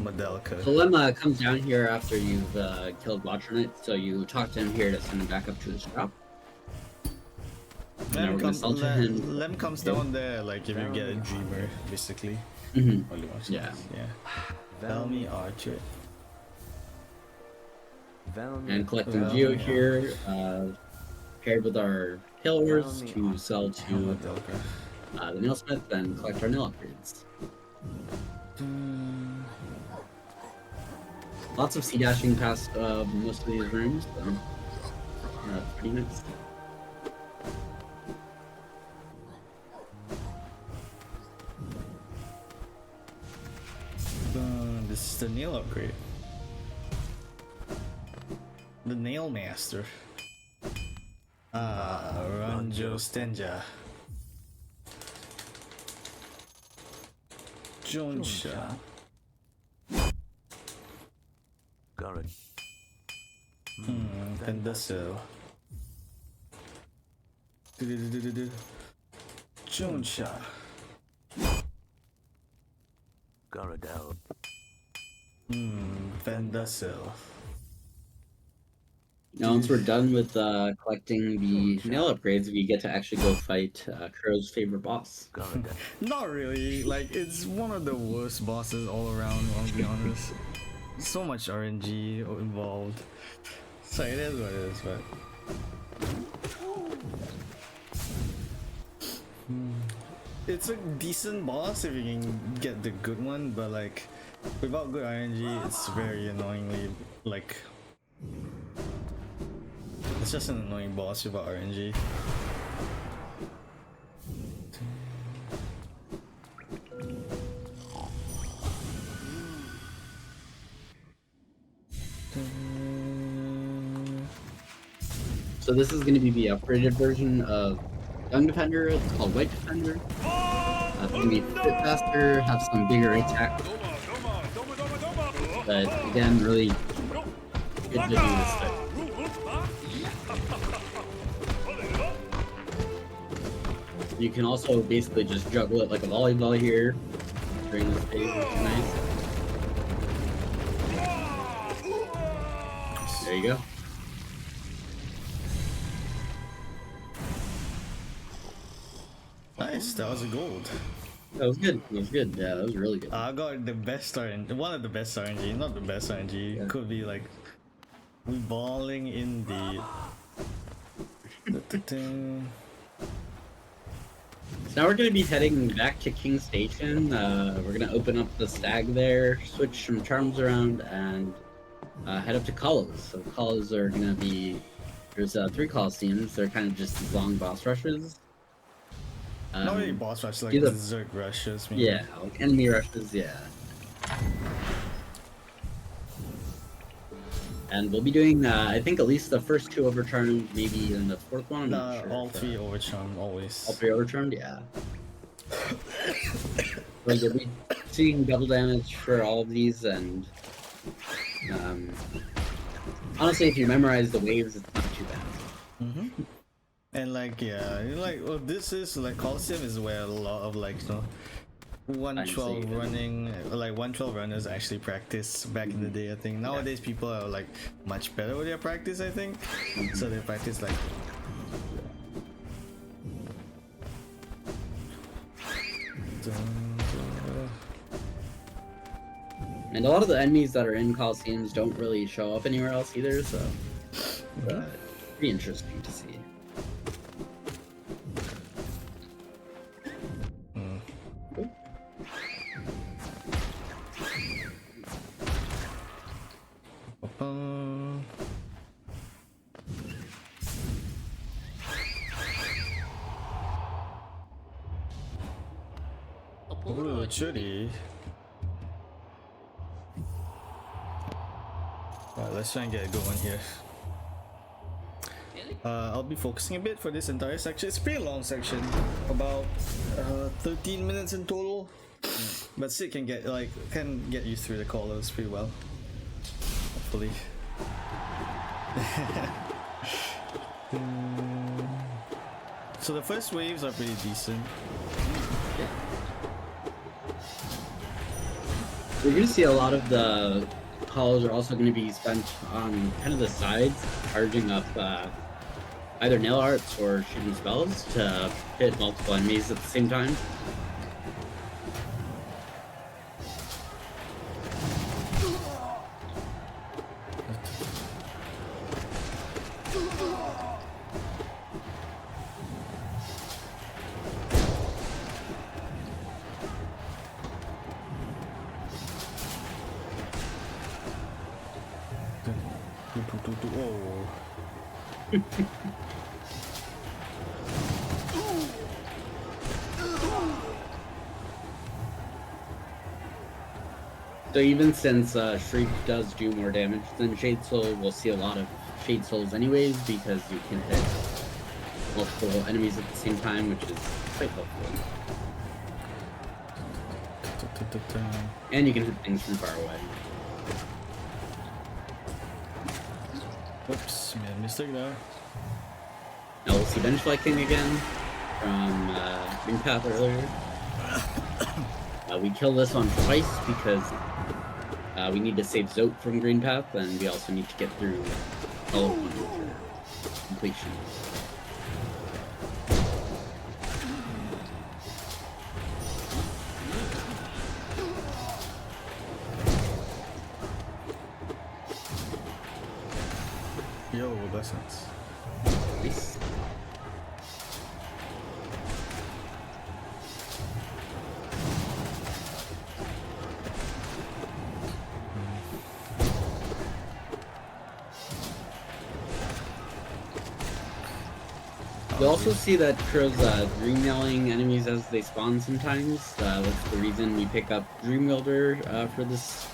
Madelka. So Lemma comes down here after you've killed Watchernite, so you talk to him here to send him back up to his shop. And now we're gonna sell to him. Lem comes down there like if you get a dreamer, basically. Mhm. Only watch Yeah. this, yeah. Valmy Archer. And collecting Well, Geo yeah. here, paired with our Hail Wars to sell to Madelka. the nailsmith and collect our nail upgrades. Lots of sea dashing past most of these rooms, so pretty nice. This is the nail upgrade. The nail master. Ranjo Stenja. Jonsha. Got it. Pendasil. Jonsha. Got it out. Pendasil. Now, once we're done with collecting the nail upgrades, we get to actually go fight Kuro's favorite boss. Got it. Not really. Like, it's one of the worst bosses all around, I'll be honest. So much RNG involved. So it is what it is, but... It's a decent boss if you can get the good one, but like, without good RNG, it's very annoyingly, like... It's just an annoying boss without RNG. So this is going to be the upgraded version of Young Defender. It's called White Defender. It's going to be a bit faster, have some bigger attack. But again, really good vision this time. You can also basically just juggle it like a volleyball here during this phase, which is nice. There you go. Nice, that was a gold. That was good. That was good. Yeah, that was really good. I got the best RNG, one of the best RNG, not the best RNG. Yeah. Could be like we balling in the. So now we're going to be heading back to King Station. We're going to open up the stag there, switch some charms around, and head up to Kalos. So Kalos are going to be, there's 3 Coliseums. They're kind of just these long boss rushes. Not really boss rush, like either- Zerg rushes. Maybe. Yeah, like enemy rushes, yeah. And we'll be doing, I think, at least the first 2 overturned, maybe even the 4th one. I'm not sure. All 3 overcharm always. All 3 overturned, yeah. Like you'll be seeing double damage for all of these, and honestly, if you memorize the waves, it's not too bad. And like well, this is like Coliseum is where a lot of like 112 running, like 112 runners actually practice back in the day. I think nowadays people are like much better with their practice. I think so they practice like. And a lot of the enemies that are in Coliseums don't really show up anywhere else either, so pretty interesting to see. Ooh, chitty. Alright, let's try and get a good one here. I'll be focusing a bit for this entire section. It's a pretty long section, about 13 minutes in total. But Sid can get you through the callers pretty well. Hopefully. So the first waves are pretty decent. We're going to see a lot of the calls are also going to be spent on kind of the sides, charging up either nail arts or shooting spells to hit multiple enemies at the same time. Oh. So even since Shriek does do more damage than Shade Soul, we'll see a lot of Shade Souls anyways because you can hit multiple enemies at the same time, which is quite helpful. And you can hit things from far away. Oops, made a mistake there. Now we'll see Bench King again from Green Path earlier. We kill this one twice because we need to save Zote from Green Path, and we also need to get through all of them for completion. Yo, blessings. Nice. You'll also see that Crow's dream yelling enemies as they spawn sometimes. That's the reason we pick up Dream Wielder for this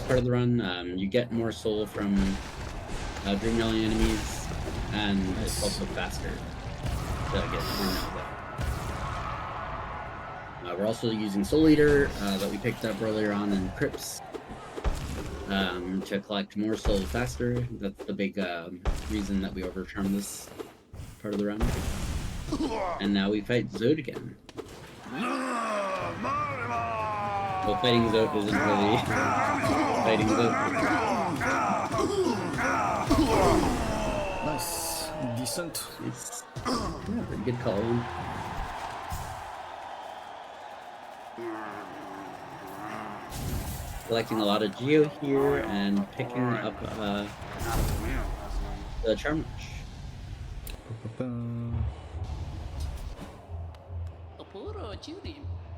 part of the run. You get more soul from dream yelling enemies, and it's also faster to get Dream Yelled. We're also using Soul Eater that we picked up earlier on in Crypts to collect more soul faster. That's the big reason that we overturn this part of the run. And now we fight Zote again. Well, fighting Zote isn't really fighting Zote. Nice. Decent. It's pretty good call. Collecting a lot of Geo here and picking up the Charm Rush.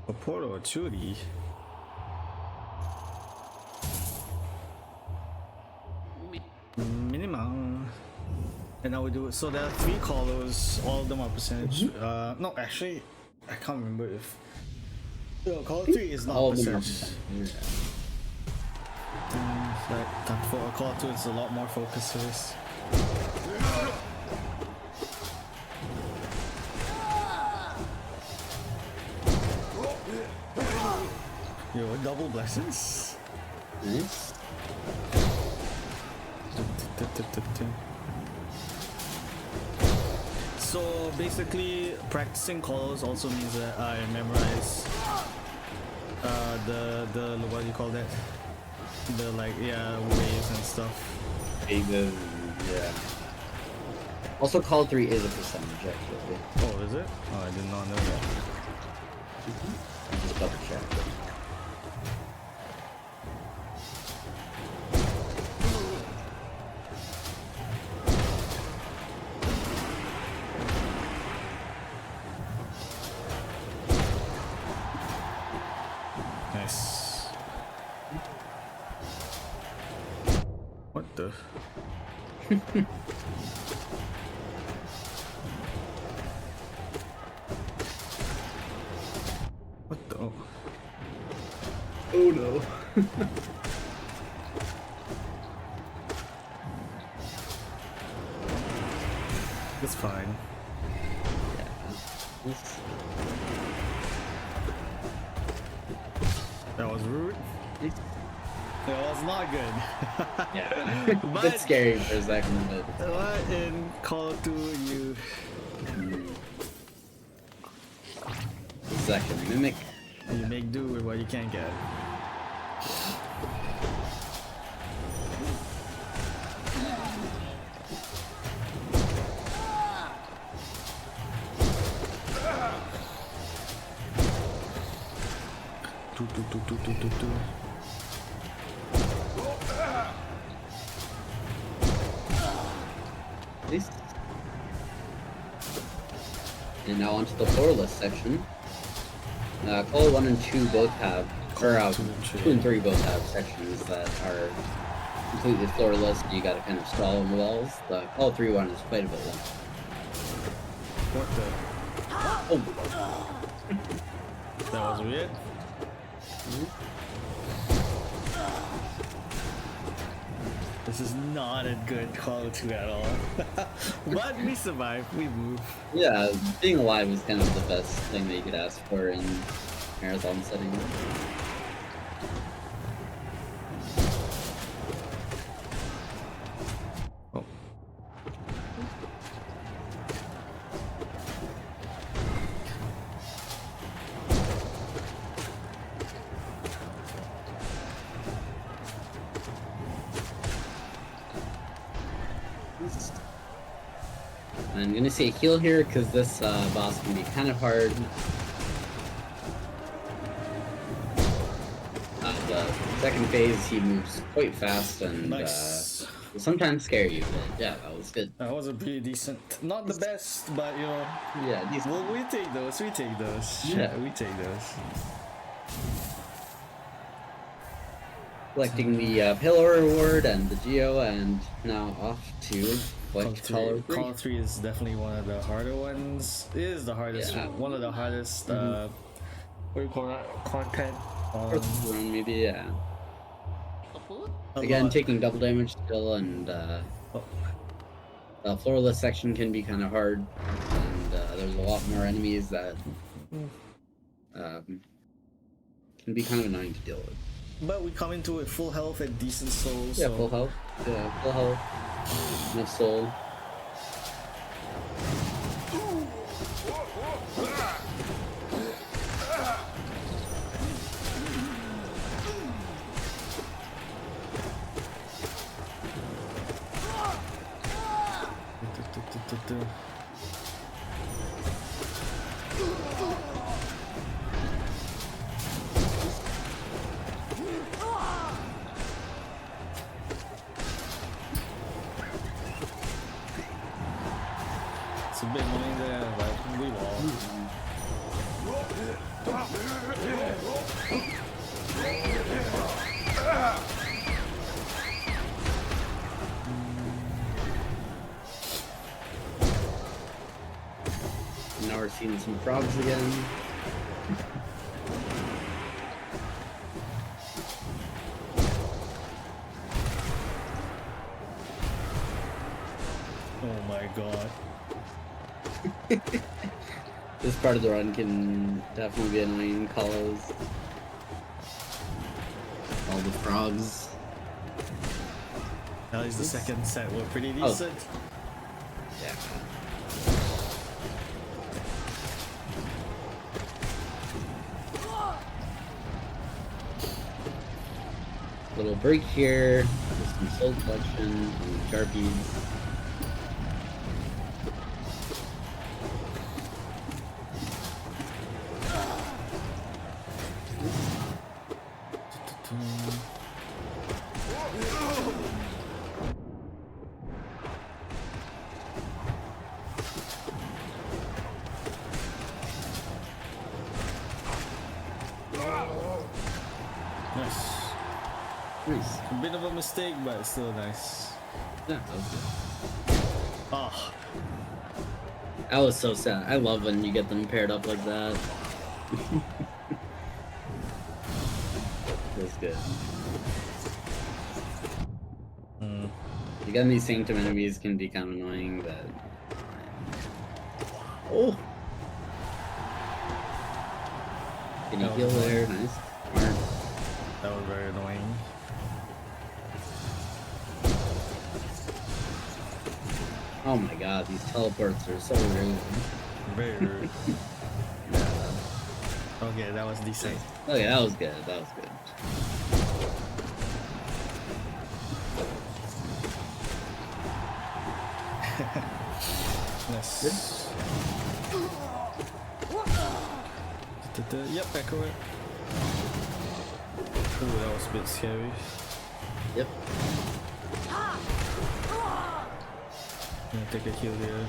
Oporo Churi. Minimum. And now we do it. So there are 3 colors, all of them are percentage. No, actually, I can't remember if. No, color 3 is not All of them are percentage. percentage. But for color 2, it's a lot more focus to this. Yo, double blessings. Nice. So basically, practicing colors also means that I memorize the what do you call that? The waves and stuff. Yeah. Also, Call 3 is a percentage actually. Oh, is it? Oh, I did not know that. Just double check. Nice. What the? What the? Oh. Oh no. It's fine. That was rude. That was not good. Yeah. But- It's scary for a second, but What in Call of Duty you? it's actually Mimic. You make do with what you can get. Do. Nice. And now onto the floorless section. Call 1 and 2 both have, or 2 and 3 both have sections that are completely floorless, you gotta kind of stall on the walls. The all 3-1 is quite a bit long. What the? Oh, That was weird. This is not a good call to at all. But we survived. We moved. yeah, being alive is kind of the best thing that you could ask for in marathon setting. Oh. I'm gonna say heal here because this boss can be kind of hard. The second phase, he moves quite fast and Nice. will sometimes scare you, but yeah, that was good. That was a pretty decent. Not the best, but you know. Yeah, decent. Well, we take those. We take those. Yeah. We take those. Collecting the pillar reward and the geo, and now off to collect color 3. Call 3 is definitely one of the harder ones. It is the hardest. Yeah. One of the hardest. What do you call that? Content. Fourth run, maybe, yeah. A Again, lot. taking double damage still, and the floorless section can be kind of hard, and there's a lot more enemies that can be kind of annoying to deal with. But we come into it full health and decent soul. Yeah, so full health. Yeah, full health. Enough soul. It's a bit annoying there, but we won. Now we're seeing some frogs again. Oh my god. This part of the run can definitely be annoying. Colors. All the frogs. At least the second set were pretty decent. Yeah. Little break here. With some soul collection, some sharpies. Nice. Nice. A bit of a mistake, but still nice. Yeah, that was good. Ah, That was so sad. I love when you get them paired up like that. That's good. Again, these Sanctum enemies can be kind of annoying, but... Oh! Can you That heal was there? Nice. Smart. that was very annoying. Oh my god, these teleports are so rude. Very rude. Yeah. Okay, that was decent. Okay, that was good. That was good. Nice. Yep, echo it. Ooh, that was a bit scary. Yep. I'm gonna take a heal here.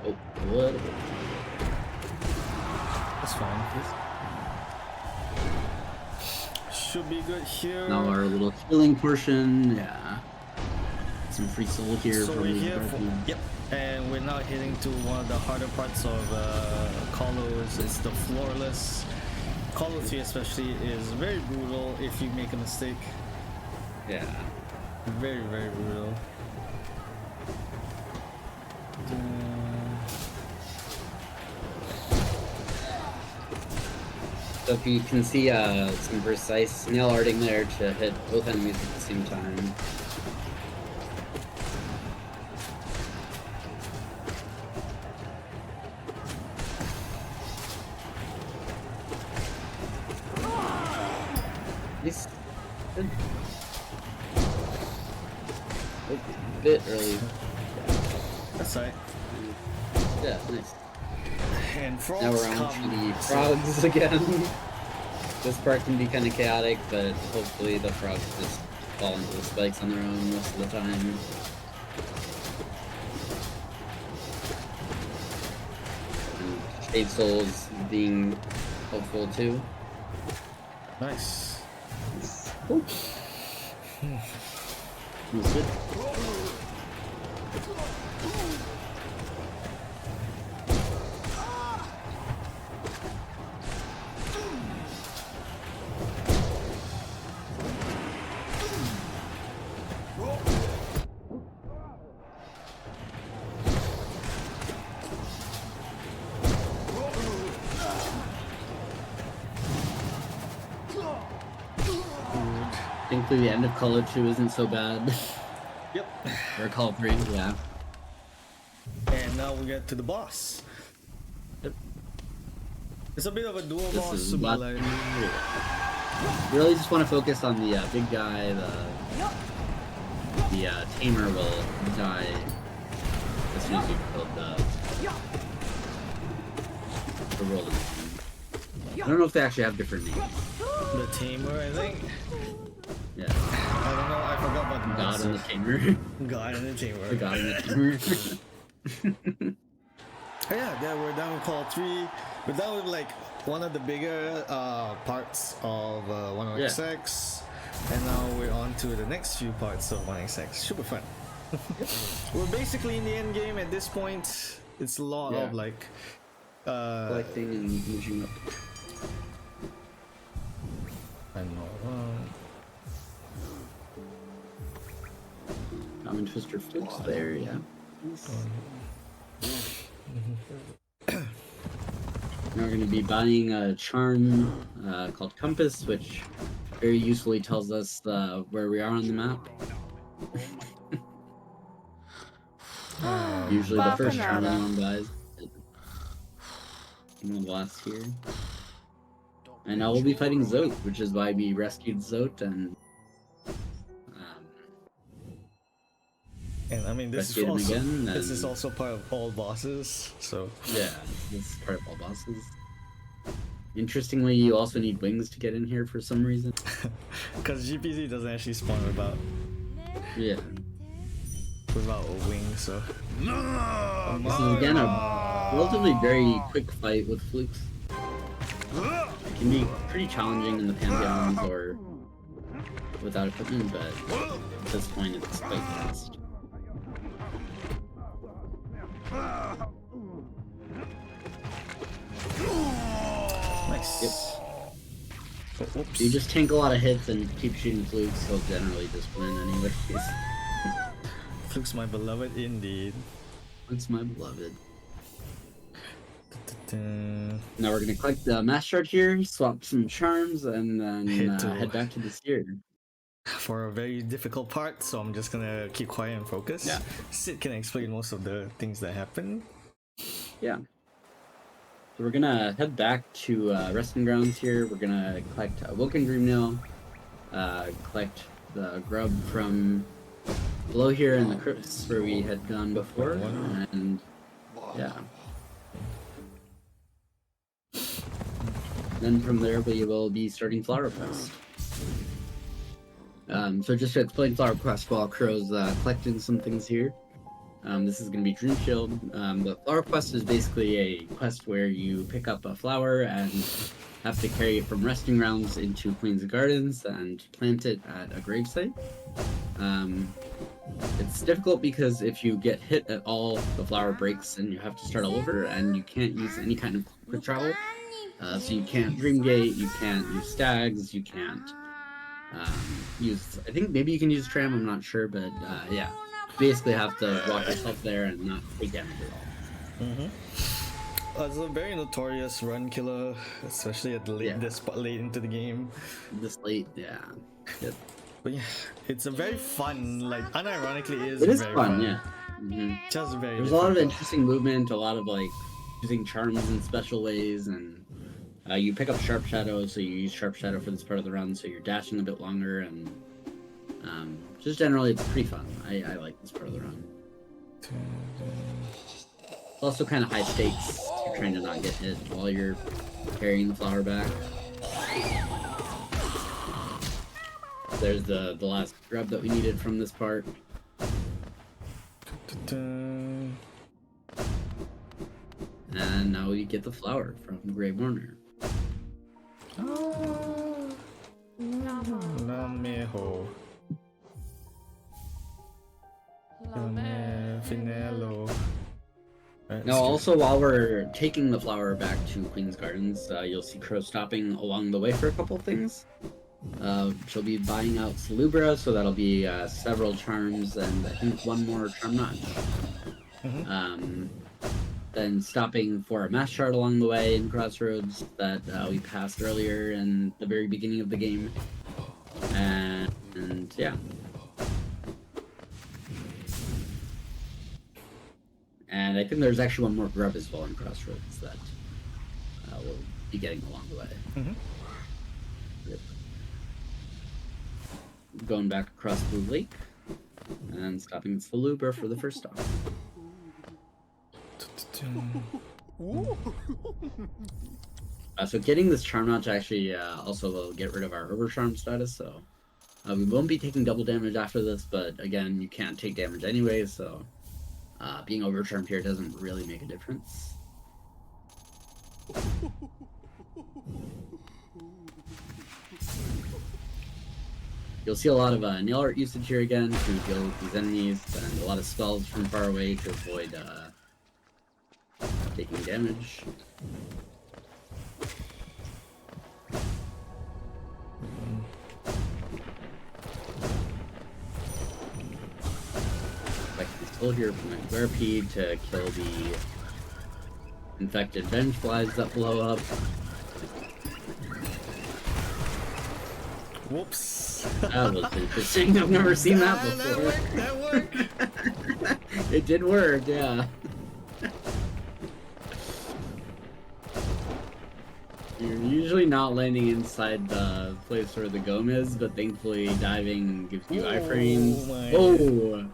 Oh, what? That's fine. should be good here. Now our little healing portion, yeah. Some free soul here. So from we're these here for, Guardians. yep, and we're now heading to one of the harder parts of Colos. It's the floorless. Colo 3 especially is very brutal if you make a mistake. Yeah. Very, very brutal. So if you can see some precise nail arting there to hit both enemies at the same time. Nice. Good. Oh, a bit early. That's right. Yeah, nice. And frogs Now we're on come. to the frogs again. This part can be kind of chaotic, but hopefully the frogs just fall into the spikes on their own most of the time. And Shade Souls being helpful too. Nice. Cool. That's good. Thankfully, the end of Call of 2 isn't so bad. Yep. Or Call of 3, yeah. And now we get to the boss. Yep. It's a bit of a dual This boss, is but what- like, You really just want to focus on the big guy. The tamer will die as soon as you killed the rolling. I don't know if they actually have different names. the tamer, I think. Yeah, I don't know. I forgot about the God and the boss. tamer. God and the tamer. The God and the tamer. Oh, yeah, then we're done with Call 3. We're done with like one of the bigger parts of 1XX. And now we're on to the next few parts of 1XX. Super fun. We're basically in the end game at this point. It's a lot of Yeah. like Collecting and moving up. I don't know. Common Twister flips there, yeah. Now we're going to be buying a charm called Compass, which very usefully tells us where we are on the map. Usually the first charm anyone buys. And the last here. And now we'll be fighting Zote, which is why we rescued Zote and And I mean, this is rescued him also again. this is and- also part of all bosses. So Yeah, this is part of all bosses. Interestingly, you also need wings to get in here for some reason. because GPZ doesn't actually spawn Yeah. without a wing, so This is again a relatively very quick fight with flukes. It can be pretty challenging in the pantheons or without equipment, but at this point it's quite fast. nice. Yep. Oh, whoops. You just tank a lot of hits and keep shooting flukes, he'll generally just win anyways. Looks my beloved indeed. It's my beloved. Da-da-da. Now we're gonna collect the mass shard here, swap some charms, and then head back to the sphere. For a very difficult part, so I'm just gonna keep quiet and focus. Yeah. Sid can explain most of the things that happen. Yeah. So we're gonna head back to resting grounds here. We're gonna collect a Woken Dream Nail, collect the grub from below here in the crypts where we had gone before, and yeah. Then from there we will be starting Flower Quest. So just to explain Flower Quest while Crow's collecting some things here. This is going to be Dream Shield. The Flower Quest is basically a quest where you pick up a flower and have to carry it from resting grounds into Queen's Gardens and plant it at a gravesite. It's difficult because if you get hit at all, the flower breaks and you have to start all over, and you can't use any kind of quick travel. So you can't Dreamgate, you can't use Stags, you can't use... I think maybe you can use Tram, I'm not sure, but yeah. Basically have to walk yourself there and not take damage at all. It's a very notorious run killer, especially at this late into the game. This late, yeah. Good. But yeah, it's a very fun, like, unironically It is very fun, yeah. Mm-hmm. Just very There's a lot of difficult. interesting movement, a lot of like using charms in special ways, and you pick up Sharp Shadow, so you use Sharp Shadow for this part of the run, so you're dashing a bit longer, and just generally it's pretty fun. I like this part of the run. It's also kind of high stakes. You're trying to not get hit while you're carrying the flower back. There's the last grub that we needed from this part. And now we get the flower from Grey Warner. Lameho. Finello. Now, also, while we're taking the flower back to Queen's Gardens, you'll see Crow stopping along the way for a couple things. She'll be buying out Salubra, so that'll be several charms and I think one more charm notch. Then stopping for a mass shard along the way in Crossroads that we passed earlier in the very beginning of the game. And yeah. And I think there's actually one more grub as well in Crossroads that we'll be getting along the way. Yep. Going back across Blue Lake and stopping at Salubra for the first stop. So getting this charm notch actually also will get rid of our overcharm status, so we won't be taking double damage after this, but again, you can't take damage anyway, so being overcharmed here doesn't really make a difference. You'll see a lot of nail art usage here again to deal with these enemies, and a lot of spells from far away to avoid taking damage. Like the skill here from my Therapy to kill the infected venge flies that blow up. Whoops. That was interesting. I've never seen that before. That worked. It did work, yeah. You're usually not landing inside the place where the Gome is, but thankfully diving gives you iframes. Oh!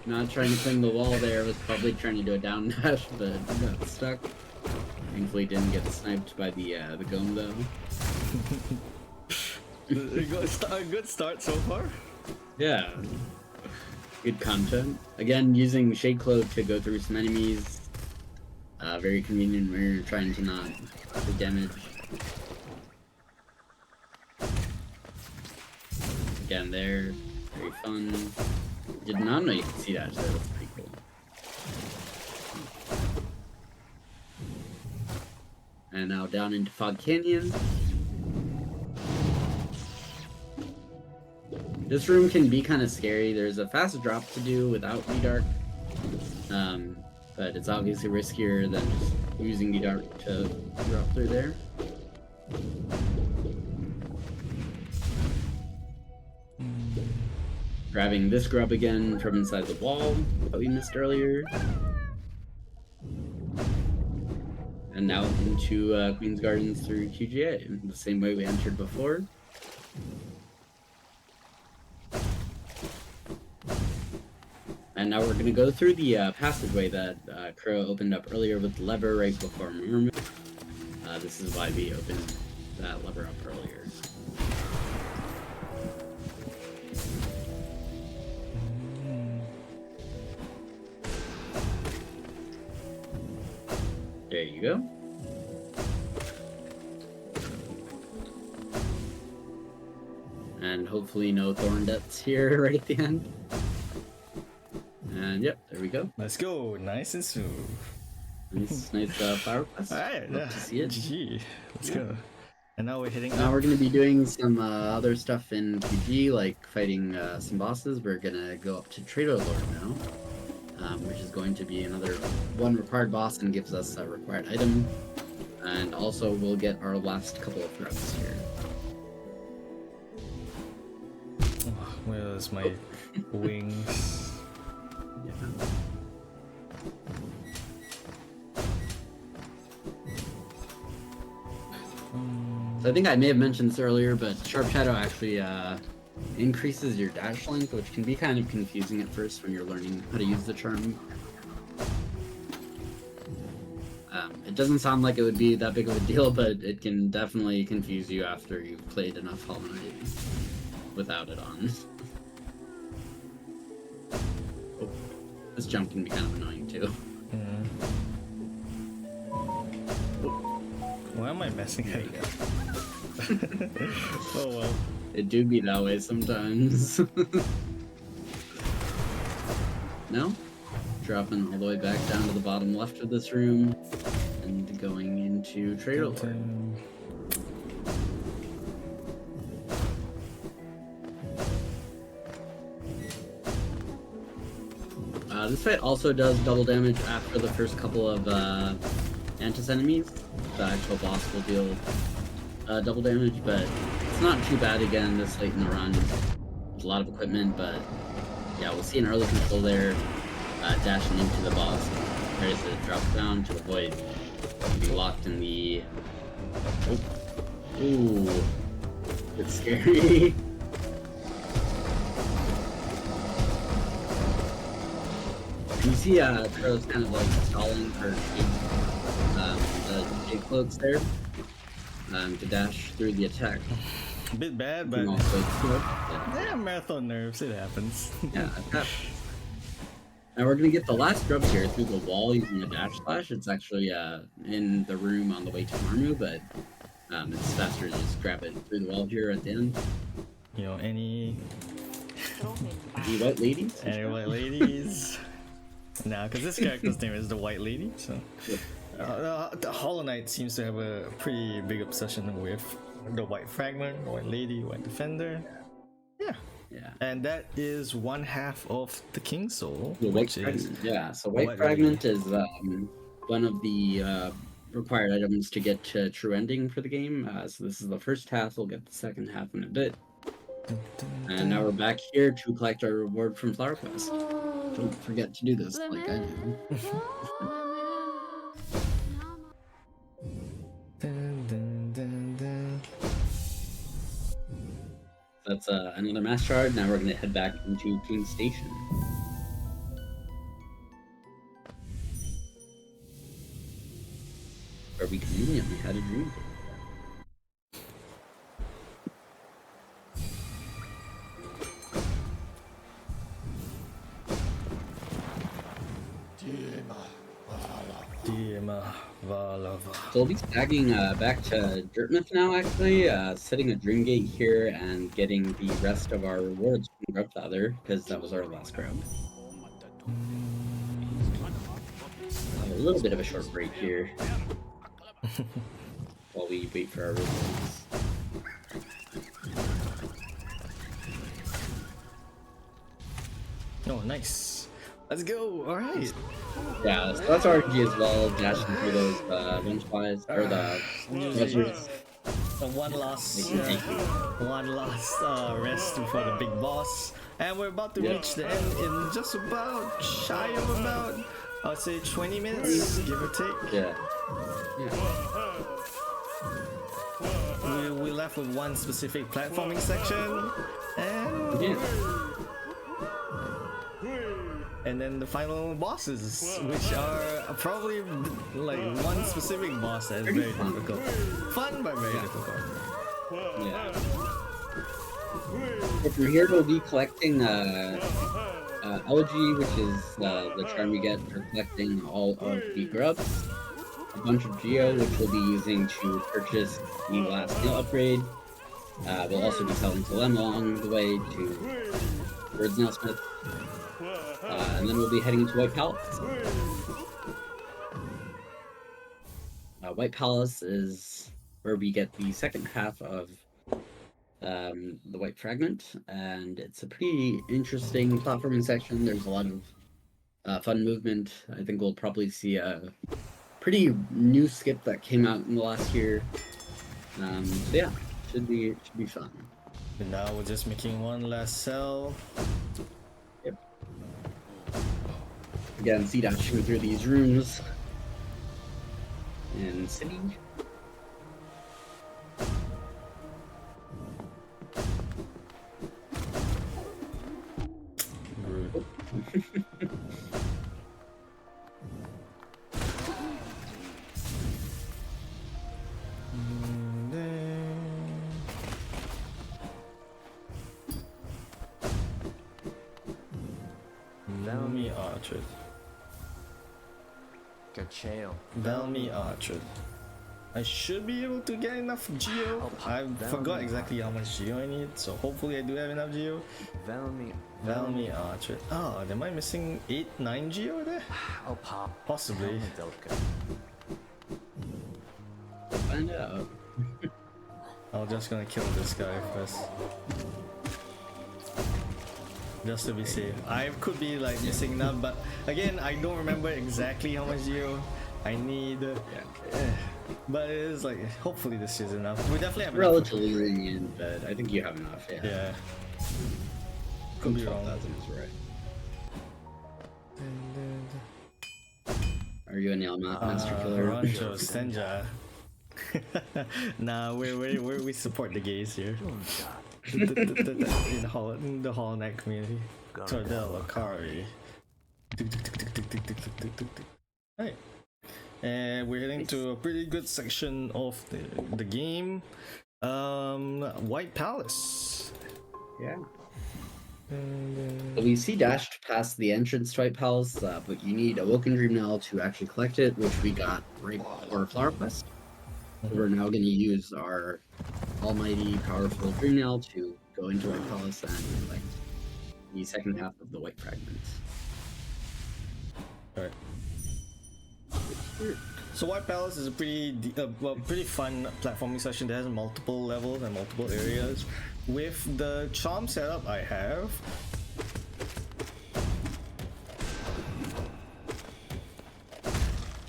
Not trying to cling the wall there, was probably trying to do a down dash, but got stuck. Thankfully didn't get sniped by the Gome though. A good start so far. Yeah. Good content. Again, using Shade Cloak to go through some enemies. Very convenient when you're trying to not take damage. Again there, very fun. Did not know you could see that, so that was pretty cool. And now down into Fog Canyon. This room can be kind of scary. There's a fast drop to do without V-Dark, but it's obviously riskier than just using V-Dark to drop through there. Grabbing this grub again from inside the wall that we missed earlier. And now into Queen's Gardens through QGA, the same way we entered before. And now we're going to go through the passageway that Crow opened up earlier with the lever right before Mermaid. This is why we opened that lever up earlier. There you go. And hopefully no thorn depths here right at the end. And yep, there we go. Let's go. Nice and smooth. Nice flower quest. Alright, Love to see it. GG. Let's go. And now we're hitting Now up. we're going to be doing some other stuff in PG, like fighting some bosses. We're going to go up to Trader Lord now, which is going to be another one required boss and gives us a required item. And also we'll get our last couple of grubs here. Oh, where's my wings? Yeah. So I think I may have mentioned this earlier, but Sharp Shadow actually increases your dash length, which can be kind of confusing at first when you're learning how to use the charm. It doesn't sound like it would be that big of a deal, but it can definitely confuse you after you've played enough Hollow Knight without it on. Oh, this jump can be kind of annoying too. Why am I messing up? Oh well. It do be that way sometimes. No? Dropping all the way back down to the bottom left of this room and going into Trader Lord. This fight also does double damage after the first couple of Antis enemies. The actual boss will deal double damage, but it's not too bad again this late in the run. There's a lot of equipment, but yeah, we'll see an early control there, dashing into the boss. Tries to drop down to avoid being locked in the... Oh. Ooh. It's scary. You see Crow's kind of like stalling for the jig cloaks there to dash through the attack. A bit bad, but yeah, marathon nerves, it happens. Yeah, it happens. Now we're gonna get the last grub here through the wall using the dash slash. It's actually in the room on the way to Marmu, but it's faster to just grab it through the wall here at the end. You know, any white ladies? Any white ladies? No, because this character's name is the White Lady, so... the Hollow Knight seems to have a pretty big obsession with the White Fragment, White Lady, White Defender. Yeah. Yeah. And that is one half of the King Soul, The which White is... Fragment. Yeah, so White Fragment is one of the required items to get to true ending for the game. So this is the first half, we'll get the second half in a bit. And now we're back here to collect our reward from Flower Quest. Don't forget to do this like I do. That's another mass shard. Now we're going to head back into King Station. Where we conveniently had a dream. So we'll be tagging back to Dirtmouth now, actually, setting a dream gate here and getting the rest of our rewards from Grubfather, because that was our last grub. A little bit of a short break here while we wait for our rewards. Oh, nice. Let's go. All right. Yeah, so that's RNG as well, dashing through those bench flies, or the treasures. So one last rest before the big boss. And we're about to reach the end in just about shy of about, I'd say 20 minutes, give or take. Yeah. We left with one specific platforming section, and and then the final bosses, which are probably like one specific boss that is very difficult. Fun, but very difficult. Yeah. So from here we'll be collecting Elegy, which is the charm we get for collecting all of the grubs. A bunch of Geo, which we'll be using to purchase the last nail upgrade. We'll also be selling to them along the way to Birds Now Smith. And then we'll be heading into White Palace. White Palace is where we get the second half of the White Fragment, and it's a pretty interesting platforming section. There's a lot of fun movement. I think we'll probably see a pretty new skip that came out in the last year. So yeah, should be fun. And now we're just making one last cell. Yep. Again, see dashing through these rooms in City. Rude. Valmy Orchard. Valmy Orchard. I should be able to get enough geo. I forgot exactly how much geo I need, so hopefully I do have enough geo. Valmy Orchard. Oh, am I missing 8-9 geo there? Possibly. Find out. I'm just gonna kill this guy first. Just to be safe. I could be like missing enough, but again, I don't remember exactly how much geo I need. But it is like, hopefully this is enough. We definitely have relatively lenient, but I think you have enough. Yeah. Could be wrong. 12,000 is right. Are you a nail master killer? Rancho Senja. Nah, we support the gays here. in the Hollow Knight community. Tordell Akari. Hey. And we're heading to a pretty good section of the game. White Palace. Yeah. We see dashed past the entrance to White Palace, but you need a Woken Dream Knell to actually collect it, which we got right before Flower Quest. So we're now going to use our almighty, powerful Dream Knell to go into White Palace and collect the second half of the White Fragment. Alright. So White Palace is a pretty fun platforming session that has multiple levels and multiple areas. With the charm setup I have,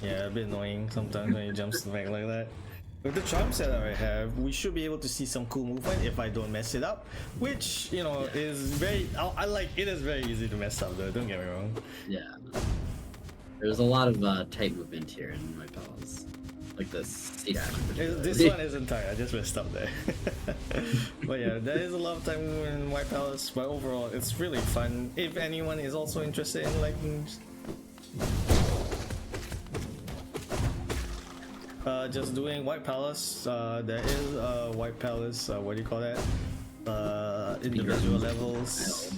yeah, a bit annoying sometimes when he jumps back like that. With the charm setup I have, we should be able to see some cool movement if I don't mess it up, which, you know, is very, I like, it is very easy to mess up though, don't get me wrong. Yeah. There's a lot of tight movement here in White Palace. Like this C-dash. This one isn't tight, I just messed up there. But yeah, there is a lot of time movement in White Palace, but overall it's really fun. If anyone is also interested in like just doing White Palace, there is White Palace, what do you call that? Individual levels.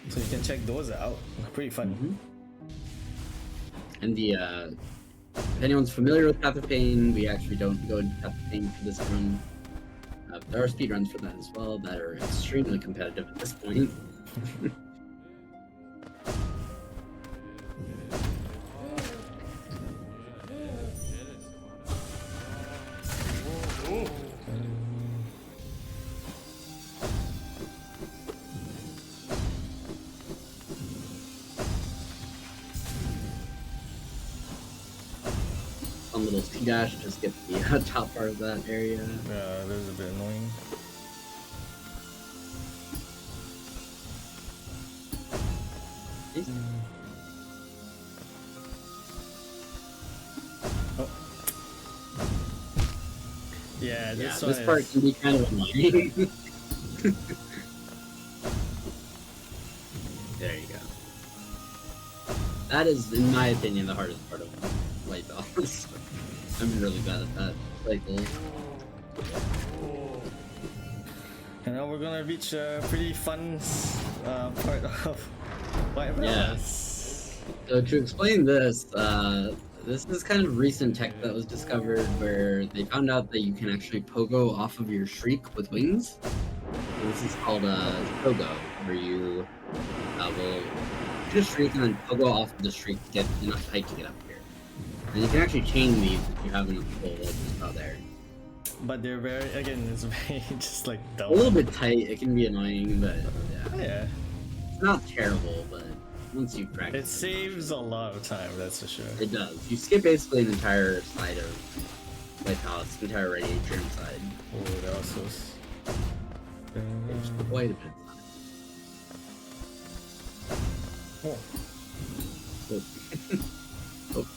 So you can check those out. Pretty fun. And the if anyone's familiar with Path of Pain, we actually don't go into Path of Pain for this run. There are speedruns for that as well that are extremely competitive at this point. Little C-dash, just get the top part of that area. Yeah, that is a bit annoying. Oh. Yeah, this part can be kind of annoying. There you go. That is, in my opinion, the hardest part of White Palace. I'm really bad at that cycle. And now we're gonna reach a pretty fun part of White Palace. Yeah. So to explain this, this is kind of recent tech that was discovered where they found out that you can actually pogo off of your Shriek with wings. So this is called a pogo, where you will shoot a Shriek and then pogo off of the Shriek to get enough height to get up here. And you can actually chain these if you have enough pull, like just out there. But they're very, again, it's very just like dumb. A little bit tight, it can be annoying, but yeah. Yeah. It's not terrible, but once you practice, It saves a lot of time, that's for sure. it does. You skip basically an entire side of White Palace, entire radiator side. Oh, that was so... It's quite a bit of time. Oh. Oh. Oh.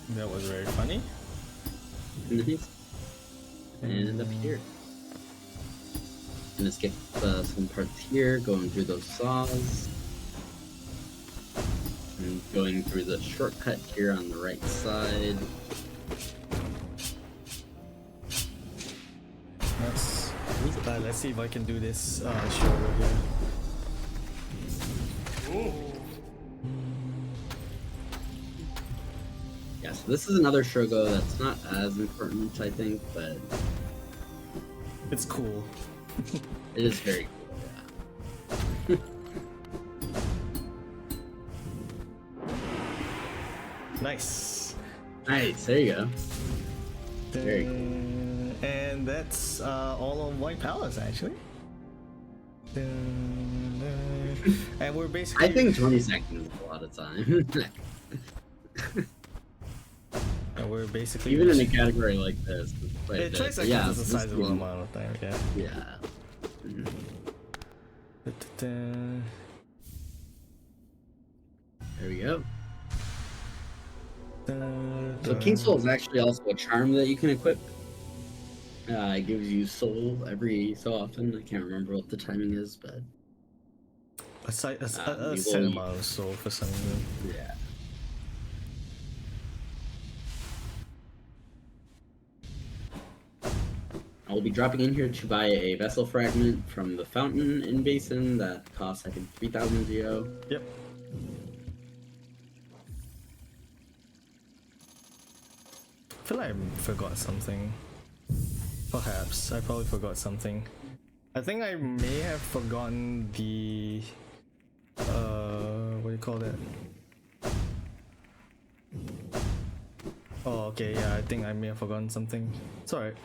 That was very funny. Nice. And up here. Gonna skip some parts here, going through those saws. And going through the shortcut here on the right side. Nice. Let's see if I can do this shoulder here. Yeah, so this is another Shogo that's not as important, I think, but It's cool. it is very cool, yeah. Nice. Nice, there you go. Very cool. And that's all on White Palace, actually. And we're basically... I think 20 seconds is a lot of time. And we're basically... Even in a category like this, it's quite a bit. 20 seconds Yeah, is a this sizable game- amount of time, yeah. Yeah. Mhm. There we go. So King Soul is actually also a charm that you can equip. It gives you soul every so often. I can't remember what the timing is, but A set will- amount of soul for some reason. yeah. I'll be dropping in here to buy a vessel fragment from the fountain in Basin that costs, I think, 3,000 geo. Yep. I feel like I forgot something. Perhaps. I probably forgot something. I think I may have forgotten the... what do you call that? Oh, okay, yeah, I think I may have forgotten something. It's alright.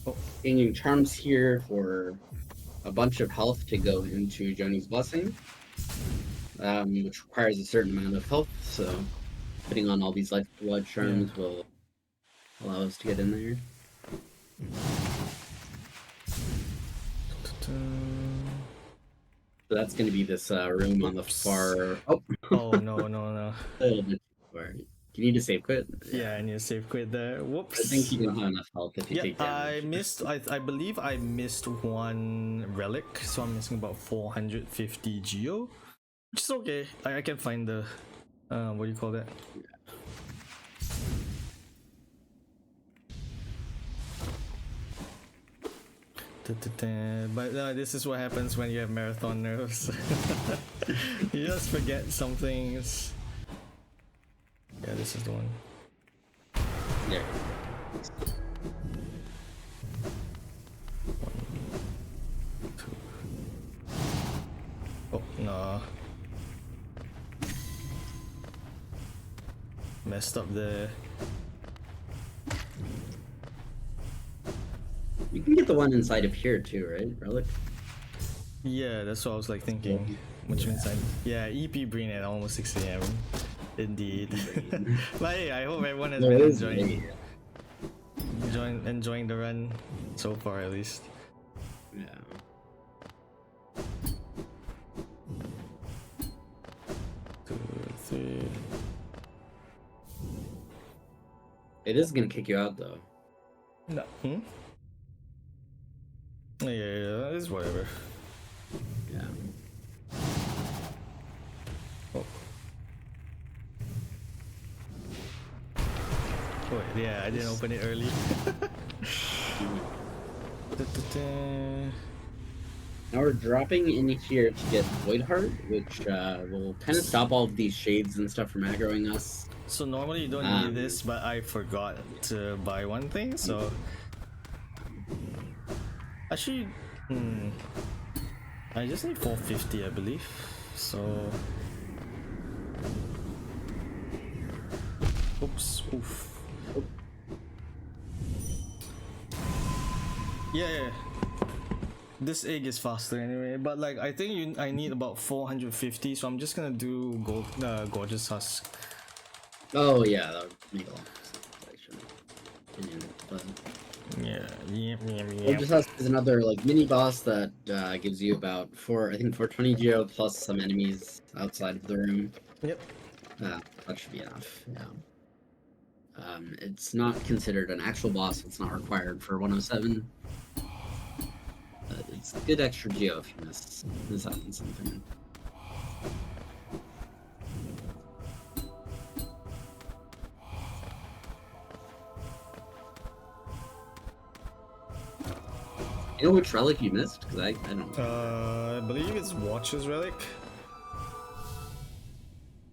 Oh. Changing charms here for a bunch of health to go into Joni's Blessing, which requires a certain amount of health, so putting on all these life blood charms will allow us to get in there. So that's going to be this room on the far... Oh, Oh, no, no, no. a little bit too far. Do you need to save quit? Yeah, I need to save quit there. Whoops. I think you don't have enough health if you Yeah, take I damage. missed. I believe I missed one relic, so I'm missing about 450 geo, which is okay. I can find the what do you call that? But this is what happens when you have marathon nerves. You just forget some things. Yeah, this is the one. Yeah. Oh, no. Messed up there. You can get the one inside of here too, right? Relic? Yeah, that's what I was like thinking. Which means yeah, EP Brain at almost 6 AM. Indeed. But hey, I hope everyone has been enjoying the run so far at least. Yeah. Two, three. It is gonna kick you out though. No. Hmm? Yeah, it's whatever. Yeah. Oh. Oh, yeah, I didn't open it early. Now we're dropping in here to get Void Heart, which will kind of stop all of these shades and stuff from aggroing us. So normally you don't need this, but I forgot to buy one thing, so actually, I just need 450, I believe. So, oof. Yeah. This egg is faster anyway, but like I think I need about 450, so I'm just gonna do gorgeous husk. Oh yeah, that would make a lot of sense, actually. Yeah. Gorgeous Husk is another like mini boss that gives you about 420 geo plus some enemies outside of the room. Yep. That should be enough. Yeah. It's not considered an actual boss. It's not required for 107. It's good extra geo if you miss out on something. You know which relic you missed? Because I don't know. I believe it's Watcher's relic.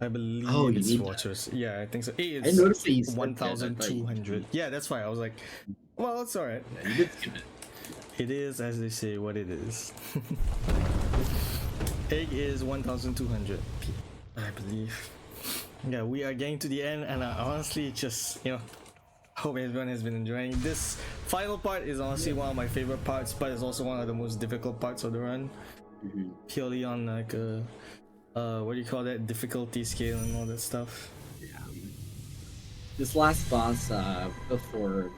I believe you it's need Watcher's. Yeah, I think so. Hey, I it's noticed that you skipped it. 1,200. Yeah, that's why I was like, well, it's alright. Yeah, you did skip it. It is, as they say, what it is. Egg is 1,200, I believe. Yeah, we are getting to the end, and I honestly just, hope everyone has been enjoying. This final part is honestly one of my favorite parts, but it's also one of the most difficult parts of the run. Purely on like what do you call that, difficulty scale and all that stuff. Yeah. This last boss before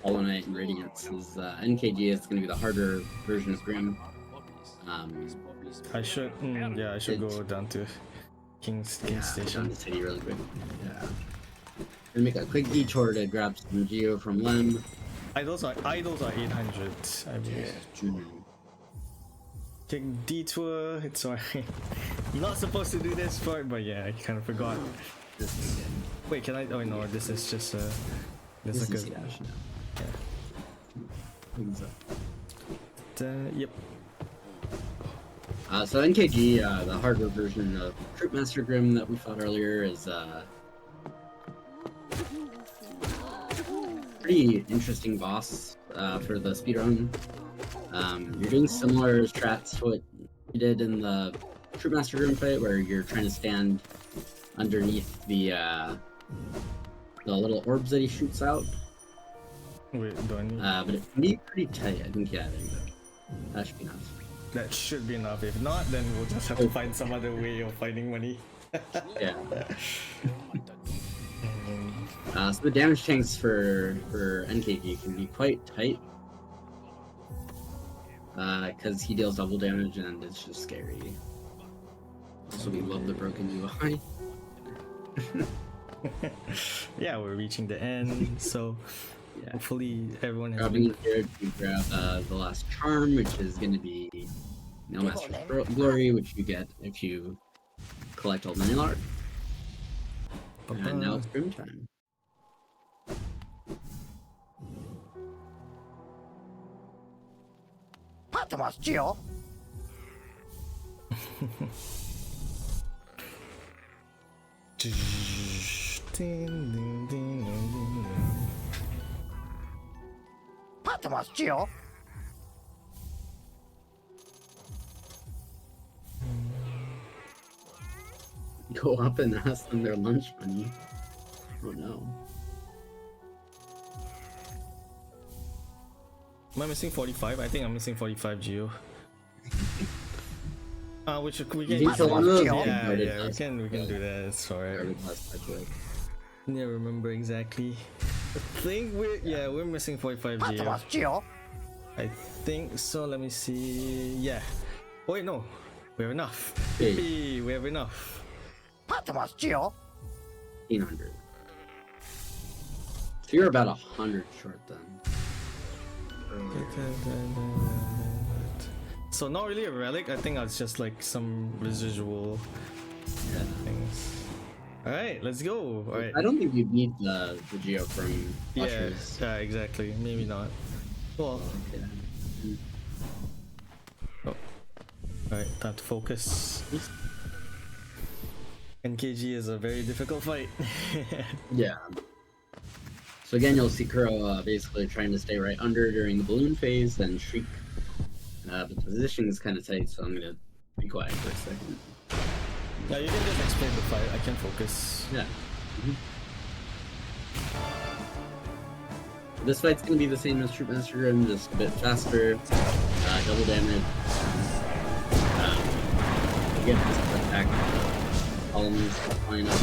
Hollow Knight and Radiance is NKG. Is going to be the harder version of Grim. I should go down to King's Station. Down to city really quick. Yeah. And make a quick detour to grab some geo from Lem. Idols are 800, I believe. Take detour. It's alright. Not supposed to do this part, but yeah, I kind of forgot. Wait, can I? Oh no, this is just This like is a. Yash now. Yep. So NKG, the hardware version of Troopmaster Grim that we fought earlier, is pretty interesting boss for the speedrun. You're doing similar strats to what you did in the Troopmaster Grim fight, where you're trying to stand underneath the little orbs that he shoots out. Wait, do I need? But it can be pretty tight. I think that should be enough. That should be enough. If not, then we'll just have to find some other way of finding money. Yeah. So the damage tanks for NKG can be quite tight. Because he deals double damage and it's just scary. Also, we love the broken UI. Yeah, we're reaching the end, so Yeah. hopefully everyone has Grabbing been... here to grab the last charm, which is going to be No Master's Glory, which you get if you collect all the Nilar. And now it's Grim time. Go up and ask them their lunch money. Oh no. Am I missing 45? I think I'm missing 45 geo. Which we can... You think so long ago? Yeah, we can do that. It's alright. Yeah, remember exactly. I think we're missing 45 geo. I think so. Let me see. Yeah. Oh, wait, no. We have enough. Hey. We have enough. 1800. So you're about 100 short then. So not really a relic. I think it's just like some residual things. All right, let's go. All right. I don't think you need the geo from Yeah, Ushers. exactly. Maybe not. Well, Yeah. all right, time to focus. NKG is a very difficult fight. Yeah. So again, you'll see Kuro basically trying to stay right under during the balloon phase, then shriek. But the position is kind of tight, so I'm gonna be quiet for a second. Yeah, you can just explain the fight. I can focus. Yeah. This fight's gonna be the same as Troop Master Grim, just a bit faster, double damage. You get this attack columns line up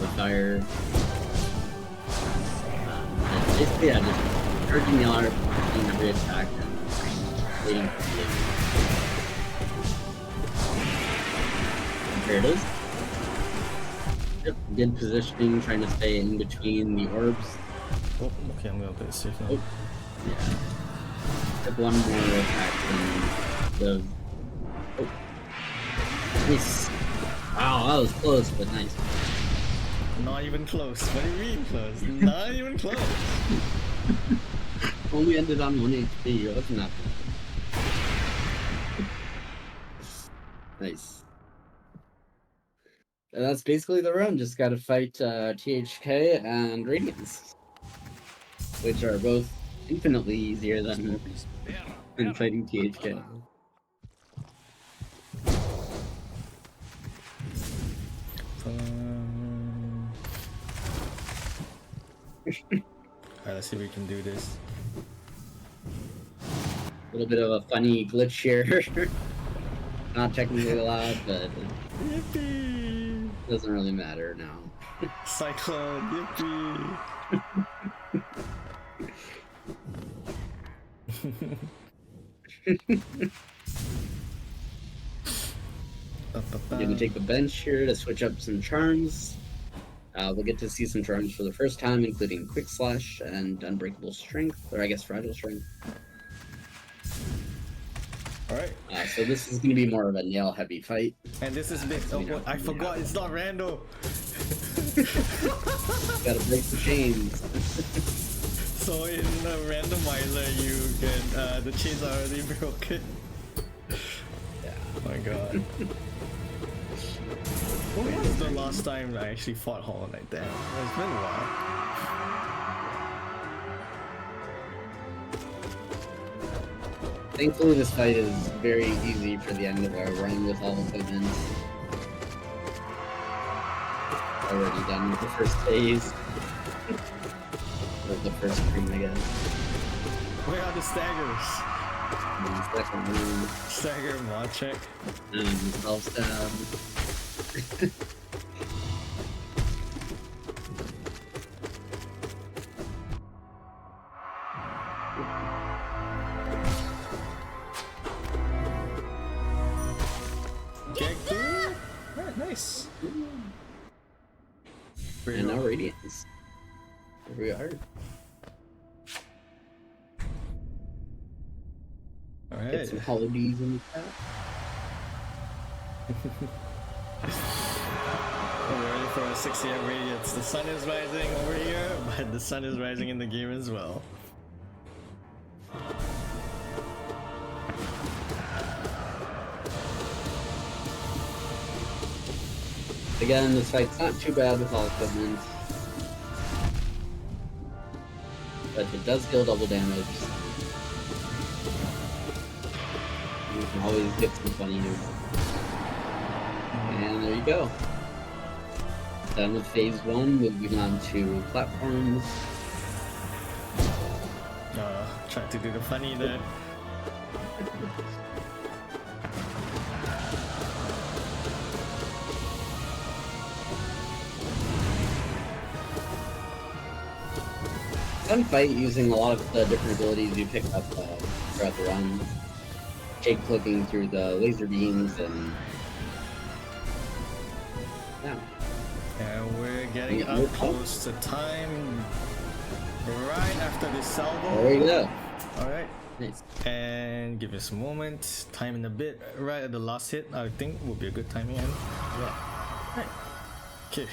with fire. And basically, yeah, just charging the alarm, doing every attack, and waiting for the damage. There it is. Yep, good positioning, trying to stay in between the orbs. Oh, okay, I'm gonna play it safe now. Oh, yeah. Took one more attack than the. Oh. Nice. Wow, that was close, but nice. Not even close. What do you mean close? Not even close. Only ended on 1 HP. That's nothing. Nice. And that's basically the run. Just gotta fight THK and Radiance, which are both infinitely easier than fighting THK. Alright, let's see if we can do this. A little bit of a funny glitch here. Not technically allowed, but Yippee! doesn't really matter now. Cyclone, yippee! I'm gonna take the bench here to switch up some charms. We'll get to see some charms for the first time, including Quick Slash and Unbreakable Strength, or I guess Fragile Strength. Alright. So this is gonna be more of a nail-heavy fight. And this is big. Oh, I forgot, it's not rando! Gotta break the chains. So in a randomizer, you can, the chains are already broken. Yeah. Oh my god. When was the last time I actually fought Hollow Knight? Damn, it's been a while. Thankfully, this fight is very easy for the end of our run with all equipment. Already done with the first phase. Or the first screen, I guess. Where are the staggers? And the second one. Stagger mod check. And self-stab. Get through? Alright, nice. And now Radiance. Here we are. Get Alright. some holidays in the chat. We're ready for a 6 AM Radiance. The sun is rising over here, but the sun is rising in the game as well. Again, this fight's not too bad with all equipment. But it does deal double damage. You can always get some funny moves. And there you go. Done with phase 1, moving on to platforms. Try to do the funny there. Fun fight using a lot of the different abilities you pick up throughout the run. Jake clicking through the laser beams and yeah. And we're getting Yeah, up we're close to time. Right after this salvo. There we go. Alright. Nice. And give us a moment. Time in a bit. Right at the last hit, I think will be a good timing. Yeah. Right. Okay. 1,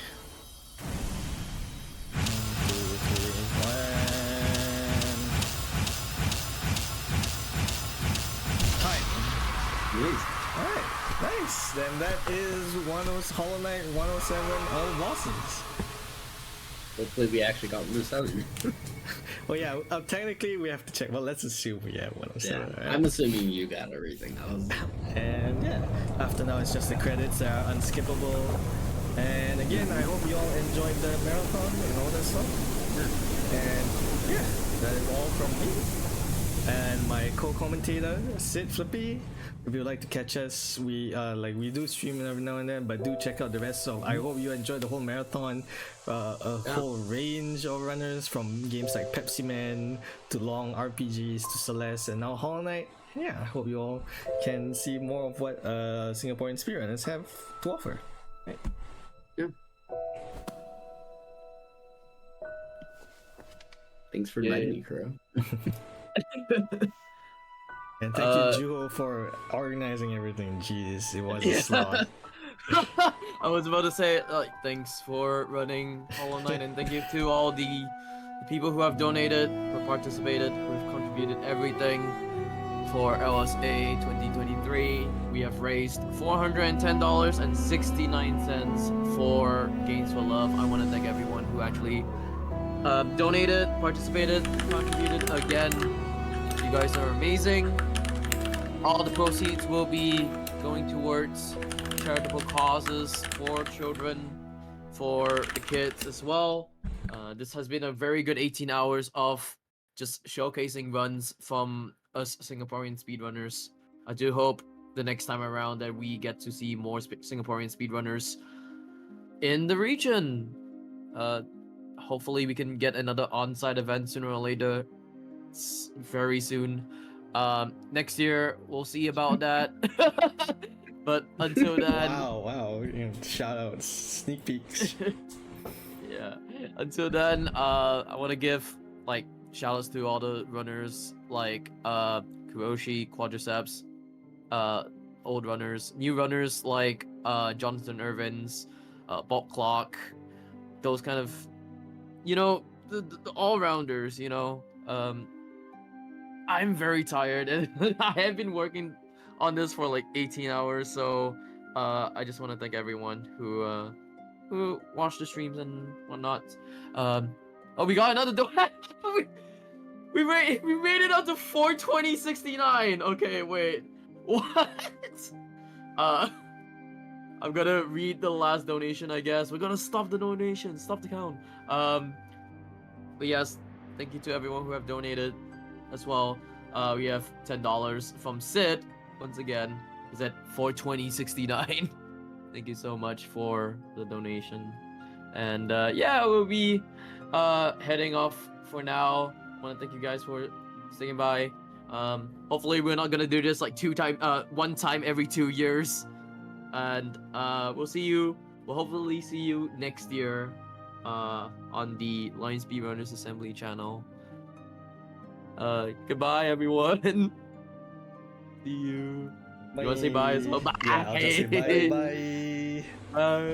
2, 3, 1. Time. Nice. Alright, nice. Then that is Hollow Knight 107 all bosses. Hopefully we actually got 107. Well, yeah, technically we have to check. Well, let's assume we have 107. Yeah, Right? I'm assuming you got everything. And yeah, after now it's just the credits that are unskippable. And again, I hope you all enjoyed the marathon and all that stuff. And yeah, that is all from me. And my co-commentator, Sid Flippy. If you'd like to catch us, we do stream every now and then, but do check out the rest. So I hope you enjoyed the whole marathon. Whole range of runners from games like Pepsi Man to long RPGs to Celeste and now Hollow Knight. Yeah, I hope you all can see more of what Singaporean speedrunners have to offer. Right. Yeah. Thanks for inviting me, Kuro. And thank you, Juho, for organizing everything. Jeez, it was a slog. I was about to say, thanks for running Hollow Knight, and thank you to all the people who have donated, who participated, who have contributed everything for LSA 2023. We have raised $410.69 for GamesForLove. I want to thank everyone who actually donated, participated, contributed. Again, you guys are amazing. All the proceeds will be going towards charitable causes for children, for the kids as well. This has been a very good 18 hours of just showcasing runs from us Singaporean speedrunners. I do hope the next time around that we get to see more Singaporean speedrunners in the region. Hopefully we can get another on-site event sooner or later, very soon. Next year we'll see about that. But until then, wow, shout outs, sneak peeks. yeah. Until then, I want to give shout outs to all the runners like Kuroshi, Quadriceps, old runners, new runners like Jonathan Irvins, Bob Clock, those kind of, the all rounders. I'm very tired and I have been working on this for 18 hours, so I just want to thank everyone who watched the streams and whatnot. Oh, we got another donut. we made it up to 420.69. Okay, wait, what? I'm gonna read the last donation, I guess. We're gonna stop the donation, stop the count. But yes, thank you to everyone who have donated as well. We have $10 from Sid. Once again, is at 420.69. Thank you so much for the donation. And yeah, we'll be heading off for now. I want to thank you guys for sticking by. Hopefully we're not gonna do this one time every 2 years. And we'll hopefully see you next year on the Speedrunners Assembly channel. Goodbye, everyone. See you. Bye. You want to say bye as well? Bye. Yeah, I'll just say bye. Bye.